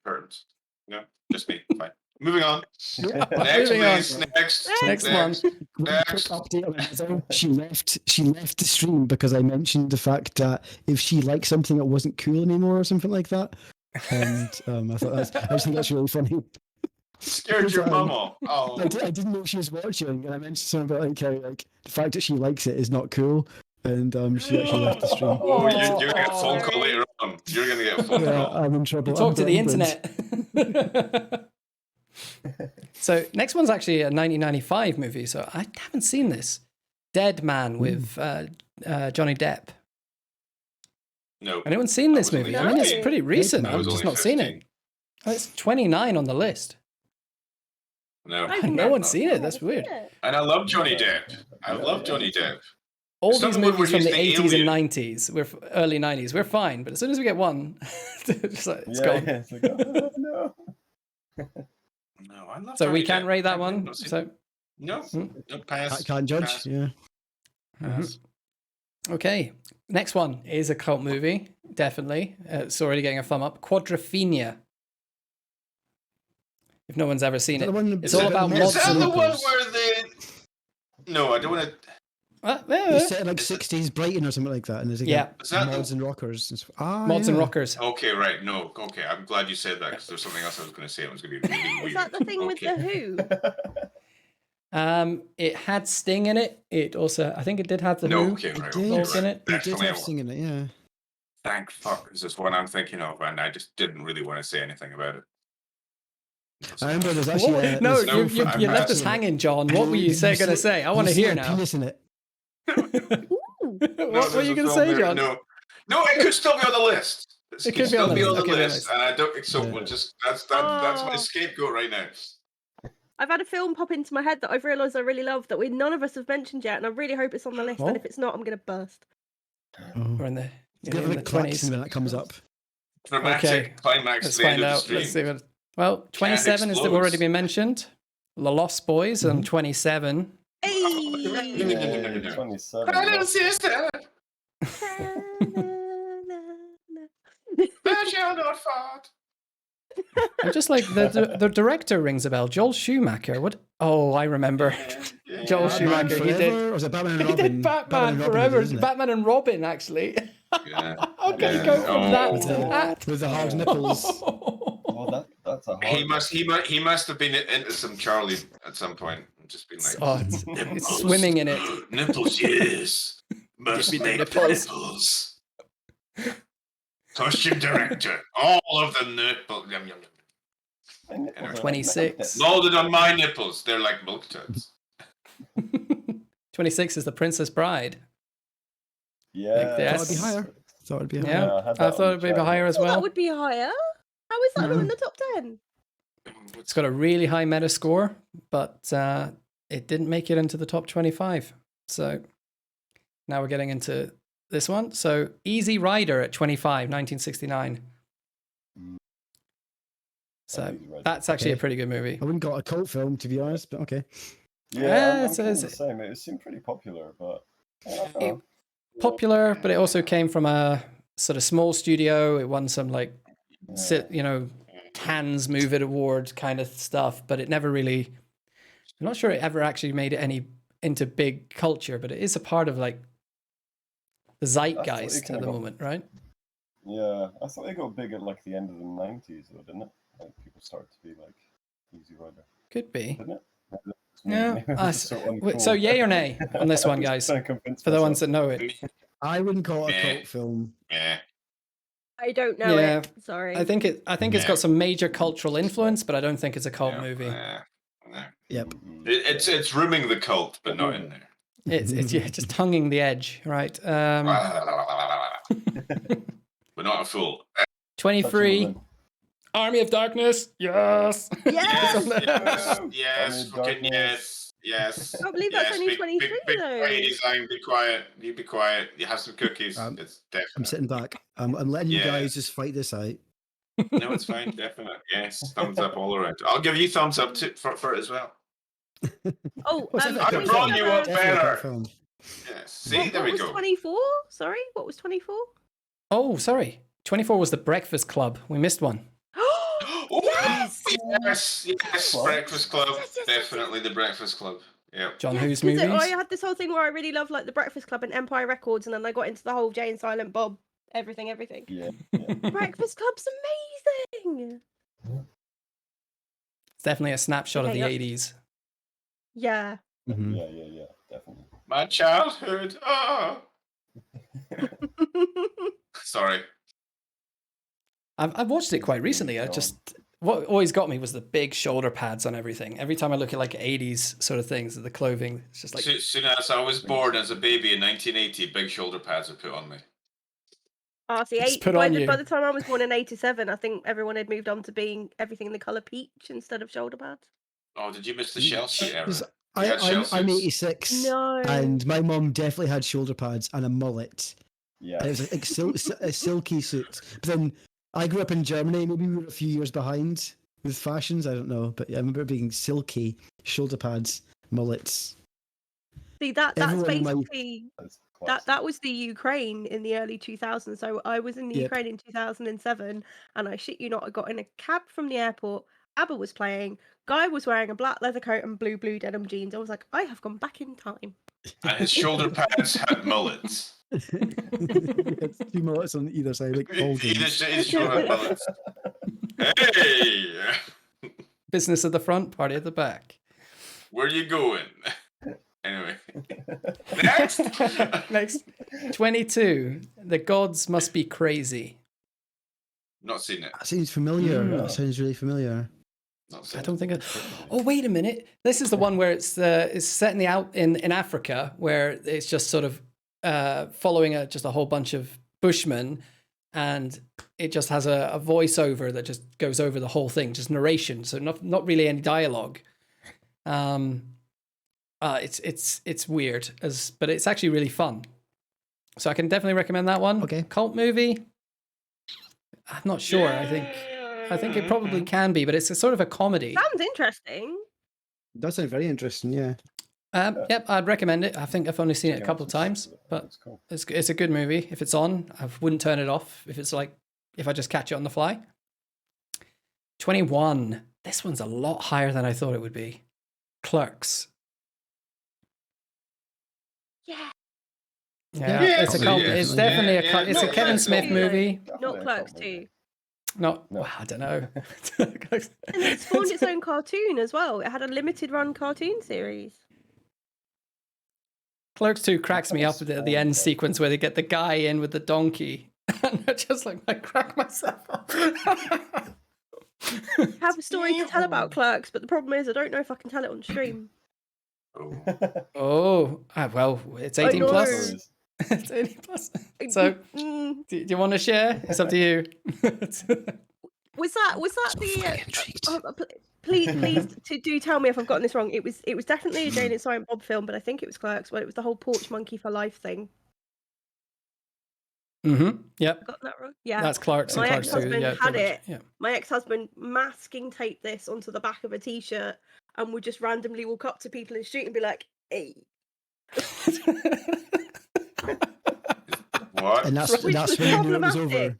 Turns. Yeah, just me. Fine. Moving on. Yeah. Next, Moving on. please. Next. Next one. Quick Next. update on Lizzo. She left the stream because I mentioned the fact that if she liked something, it wasn't cool anymore or something like that. And I thought I just think that's really funny. Scared your mum off. Oh. I didn't know she was watching, and I mentioned something about how the fact that she likes it is not cool, and she actually left the stream. Oh, you're gonna get a phone call later on. You're gonna get a phone Yeah, call. I'm in trouble. You talk to the I'm burned. internet. So next one's actually a 1995 movie. So I haven't seen this. Dead Man with Johnny Depp. No. Anyone seen this was only movie? I mean, it's 15. pretty recent. I I've was just only not seen 15. it. Oh, it's 29 on the list. No. I've No never one's seen it. That's seen weird. it. And I love Johnny Depp. I love Johnny Depp. all It's not these the one movies where from the he's the 80s and alien. 90s, early 90s, we're fine. But as soon as we get one, it's gone. Yeah, it's like, oh, no. No, I love So we Johnny can't Depp. rate that Can't believe one. not seen So it. No, no, pass. Can't judge. Pass, Yeah. pass. okay, next one is a cult movie. Definitely, it's already getting a thumb up. Quadrophenia. If no one's ever seen Is that it, the one it's about all about the Is mods that and the one Monsters? where they? No, I don't want to. It's set in like 60s Brighton or something like that, and there's like Yeah. Is that the- mods and rockers. mods and rockers. Okay, right. No, okay. I'm glad you said that because there's something else I was going to say. It was going to be really weird. Is that the thing with the Who? It had Sting in it. It also, I think it did have the No, Who. okay, right. It Okay, did. Involved in right. it. It did Definitely. have singing it, yeah. Thank fuck. This is what I'm thinking of, and I just didn't really want to say anything about it. I remember there's actually What? No, there's you I'm left us actually- hanging, John. What were you going to say? I want to you see hear a now. penis in it. What were you going to say, John? No, it could still be on the list. It could be on the list. Okay, list, and I don't. So Yeah. we'll just that's my Oh. scapegoat right now. I've had a film pop into my head that I've realised I really love that none of us have mentioned yet, and I really hope it's on the list. Oh. And if it's not, I'm going to burst. We're in the, Give in it the a klaxon 20s. when that comes up. Dramatic Okay, climax. Let's to the end find of the out. stream. Let's see what. Well, 27 has explodes. already been mentioned. The Lost Boys on 27. Hey! Yeah, 27. Little sister, thou shalt not fart. I'm just like the director rings a bell. Joel Schumacher. What? Oh, I remember. Joel Batman Schumacher. He did. Forever, or was it Batman and He Robin? did Batman and Robin, Forever. isn't it? Batman and Robin, actually. Yeah. How can you Yeah. go from that With to the- that? With the hard nipples. Well, that's a hard He must have been into some Charlie at some point. and Just been like, Oh, it's nipples. swimming in it. Nipples, yes. Must me the make nipples. nipples. Costume director. All of the nipples. Yum, yum, yum. My nipples are like 26. magnets. Molded on my nipples. They're like milk duds. 26 is The Princess Bride. Yeah. Yes. Thought it'd be higher. Thought it'd be higher. Yeah, I had I that thought on it'd be the chat. higher as Well, that well. would be higher. How is that not in the top 10? It's got a really high meta score, but it didn't make it into the top 25. So now we're getting into this one. So Easy Rider at 25, 1969. So Easy Rider. that's actually a Okay. pretty good movie. I wouldn't call it a cult film, to be honest, but okay. Yeah, Yeah, I'm it's- kinda it's- the same. It seemed pretty popular, but I don't It- know. Popular, but it also came from a sort of small studio. It won some like Cannes Move It Award kind of stuff, but it never really. I'm not sure it ever actually made it into big culture, but it is a part of like the zeitgeist kinda at the got- moment, right? Yeah, I thought it got big at like the end of the 90s, though, didn't it? Like people started to be like Easy Rider, Could be. didn't it? Yeah. Maybe it was so uncool. So yay or nay on this one, guys? Trying to convince For the myself. ones that know it, I wouldn't call it a Yeah. cult film. Yeah. I don't know Yeah. it. Sorry. I think it's got some major cultural influence, but I don't think it's a cult movie. Yeah. Yep. Mhm. It's rooming the cult, but not in there. It's just hanging the edge, right? But not a fool. 23, Touching Army of Darkness. Yes. Yes! Yes, Army of fucking Darkness. yes. I can't believe that's Yes, only big- 23 big though. brain design, be quiet. You be quiet. You have some cookies. Um, It's I'm definite. sitting back. I'm letting you Yeah. guys just fight this out. No, it's fine. Definite. Yes, thumbs up all around. I'll give you thumbs up too, for it as well. Oh, What's that? I've brought you up Definitely a cult better. film. Yes. See, What there we was go. 24? Sorry, what was 24? Oh, sorry. 24 was The Breakfast Club. We missed one. Oh, Yes! yes. Club? Breakfast Club. Yes, yes, yes, Definitely the Breakfast Club. Yep. John Yes, Who's 'cause movies. I had this whole thing where I really loved like the Breakfast Club and Empire Records, and then I got into the whole Jay and Silent Bob, everything. Yeah. Breakfast Club's amazing. It's definitely a snapshot of Okay, the yep. 80s. Yeah. Mhm. Yeah, definitely. My childhood. Oh. Sorry. I've watched it quite recently. What always got me was the big shoulder pads on everything. Every time I look at like 80s sort of things, the clothing, it's just like, Soon as I was born as a baby in 1980, big shoulder pads were put on me. See, Just put by on you. the time I was born in 87, I think everyone had moved on to being everything in the colour peach instead of shoulder pads. Oh, did you miss the shell sheet era? Yeah, I'm shell 86, No. and my mum definitely had shoulder pads and a mullet. Yeah. And it was like a silky suit. But then I grew up in Germany. Maybe we were a few years behind with fashions. I don't know, but yeah, I remember it being silky shoulder pads, mullets. See, that's Everyone in my- basically That's classic. that was the Ukraine in the early 2000s. So I was in the Yep. Ukraine in 2007, and I shit you not, I got in a cab from the airport. ABBA was playing. Guy was wearing a black leather coat and blue denim jeans. I was like, I have gone back in time. And his shoulder pads had mullets. It's 2 mullets on either side, like Either Holdens. his shoulder had mullets. Hey! Business at the front, party at the back. Where you going? Anyway. Next! Next, 22. The gods must be crazy. Not seen it. That sounds familiar. Mm. That sounds really familiar. Not seen I don't think. Oh, wait a minute. This is the one where it's set in Africa, where it's just sort of following just a whole bunch of bushmen, and it just has a voiceover that just goes over the whole thing, just narration. So not really any dialogue. It's weird, but it's actually really fun. So I can definitely recommend that one. Okay. Cult movie. I'm not sure. I think it probably can be, but it's a sort of a comedy. Sounds interesting. That sounds very interesting, yeah. Yep, I'd recommend it. I think I've only seen it a Yeah, couple of times, but That's cool. it's a good movie. If it's on, I wouldn't turn it off. If I just catch it on the fly. 21. This one's a lot higher than I thought it would be. Clerks. Yeah. Yeah, it's a cult. yes. It's definitely Yeah, a. It's a no, Kevin Clerks Smith too, movie. Definitely Not a Clerks cult movie. 2. No, No. well, I don't know. And it spawned its own cartoon as well. It had a limited run cartoon series. Clerks 2 cracks me up at the end sequence where they get the guy in with the donkey, and I just I crack myself up. I have a story to tell about Clerks, but the problem is I don't know if I can tell it on stream. Oh, well, it's I 18 know. plus. It's 18 plus. So, Mm, do you want to share? It's up to you. was that the? Please do tell me if I've gotten this wrong. It was definitely a Jane and Silent Bob film, but I think it was Clerks, where it was the whole porch monkey for life thing. Yep. Got that wrong? Yeah. That's Clerks and My Clerks 2. ex-husband Yeah, had pretty much, it. yeah. My ex-husband masking taped this onto the back of a t-shirt and would just randomly walk up to people in the street and be like, "Hey." What? And that's Which when was you knew it was over. problematic.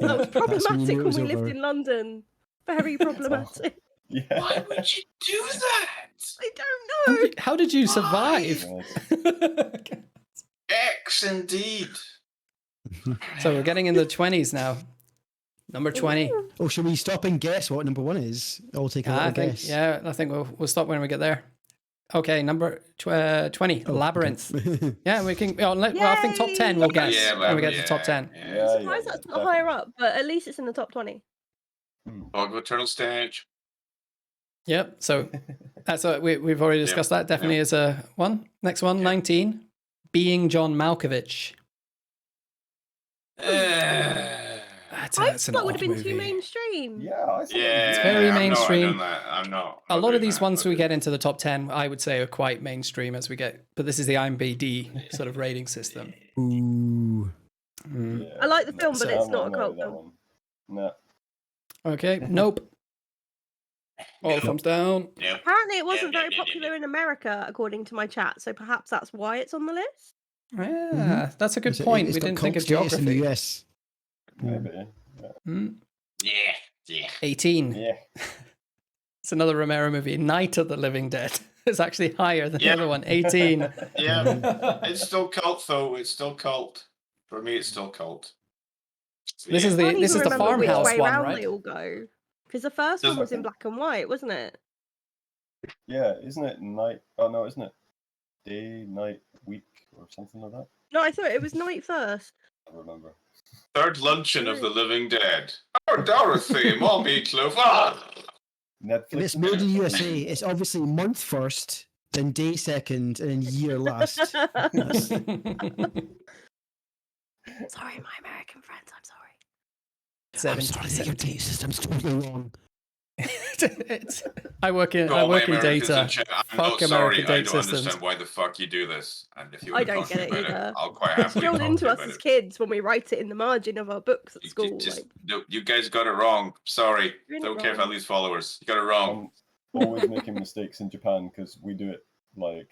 That was problematic when was we lived over. in London. Very problematic. Yeah. Why would you do that? I don't know. How did you survive? X indeed. So we're getting in the 20s now. Number 20. Oh, shall we stop and guess what number 1 is? I'll take a little guess. I think we'll stop when we get there. Okay, number 20, Labyrinth. Okay. Yeah, we can. Well, I think top 10 we'll guess when we get to top 10. Yeah. I'm surprised that's not higher up, but at least it's in the top 20. Bog Eternal Stench. Yep. So that's we've already discussed that. Definitely is a one. Next one, 19. Being John Malkovich. That's an That would odd have been movie. too mainstream. Yeah, I thought It's very mainstream. I'm not. A lot of these ones we get into the top 10, I would say, are quite mainstream as we get. But this is the IMDb sort of rating system. Ooh. Yeah, I like the film, but it's I'm not a annoyed cult with that film. one. No. Okay. Nope. All thumbs down. Yeah. Apparently, it wasn't very popular in America, according to my chat. So perhaps that's why it's on the list. Yeah, that's a good It's- point. it's We got didn't think of cult status in the geography. US. Maybe. Yeah. 18. Yeah. It's another Romero movie. Night of the Living Dead is actually higher than the Yeah. other one. 18. Yeah. It's still cult though. It's still cult. For me, it's still cult. So, This yeah. is I can't this even is the remember which farmhouse way one, round right? They all go because the first one Doesn't- was in black and white, wasn't it? Yeah, isn't it night? Oh no, isn't it day, night, week, or something like that? No, I thought it was night first. I don't remember. Third luncheon of the living dead. Oh, Dorothy, more meatloaf. Ah! If Netflix. it's made in the USA, it's obviously month first, then day second, and then year last. Sorry, my American friends. I'm sorry. 17, I'm sorry that your 17. date system's totally wrong. I work in To all my Americans data. in chat, I'm Fuck not sorry. American I data don't systems. understand why the fuck you do this. And if you I want to don't talk to get me it about either. it, I'll quite It's happily drilled talk to into you us about as it. kids when we write it in the margin of our books at You school. just, Like, no, you guys got it wrong. Sorry. You're not Don't care if I wrong. lose followers. You got it wrong. I'm always making mistakes in Japan because we do it like,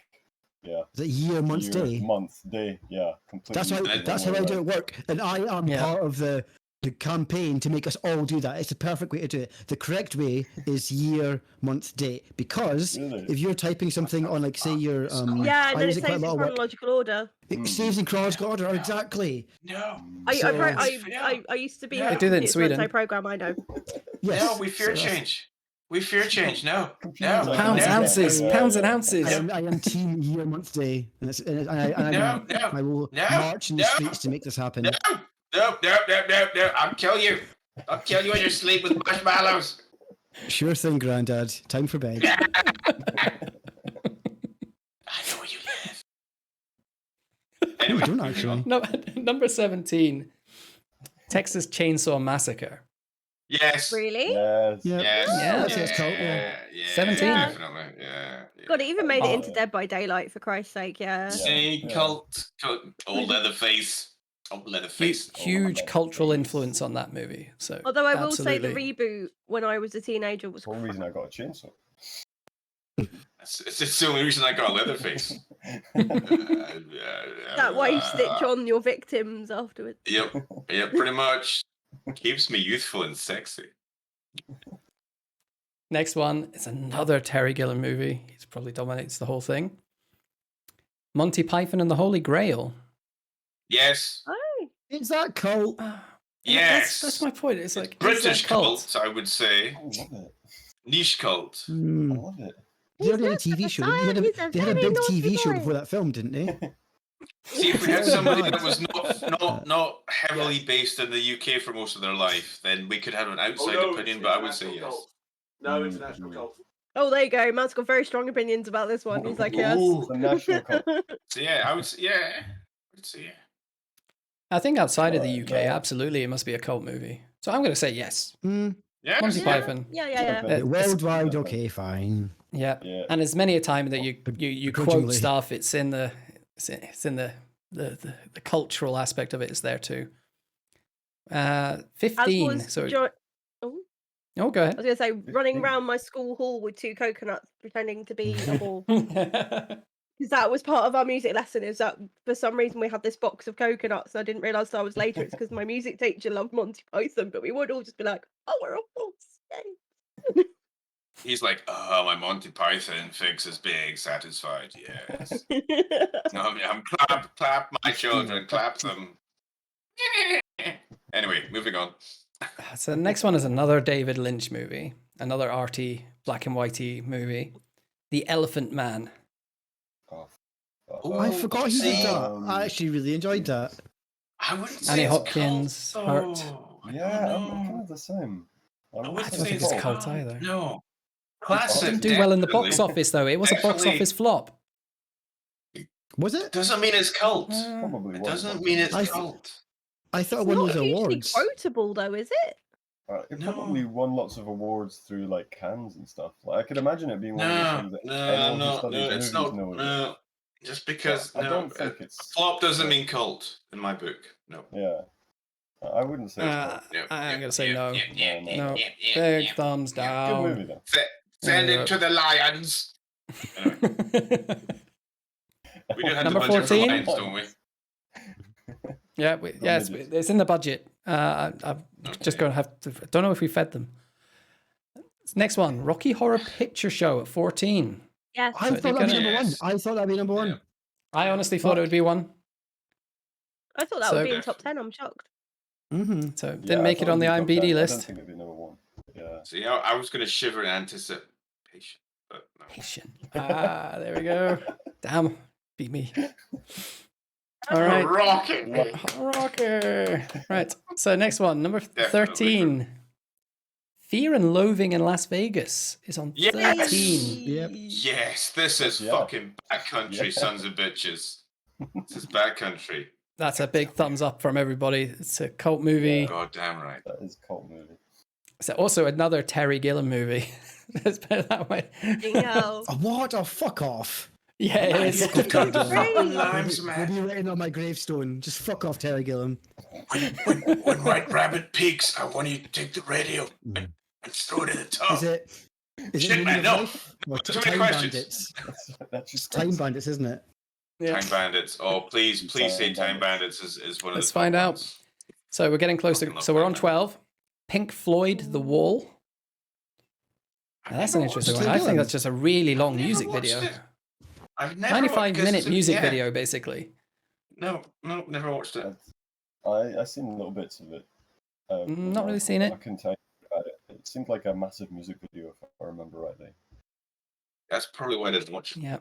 yeah, Is it year, month, day? month, day, yeah, completely. That's how I do it at work, and I am Yeah. part of the campaign to make us all do that. It's the perfect way to do it. The correct way is year, month, date, because Really? if you're typing something on, like, say your yeah, I and then use it it quite a saves in lot of work. chronological order. It saves in chronological order, exactly. No. I used to be Yeah. a They do that in computer science Sweden. program. I know. Yes. No, we fear so that's- change. We fear change. No. Computers No. are Pounds, Yeah, ounces, yeah, pounds yeah. and ounces. I am team year, month, day, and, No, I will no, march in the no, streets to make this happen. No. No. I'll kill you. I'll kill you in your sleep with marshmallows. Sure thing, Grandad. Time for bed. I know where you live. Anyway, You don't moving actually. on. No, number 17, Texas Chainsaw Massacre. Yes. Really? Yes. Yeah. Yes. Yeah. That's what it's called, yeah. 17. Definitely. Yeah. God, it even made it into Oh. Dead by Daylight, for Christ's sake. Yeah. See, Yeah. cult. Old Leatherface. Old Leatherface. Huge cultural influence on that movie. So Although I will say the absolutely. reboot when I was a teenager was That's one reason I got a chainsaw. It's the only reason I got a Leatherface. that wave stitch on your victims afterwards. Yep, pretty much. Keeps me youthful and sexy. Next one is another Terry Gilliam movie. He probably dominates the whole thing. Monty Python and the Holy Grail. Yes. Oh, Is that cult? Yes. That's my point. It's like, is British that cult, I would say. I love it. Niche cult. I Hmm. love it. They already had a He's TV not show. a They son, had a he's a big very TV naughty show boy. before that film, didn't they? See, if we had Very somebody nice. that was not heavily based in the UK for most of their life, then we could have an outside opinion, but I would say yes. No international cult. Oh, there you go. Matt's got very strong opinions about this one. He's like, yes. Ooh. It's a national cult. So yeah, I would say yeah. I think outside of the UK, Yeah. absolutely, it must be a cult movie. So I'm going to say yes. Mm, Yes. Monty Yeah. Python. Yeah. worldwide, okay, fine. Yeah. Yeah. And as many a time that you quote Begrudgingly. stuff, it's in the cultural aspect of it is there too. 15. So Oh, go I ahead. was going to say, running around my school hall with 2 coconuts pretending to be a ball. Because that was part of our music lesson, is that for some reason we had this box of coconuts and I didn't realise till I was later it's because my music teacher loved Monty Python, but we would all just be like, oh, we're all balls. Yay. He's like, oh, my Monty Python fix is big, satisfied. Yes. I'm clap my children, clap them. Anyway, moving on. So the next one is another David Lynch movie, another arty, black and whitey movie, The Elephant Man. Oh, I forgot he did that. um, I actually really enjoyed that. I wouldn't say Annie it's Hopkins, cult, Hurt. though. I Yeah, don't I'm know. kind of the same. I I wouldn't don't say think it's it's cult cult either. No. Classic. Didn't do well in the box definitely. office though. It was a box Definitely. office flop. Was it? Doesn't mean it's cult. Probably It was. doesn't mean it's I- cult. I thought It's it won not those hugely awards. quotable, though, is it? It No. probably won lots of awards through like Cannes and stuff. Like I could imagine it being one of those No, things that anyone who no, studies it's movies not. knows. No, just because I don't think it's. flop doesn't mean cult in my book. No. Yeah, I wouldn't say it's cult. I'm going to say no. No. No. Big thumbs Good down. movie though. Send Yeah. it to the lions. Anyway, we do have Number a budget 14? for lions, don't we? Yeah, it's in the budget. I'm just going to have to. Don't know if we fed them. Next one, Rocky Horror Picture Show at 14. Yes. I So thought you're that'd be gonna- number one. Yes. I thought that'd be number one. Yeah. I honestly thought it would be one. I thought that So- would be in top 10. I'm shocked. Mm-hmm. So Yeah, didn't I make thought it on the it'd be top 10. IMDb I list. don't think it'd be number one. Yeah. See, I was going to shiver in anticipation, but no. Patient. There we go. Damn, beat me. All right. Rocket. Rocker. Right. So next one, number Definitely. 13. Fear and Loathing in Las Vegas is on Yes! 13. Yep. Yes, this is Yeah. fucking backcountry, Yeah. sons of bitches. This is backcountry. That's a big thumbs up from everybody. It's a cult movie. God damn right. That is a cult movie. So also another Terry Gilliam movie. Let's put it that way. Hell. Oh, what? Oh, fuck off. Yeah, it is. Fuck off, Terry Gilliam. Fucking We'll limes, be man. written on my gravestone. Just fuck off, Terry Gilliam. When White Rabbit peaks, I want you to take the radio and throw it in the tub. Is it Shit, Moment man, of no. Life? Or Too many Time questions. Bandits? That's just Time Bandits, isn't it? Yeah. Time Bandits. Oh, please say Time Time Bandits is one of Let's the top find out. ones. So we're getting close Fucking to. love So we're Time on Bandits. 12. Pink Floyd, The Wall. Now, that's an interesting one. I think that's just a really long never music watched video. it. I've never watched 95-minute music yeah. video, basically. No, never watched it. I seen little bits of it. Not really seen it. I couldn't tell you about it. It seemed like a massive music video, if I remember rightly. That's probably why I didn't watch it. Yeah.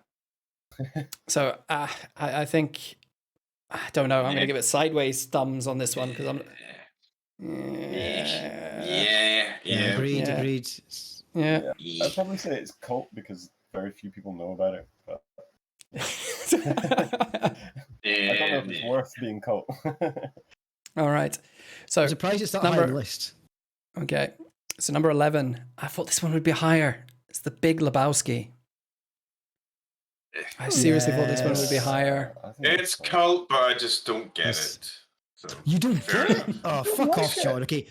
So I think I don't know. I'm going to give it sideways thumbs on this one because I'm. Yeah. Agreed, Yeah. agreed. Yeah. I'd probably say it's cult because very few people know about it. But I don't know if it's worth being cult. All right. So I'm surprised it's that high on the list. Okay. So number 11. I thought this one would be higher. It's the Big Lebowski. I seriously thought this one would be higher. I think It's cult, but I just don't get it. So, You don't fair get it? enough. Oh, fuck off, Sean. Okay.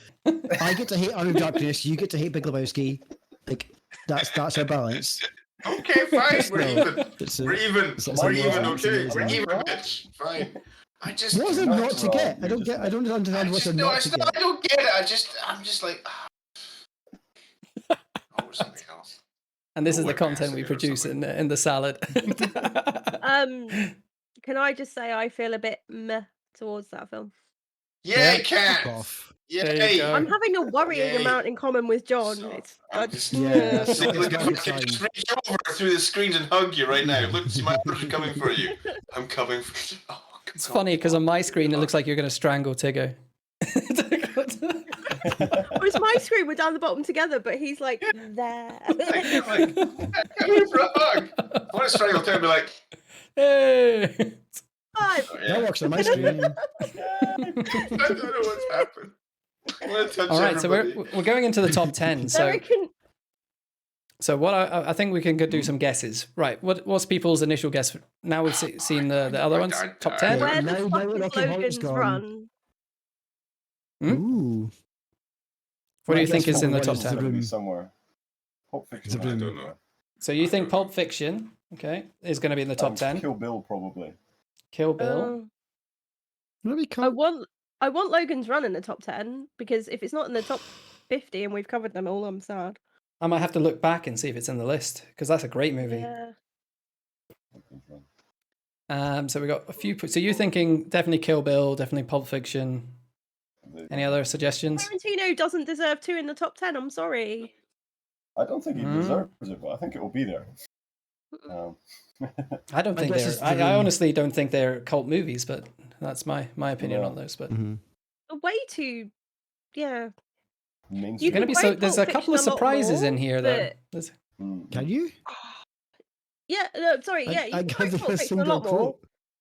I get to hate Arnold Darkness, you get to hate Big Lebowski. Like, that's our balance. Okay, fine. We're even. It's a- We're even. it's a- We're it's even. a- Okay, it's a- we're even, bitch. Fine. I just. What is it You're not not to wrong, get? I you're don't just get. I don't understand what's a no, not it's to not, get. I don't get it. I'm just like. Oh, something else. And this is the Like content we Massacre or produce something. in the salad. Can I just say I feel a bit meh towards that film? Yay, Fuck cat. off. There you Yay. go. I'm having a worrying Yay. amount in common with John. So, It's I'm I just- just, Yeah, See, it's look, not if a I good could just sign. reach over through the screens and hug you right now. Look, see, my arms are coming for you. I'm coming for you. Oh, come It's on. funny because on my screen it looks like you're going to strangle Tigger. Whereas my screen we're down the bottom together, but he's like there. Like, come here for a hug. I want to strangle Ted and be like, Hey! Five. oh, That yeah. works on my screen. I don't know what's happened. I want to touch All right, so everybody. we're going into the top 10. I So reckon what I think we can do some guesses. Right, what's people's initial guess? Now we've seen the other ones. Top 10. where Now- the now fuck we're is Rocky Horror's Logan's gone. Run? Ooh. What do you Well, think I guess is in the Pulp top Fiction 10? is the room. somewhere. Pulp Fiction. The room. I don't know. So you think Pulp Fiction, okay, is going to be in the top 10? Kill Bill probably. Kill Bill. Maybe I can't. want Logan's Run in the top 10 because if it's not in the top 50 and we've covered them all, I'm sad. I might have to look back and see if it's in the list because that's a great movie. Yeah. So we got a few. So you're thinking definitely Kill Bill, definitely Pulp Fiction. Any other suggestions? Tarantino doesn't deserve 2 in the top 10. I'm sorry. I don't think he Mm. deserves it, but I think it will be there. I don't I think guess they're. it's the I room. honestly don't think they're cult movies, but that's my opinion Yeah. on those. But Mhm. Way too, yeah. Mainstream. you're going to be so. quote There's Pulp a couple of Fiction a lot surprises in more, here, though. but- There's- Mm. Can you? Yeah, no, sorry, yeah, you I can can't quote think Pulp of a Fiction a single lot more.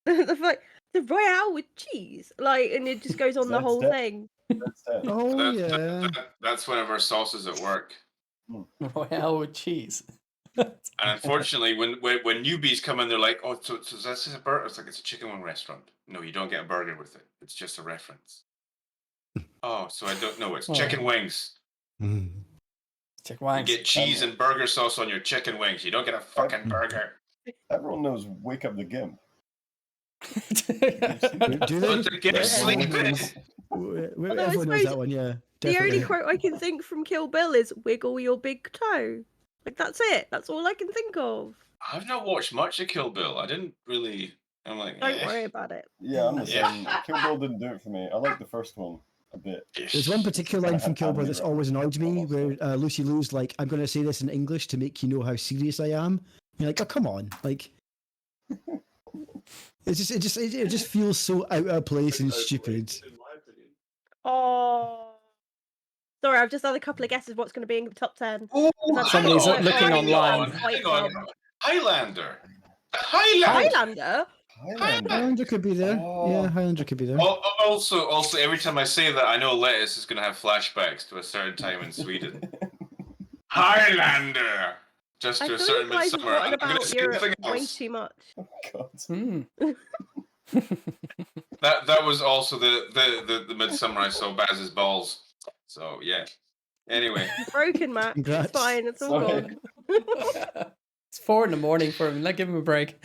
quote. the Royale with cheese, like, and it just goes on the That's whole that. thing. That's it. Oh yeah. That's one of our sauces at work. Royale with cheese. And unfortunately, when newbies come in, they're like, "Oh, so that's a burger?" It's like it's a chicken wing restaurant. No, you don't get a burger with it. It's just a reference. Oh, so I don't know. It's chicken wings. Mm. Check You wangs. get cheese and burger sauce on your chicken wings. You don't get a fucking burger. Everyone knows Wake Up the Gimp. Do they? But to get Yeah, sleep everyone in. knows- Although I Everyone knows suppose that one, yeah. The only Definitely. quote I can think from Kill Bill is "Wiggle your big toe." Like that's it. That's all I can think of. I've not watched much of Kill Bill. I didn't really. I'm like, Don't worry about it. Yeah, I'm the Yeah. same. Kill Bill didn't do it for me. I like the first one a bit. There's one particular line from Kill Bill that's always annoyed me, where Lucy Liu's like, "I'm going to say this in English to make you know how serious I am." And you're like, "Oh, come on!" Like, it just feels so out of place and stupid. In my opinion. Oh. Sorry, I've just had a couple of guesses what's going to be in the top 10. Oh, Somebody's hang on, looking hang online. on, hang on. Highlander. Highlander. Highlander? Highlander could be there. Yeah, Highlander could be there. Also, every time I say that, I know Lettuce is going to have flashbacks to a certain time in Sweden. Highlander! Just I to a feel certain you guys have midsummer. forgotten I'm going to about say Europe nothing way else. too much. That was also the midsummer I saw Baz's balls. So yeah. Anyway. Broken, Matt. Congrats. It's fine. It's all gone. It's 4 a.m. for him. Let give him a break.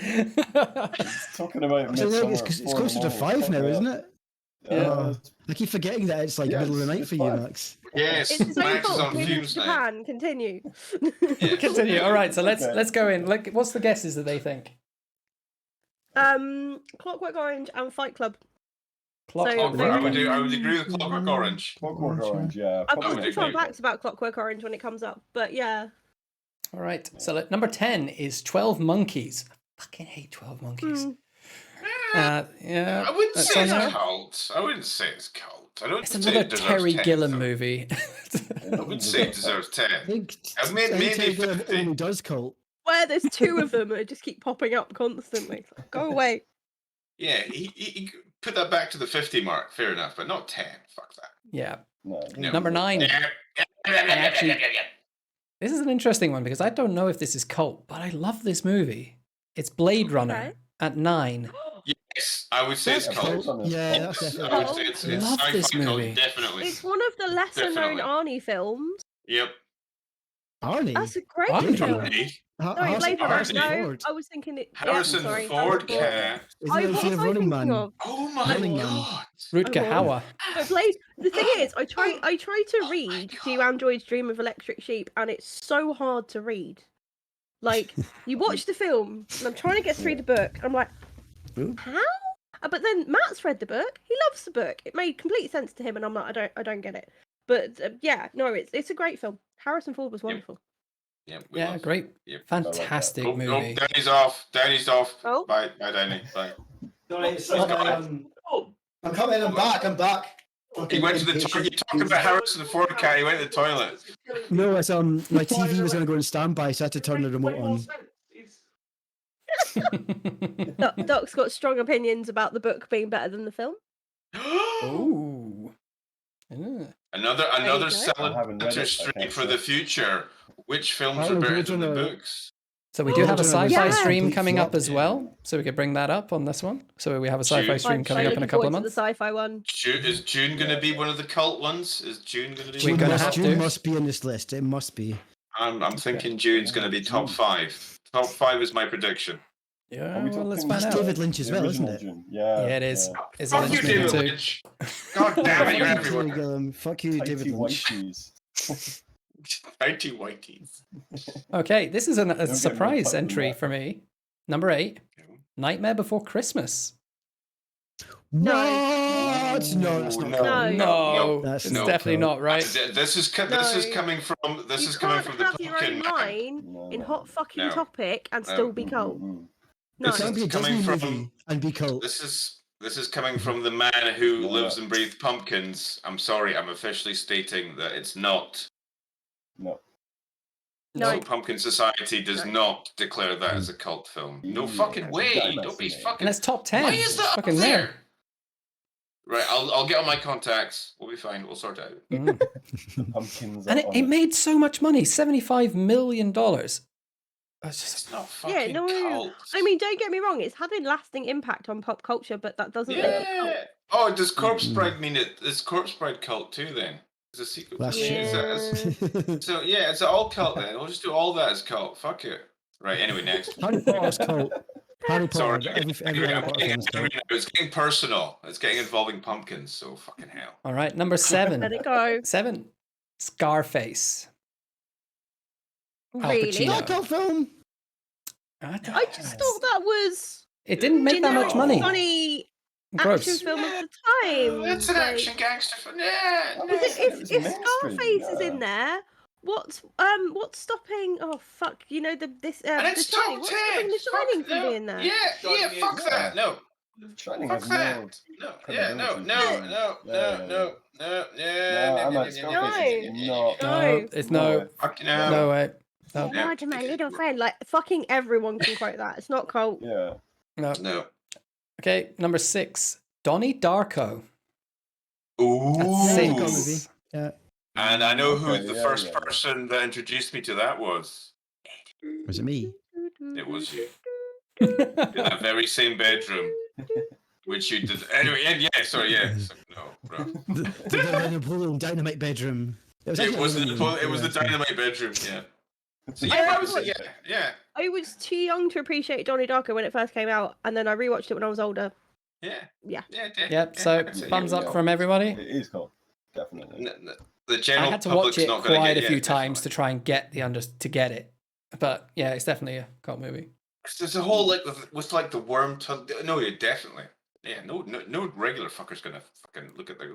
Talking about So, midsummer. it's closer to 5 now, isn't it? Yeah. I keep forgetting that it's like middle of the night for you, Max. Yes, It's his own Max is fault. on Moving to fumes now. Japan. Continue. Continue. All right, so let's go in. Like, what's the guesses that they think? Clockwork Orange and Fight Club. Clockwork So I those would agree with Clockwork Orange. Clockwork Orange, yeah. I've got would some agree. fun facts about Clockwork Orange when it comes up, but yeah. All right. So number 10 is 12 Monkeys. I fucking hate 12 Monkeys. Yeah. I wouldn't that's say on it's there. cult. I wouldn't say it's cult. I don't It's say another it deserves Terry 10, Gilliam though. movie. I wouldn't say it deserves 10. I think Maybe Terry Gilliam 50. only does cult. Where there's two of them that just keep popping up constantly. Go away. Yeah, he put that back to the 50 mark. Fair enough, but not 10. Fuck that. Yeah. No, Number 9. Actually, this is an interesting one because I don't know if this is cult, but I love this movie. It's Blade Runner Okay. at 9. Yes, I would say it's That's cult. cult. Yeah, Yes, that's I definitely would say it's Love sci-fi this cult, movie. definitely. It's one of the lesser known Arnie films. Yep. Arnie. That's a great Arnie? film. Hey, Sorry, Blade Runner. Harrison No, Ford. I was thinking it. Harrison yeah, sorry, Ford Harrison Ford. cat. Isn't I it what the was I Running thinking Man? of? Oh my Running Man. god. Rutger I Hauer. But Blade. The thing is, I try to read "Do Androids Dream of Electric Sheep," and it's so hard to read. Like you watch the film, and I'm trying to get through the book. I'm like, how? But then Matt's read the book. He loves the book. It made complete sense to him, and I'm like, I don't get it. But yeah, no, it's a great film. Harrison Ford was wonderful. Yeah, great. Yep. Fantastic Oh, movie. Danny's off. Danny's off. Oh. Bye, Danny. Bye. I'm coming. I'm back. He went to the toilet. You talking about Harrison Ford cat? He went to the toilet. No, it's my TV was going to go on standby, so I had to turn the remote on. Doc's got strong opinions about the book being better than the film. Ooh. Yeah. Another I haven't read celebratory it, I stream can't for say. the future. Which films Oh, are better good than to the know. books? So we do have a Yeah. sci-fi Yeah. stream coming up Flop. as well. So we could bring that up on this one. So we have a sci-fi June. stream coming up in a couple of months. The sci-fi one. Is June going to be one of the cult ones? Is June going to be? We're one gonna of the have June to. must be on this list. It must be. I'm thinking June's going to be top 5. Top 5 is my prediction. Yeah, Are we well, let's talking find It's out. David Lynch as the well, isn't original it? June? Yeah. Yeah, it is. yeah. It's a Fuck you, Lynch movie David too. Lynch. God damn it, you're Fuck you, everywhere. Gilliam. Fuck you, David Tighty Lynch. whiteys. Tighty whiteys. Okay, this is a get me surprise tight entry than that. for me. Number 8, Nightmare Before Christmas. What? No, it's not. No. No, That's it's not definitely cult. not right. This is No. coming from You the can't have your pumpkin own man. line No, in no. hot fucking No. topic and No. still be cult. No. It can't be a coming Disney from- movie and be cult. This is coming from the man who No, lives no. and breathes pumpkins. I'm sorry, I'm officially stating that it's not. No. No. So Pumpkin Society does not declare that as a cult film. No Yeah, fucking way. damn Don't be it. fucking. And it's top 10. Why is that up Fucking there? Right, I'll get on my contacts. We'll be fine. We'll sort it out. Mm. Pumpkins. And are on it made so much money, $75 million. That's just, It's not Yeah, fucking no. cult. I mean, don't get me wrong. It's had a lasting impact on pop culture, but that doesn't make it cult. Yeah. Oh, does Corpse Bride mean it? Is Corpse Bride cult too then? Is a sequel? Last to it? year. Is that- So yeah, it's all cult then. We'll just do all that as cult. Fuck it. Right. Anyway, next. Harry Potter's cult. Harry Sorry, Potter. Every Harry Potter film is cult. it's getting personal. It's getting involving pumpkins. So fucking hell. all right, number 7. Let it go. 7, Scarface. Al Really? Pacino. Not a cult film. I just thought that was It didn't make that much money. funny Gross. action film of the time. It's an Like, action gangster film. Yeah. That no. was- If was Scarface mainstream, is in there, what's stopping? Oh fuck! You know And the it's Shining. top What's 10. stopping the Shining Fuck, from no. being there? Yeah, fuck that. No. Shining Fuck has that. no. No, yeah, no. I'm at Scarface. No. No, it's no. Fuck you No now. way. No. No, to my little friend. Like fucking everyone can quote that. It's not cult. Yeah. No. No. Okay, number 6, Donnie Darko. Ooh. That's Yeah, it's a cult 6. movie. Yeah. And I know who Okay, the yeah, first yeah, yeah. person that introduced me to that was. Was it me? It was you. In that very same bedroom, which you did. Anyway, no, bro. The Napoleon Dynamite bedroom. It actually was a the living room. it was the Yeah, so- dynamite bedroom. Yeah. So I yeah, I haven't was watched- yeah. I was too young to appreciate Donnie Darko when it first came out, and then I rewatched it when I was older. Yeah. Yep, so I'd say thumbs yeah. up from everybody. It is called, definitely. The I general had to watch public's it not gonna quite get a few it, times to definitely. try and get to get it. But yeah, it's definitely a cult movie. There's a whole with like the worm tongue. No, yeah, definitely. Yeah, no regular fucker's gonna fucking look at the.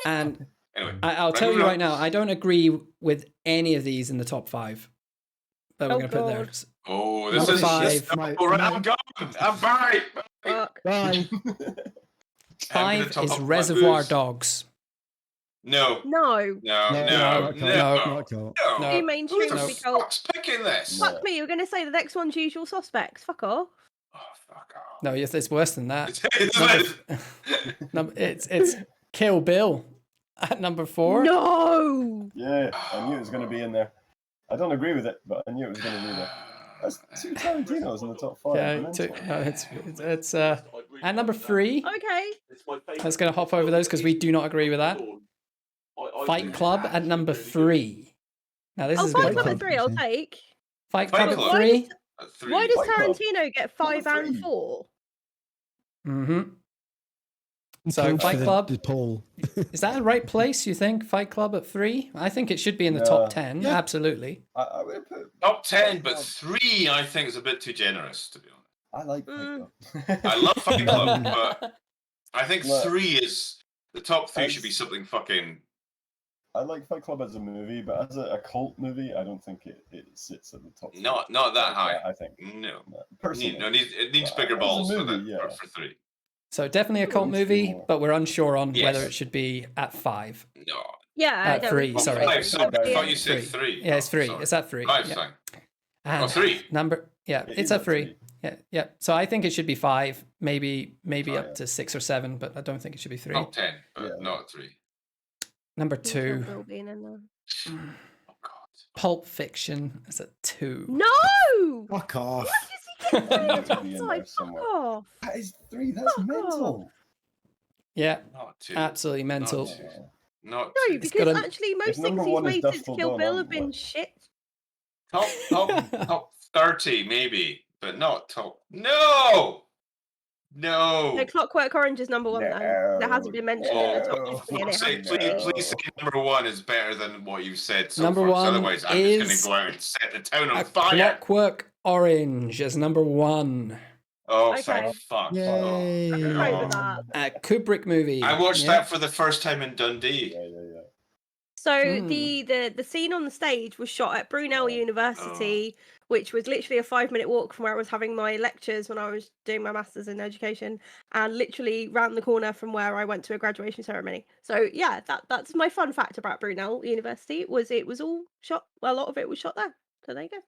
And Anyway, I'll tell you right now, I don't agree with any of these in the top 5. But we're Oh, going to put there. God. Oh, this Number is 5. all right, I'm gone. I'm bye. Fuck. Bye. 5 top is up my Reservoir booze. Dogs. No. No. Not a cult. No. Too mainstream Who to the be cult. fuck's picking this? No. Fuck me, you're going to say the next one's Usual Suspects. Fuck off. Oh, fuck off. No, yes, it's worse than that. It's- It's Kill Bill at number 4. No! Yeah, I knew it was going to be in there. I don't agree with it, but I knew it was going to be there. That's 2 Tarantinos in the top 5. Yeah, Mental. no, it's at number 3. Okay. Let's going to hop over those because we do not agree with that. Fight Club at number 3. Now this I'll is fight good. Club Club. at 3, I'll take. Fight Fight Club Club. at 3. Why does Fight Club. Tarantino get 5 Number and 3. 4? Mm-hmm. So Points Fight for the- Club, The poll. is that the right place, you think? Fight Club at 3? I think it should be in the top 10. Yeah. Absolutely. I would put. Top 10, but 3 I think is a bit too generous, to be honest. I like Fight Club. I love Fight Club, but I think Look. 3 is the top 3 should be As- something fucking. I like Fight Club as a movie, but as a cult movie, I don't think it sits at the top. Not that high. I think. No. Personally. It needs But bigger as a balls movie, for, yeah. for 3. So definitely a cult needs to be movie, more. but we're unsure on Yes. whether it should be at 5. No. Yeah, I don't 3, think Oh, sorry. so. 5, sorry. I thought you said 3. 3. Yeah, it's 3. Sorry. It's at 3. 5, yeah. fine. And 3. number, yeah, It it's is at at 3. 3. Yeah. So I think it should be 5, maybe Oh, up yeah. to 6 or 7, but I don't think it should be 3. Top 10, but Yeah. not 3. Number There's 2, no Bill being in there. Oh, God. Pulp Fiction is at 2. No! Fuck off. Why does he get It needs to top be in 5? there Fuck somewhere. off. That is 3. That's Fuck mental. Yeah, Not 2. absolutely mental. Not 2. Not No, 2. It's because got a- actually most If things number he's 1 is made Dusk since Till Kill Dawn, Bill I'm have been like- shit. Top 30, maybe, but not top. No! No! No, Clockwork Orange is number 1 though. That hasn't been mentioned in the Oh, top 50 and it say, has to be. please say number 1 is better than what you've said so Number far. 'Cause 1 otherwise, I'm just going is to go out and set the town on A fire. Clockwork Orange as number 1. Oh, Okay. thank fuck. Yay. Oh, I'm fine with that. A Kubrick movie. I watched Yeah. that for the first time in Dundee. Yeah. So Hmm. the scene on the stage was shot at Brunel Oh. University, which was literally a 5-minute walk from where I was having my lectures when I was doing my masters in education, and literally round the corner from where I went to a graduation ceremony. So yeah, that's my fun fact about Brunel University. It was all shot. Well, a lot of it was shot there. So there you go.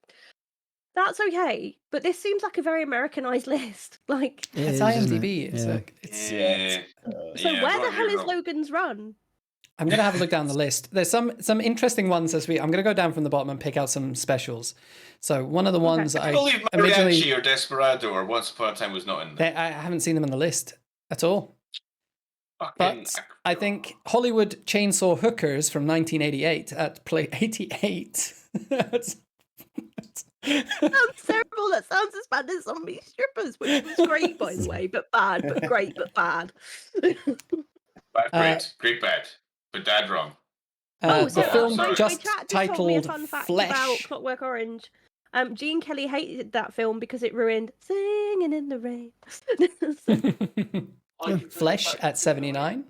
That's okay, but this seems like a very Americanized list. Like, It It's is, isn't IMDb. it? It's Yeah. like it's. Yeah. so Yeah, where the don't hell get is wrong. Logan's Run? I'm gonna have a look down the list. There's some interesting ones as we. I'm gonna go down from the bottom and pick out some specials. So one of the ones I I believe originally Mariachi or Desperado or Once Upon a Time was not in there. I haven't seen them on the list at all. Fucking- But I think Hollywood Chainsaw Hookers from 1988 at play 88. That's- Sounds terrible. That sounds as bad as Zombie Strippers, which was great, by the way, but bad, but great, but bad. Bad, great bad, but dad wrong. the so film my just chat just told me a titled fun fact about Flesh. Clockwork Orange. Gene Kelly hated that film because it ruined Singing in the Rain. Flesh at 79.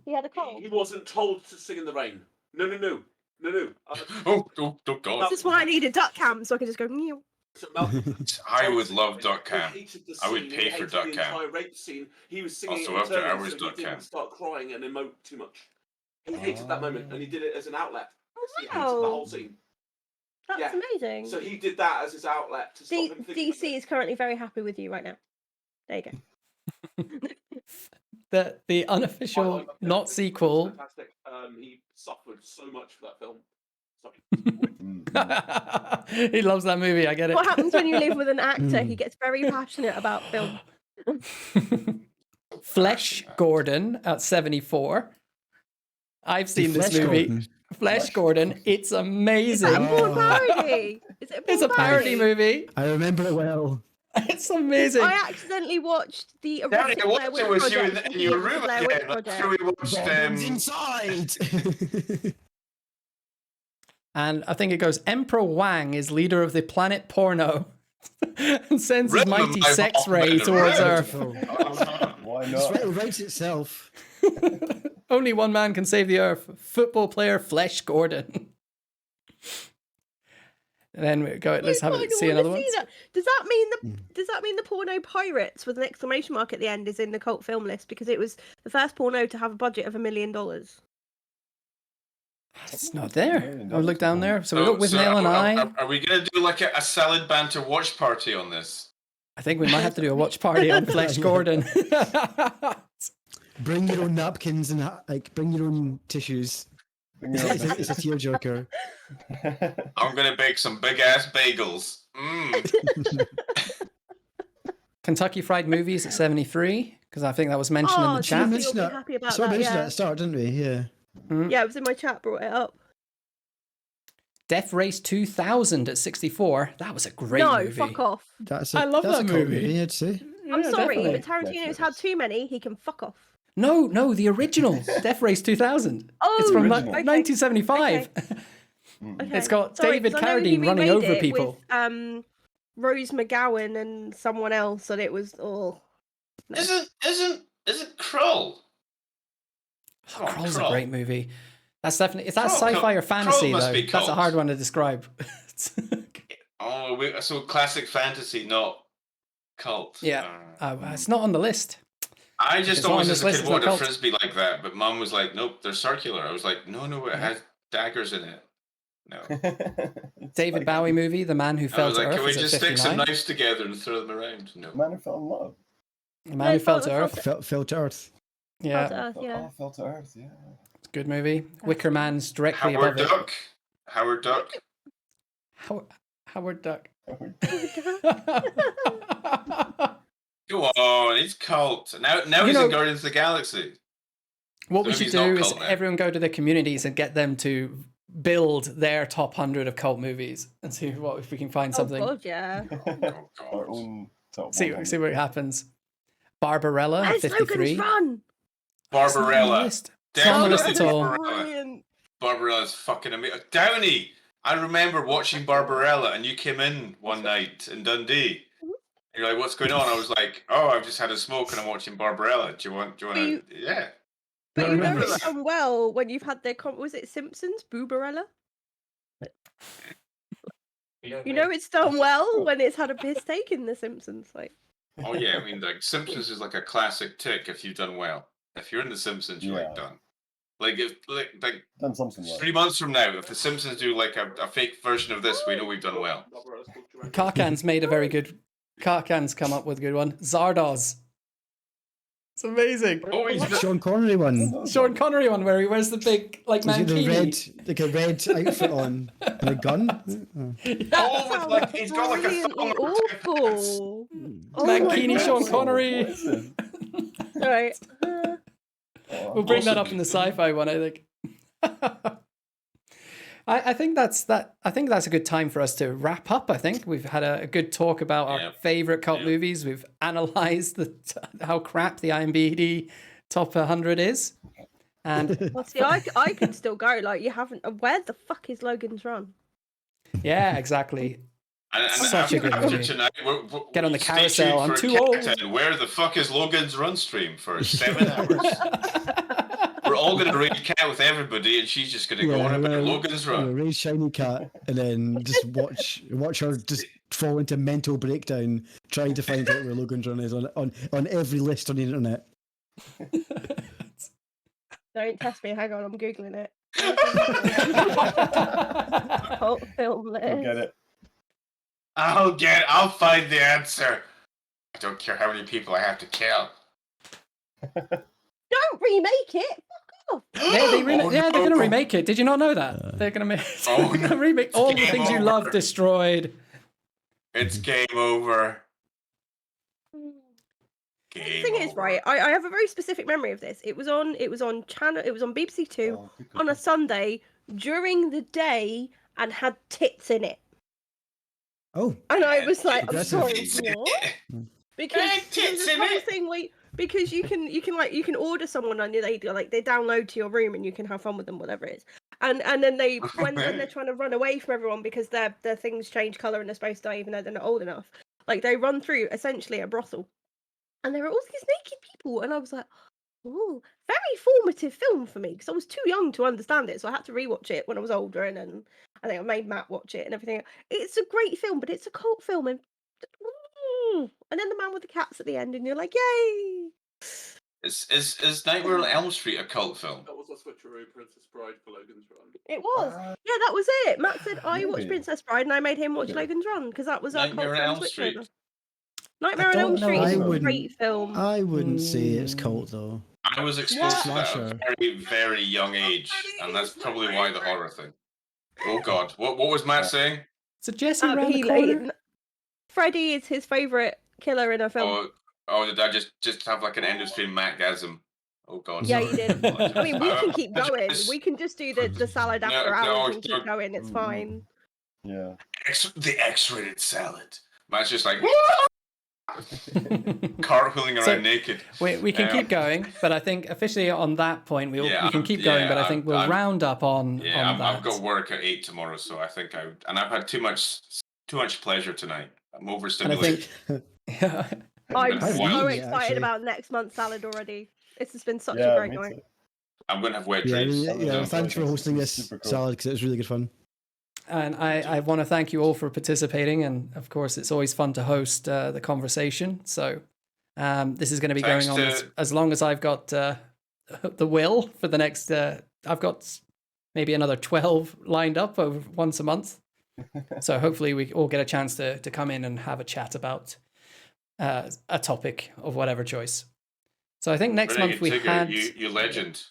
He had a cold. He wasn't told to sing in the rain. No. Oh God! This is why I need a duck cam so I can just go. Meow. So Malcolm I would love duck he cam. hated the I would scene, pay he for hated duck the cam. entire rape scene. He was singing Also it after internally, hours so duck he didn't cam. start crying and emote too much. He hated that moment, and he did it as an outlet. He hated the Wow. whole scene. That's Yeah. amazing. So he did that as his outlet to stop him thinking. DC is currently very happy with you right now. There you go. The unofficial, not sequel. Fantastic. He suffered so much for that film. Sorry. He loves that movie. I get it. What happens when you live with an actor? He gets very passionate about film. Flesh Gordon at 74. I've seen this Flesh movie. Gordon. Flesh Gordon. It's amazing. Is that a porn parody? Is it a porn It's a parody movie. I remember it well. It's amazing. I accidentally watched the Danny, original I Blair watched Witch it with you Project. in your room Blair Witch again. I'm Project. sure we watched. Gordon's inside. And I think it goes, Emperor Wang is leader of the planet Porno and sends his mighty sex ray towards Earth. Why It's not? right, writes itself. Only one man can save the Earth. Football player Flesh Gordon. And then we go. Let's have I it. See wanna another one. that. Does that mean the porno Pirates with an exclamation mark at the end is in the cult film list because it was the first porno to have a budget of $1 million? It's not there. I'll look down there. So we got with Nail and I. Are we going to do like a salad banter watch party on this? I think we might have to do a watch party on Flesh Gordon. Bring your own napkins and bring your own tissues. It's a tearjerker. I'm going to bake some big ass bagels. Kentucky Fried Movies at 73 because I think that was mentioned in the chat. You'll be happy about So I that, mentioned yeah. at the start, didn't we? Yeah. Yeah, it was in my chat. Brought it up. Death Race 2000 at 64. That was a great No, movie. fuck off. I love that's that a cult movie. I'd say. I'm Yeah, sorry, definitely. but Tarantino's had too many. He can fuck off. No, the original Death Race 2000. Oh, It's from okay. 1975. Okay. It's got Sorry, David 'cause I know he Carradine running remade over it people. With, Rose McGowan and someone else, and it was no. Isn't Krull? Oh, Krull's a great movie. That's definitely. Is that Krull- sci-fi or fantasy Krull must though? be That's a cult. hard one to describe. So classic fantasy, not cult. Yeah, it's not on the list. I It's just not on always this as a list, kid it's not wanted a cult. frisbee like that, but Mum was like, "Nope, they're circular." I was like, "No, it has daggers in it." No. David Bowie movie, The Man Who I Fell was to like, Earth. "Can we is at just stick some 59. knives together and throw them around?" No. Man who fell in love. The Man Who Fell to Earth. Fell to earth. Yeah, Oh, fell to earth. Yeah. it's a good movie. Wicker Man's directly Howard above Duck. Howard Duck. it. Howard Duck. Go on, it's cult. Now You he's know- in Guardians of the Galaxy. What So we maybe should he's not do is cult now. everyone go to their communities and get them to build their top 100 of cult movies and see what if we can find something. Oh god, yeah. Our own top See 100. what happens. Barbarella, Where's 53. Logan's Run? It's not on the Barbarella. list. It's not on the list at all. Barbarella. Barbarella's fucking amazing. Downey, I remember watching Barbarella, and you came in one night in Dundee. You're like, "What's going on?" I was like, "Oh, I've just had a smoke and I'm watching Barbarella. Do you want to? Yeah." But I you know remember it's that. done well when you've had their was it Simpsons Boobarella? You know it's done well when it's had a piss take in the Simpsons. Like Oh yeah, I mean, like Simpsons is like a classic tick if you've done well. If you're in the Simpsons, you're like Yeah. done. Like if like Done something right. 3 months from now, if the Simpsons do like a fake version of this, we know we've done well. Karkan's made a very good. Karkan's come up with a good one. Zardoz. It's amazing. Oh, he's Sean Connery one. Sean Connery one where he wears the big like Is it the mankini. red, like a red outfit on and a gun? Oh, with like he's got like a brilliantly thumb over his pants. awful. Oh my Mankini Sean God. Connery. All right. We'll bring that up in the sci-fi one, I think. I think that's that. I think that's a good time for us to wrap up. I think we've had a good talk about our favorite cult movies. We've analyzed how crap the IMDb top 100 is, and Well, see, I could still go. Like you haven't. Where the fuck is Logan's Run? yeah, exactly. And Such a good after movie. tonight, Get on the stay carousel. tuned I'm for too old. Captain, Where the fuck is Logan's Run stream for 7 hours? We're all going to raid cat with everybody, and she's just going to go on about Logan's Run. Raise shiny cat and then just watch her just fall into mental breakdown trying to find out where Logan's Run is on every list on the internet. Don't test me. Hang on, I'm googling it. Cult film list. Go get it. I'll find the answer. I don't care how many people I have to kill. Don't remake it. Fuck off. They're going to remake it. Did you not know that? They're going to remake all the things you love destroyed. It's game over. The thing is, right, I have a very specific memory of this. It was on BBC Two on a Sunday during the day and had tits in it. Oh. And I was like, I'm Aggressive. sorry, what? Because tits there's in this whole it. thing because you can order someone and they download to your room and you can have fun with them, whatever it is. And then they when they're trying to run away from everyone because their things change colour and they're supposed to die even though they're not old enough. Like they run through essentially a brothel. And there were all these naked people, and I was like, "Oh, very formative film for me," because I was too young to understand it, so I had to rewatch it when I was older, and then I think I made Matt watch it and everything. It's a great film, but it's a cult film, and then the man with the cats at the end, and you're like, "Yay!" Is Nightmare on Elm Street a cult film? That was a switcheroo Princess Bride for Logan's Run. It was. Yeah, that was it. Matt said I watched maybe. Princess Bride, and I made him watch Logan's Run because that was our Nightmare cult on film Elm switchover. Street. Nightmare on Elm Street I is a wouldn't- great film. I wouldn't say it's cult though. I was exposed to that at Slasher. a very, very young age, and that's probably why the horror thing. Oh God, what was Matt saying? Is it Jesse around the corner? Freddy is his favourite killer in a film. Oh, did I just have like an end of stream Macgasm? Oh God. Yeah, sorry. you did. I mean, we can keep going. Apologize. We can just do the salad after hours and keep going. It's fine. Yeah. The X-rated salad. Matt's just like cartwheeling around naked. We can keep going, but I think officially on that point we can keep going. But I think we'll round up on. Yeah, on that. I've got work at 8 tomorrow, so I think I've had too much pleasure tonight. I'm overstimulated. I'm so Really, excited actually. about next month's salad already. This has been such a great night. I'm gonna have wet Yeah, dreams. thanks for hosting this Super cool. salad because it was really good fun. And I want to thank you all for participating. And of course, it's always fun to host the conversation. So this is going to be Thanks going on as long as I've got the will for the next. I've got maybe another 12 lined up over once a month. So hopefully we all get a chance to come in and have a chat about a topic of whatever choice. So I think next month we had you legend.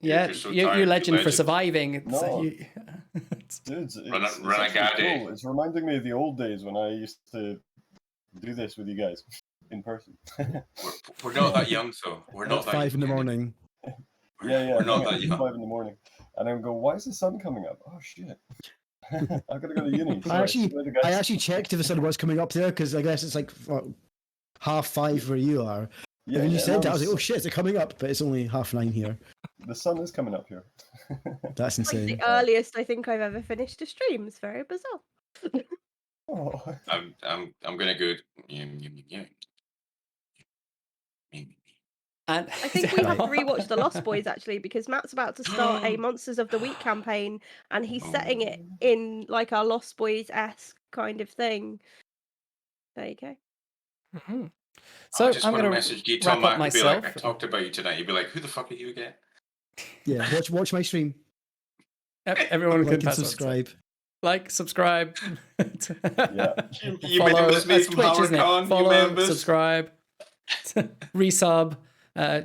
Yeah, You're so you tired, legend for surviving. It's, No. you- Dudes, Renegade. actually cool. It's reminding me of the old days when I used to do this with you guys in person. We're not that young, so we're not At that 5 in the young. morning. Yeah, We're not hang that on, young. 5 in the morning, and I'm going, why is the sun coming up? Oh shit! I've got to go to uni. I actually Sorry, guys. I actually checked if the sun was coming up there because I guess it's like what, 5:30 where you are. Yeah, and when you yeah, said no, that, I was like, oh shit, is it coming up? But it's only 9:30 here. the sun is coming up here. That's That's insane. the earliest I think I've ever finished a stream. It's very bizarre. Oh. I'm gonna go. and I think we have to rewatch The Lost Boys actually because Matt's about to start a Monsters of the Week campaign and he's setting it in like a Lost Boys-esque kind of thing. There you go. Mhm. So So I just I'm want to going message to you, wrap Tom. up I could be like, I myself. talked about you tonight. You'd be like, who the fuck are you again? Yeah, watch my stream. Everyone Like can and subscribe. Like, subscribe. Yeah. You Follow. members me That's from Twitch, isn't it? Hammercon, you Follow, members. subscribe, resub,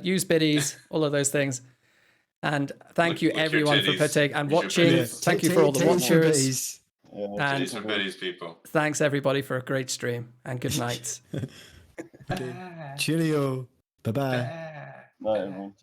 use biddies, all of those things. And thank you Lick your everyone for titties. partaking and Use your watching. biddies. Thank you for all the Take your watchers. days. Yeah, And- Titties and biddies, people. Thanks everybody for a great stream and good night. Cheerio. Bye bye. Night, everyone.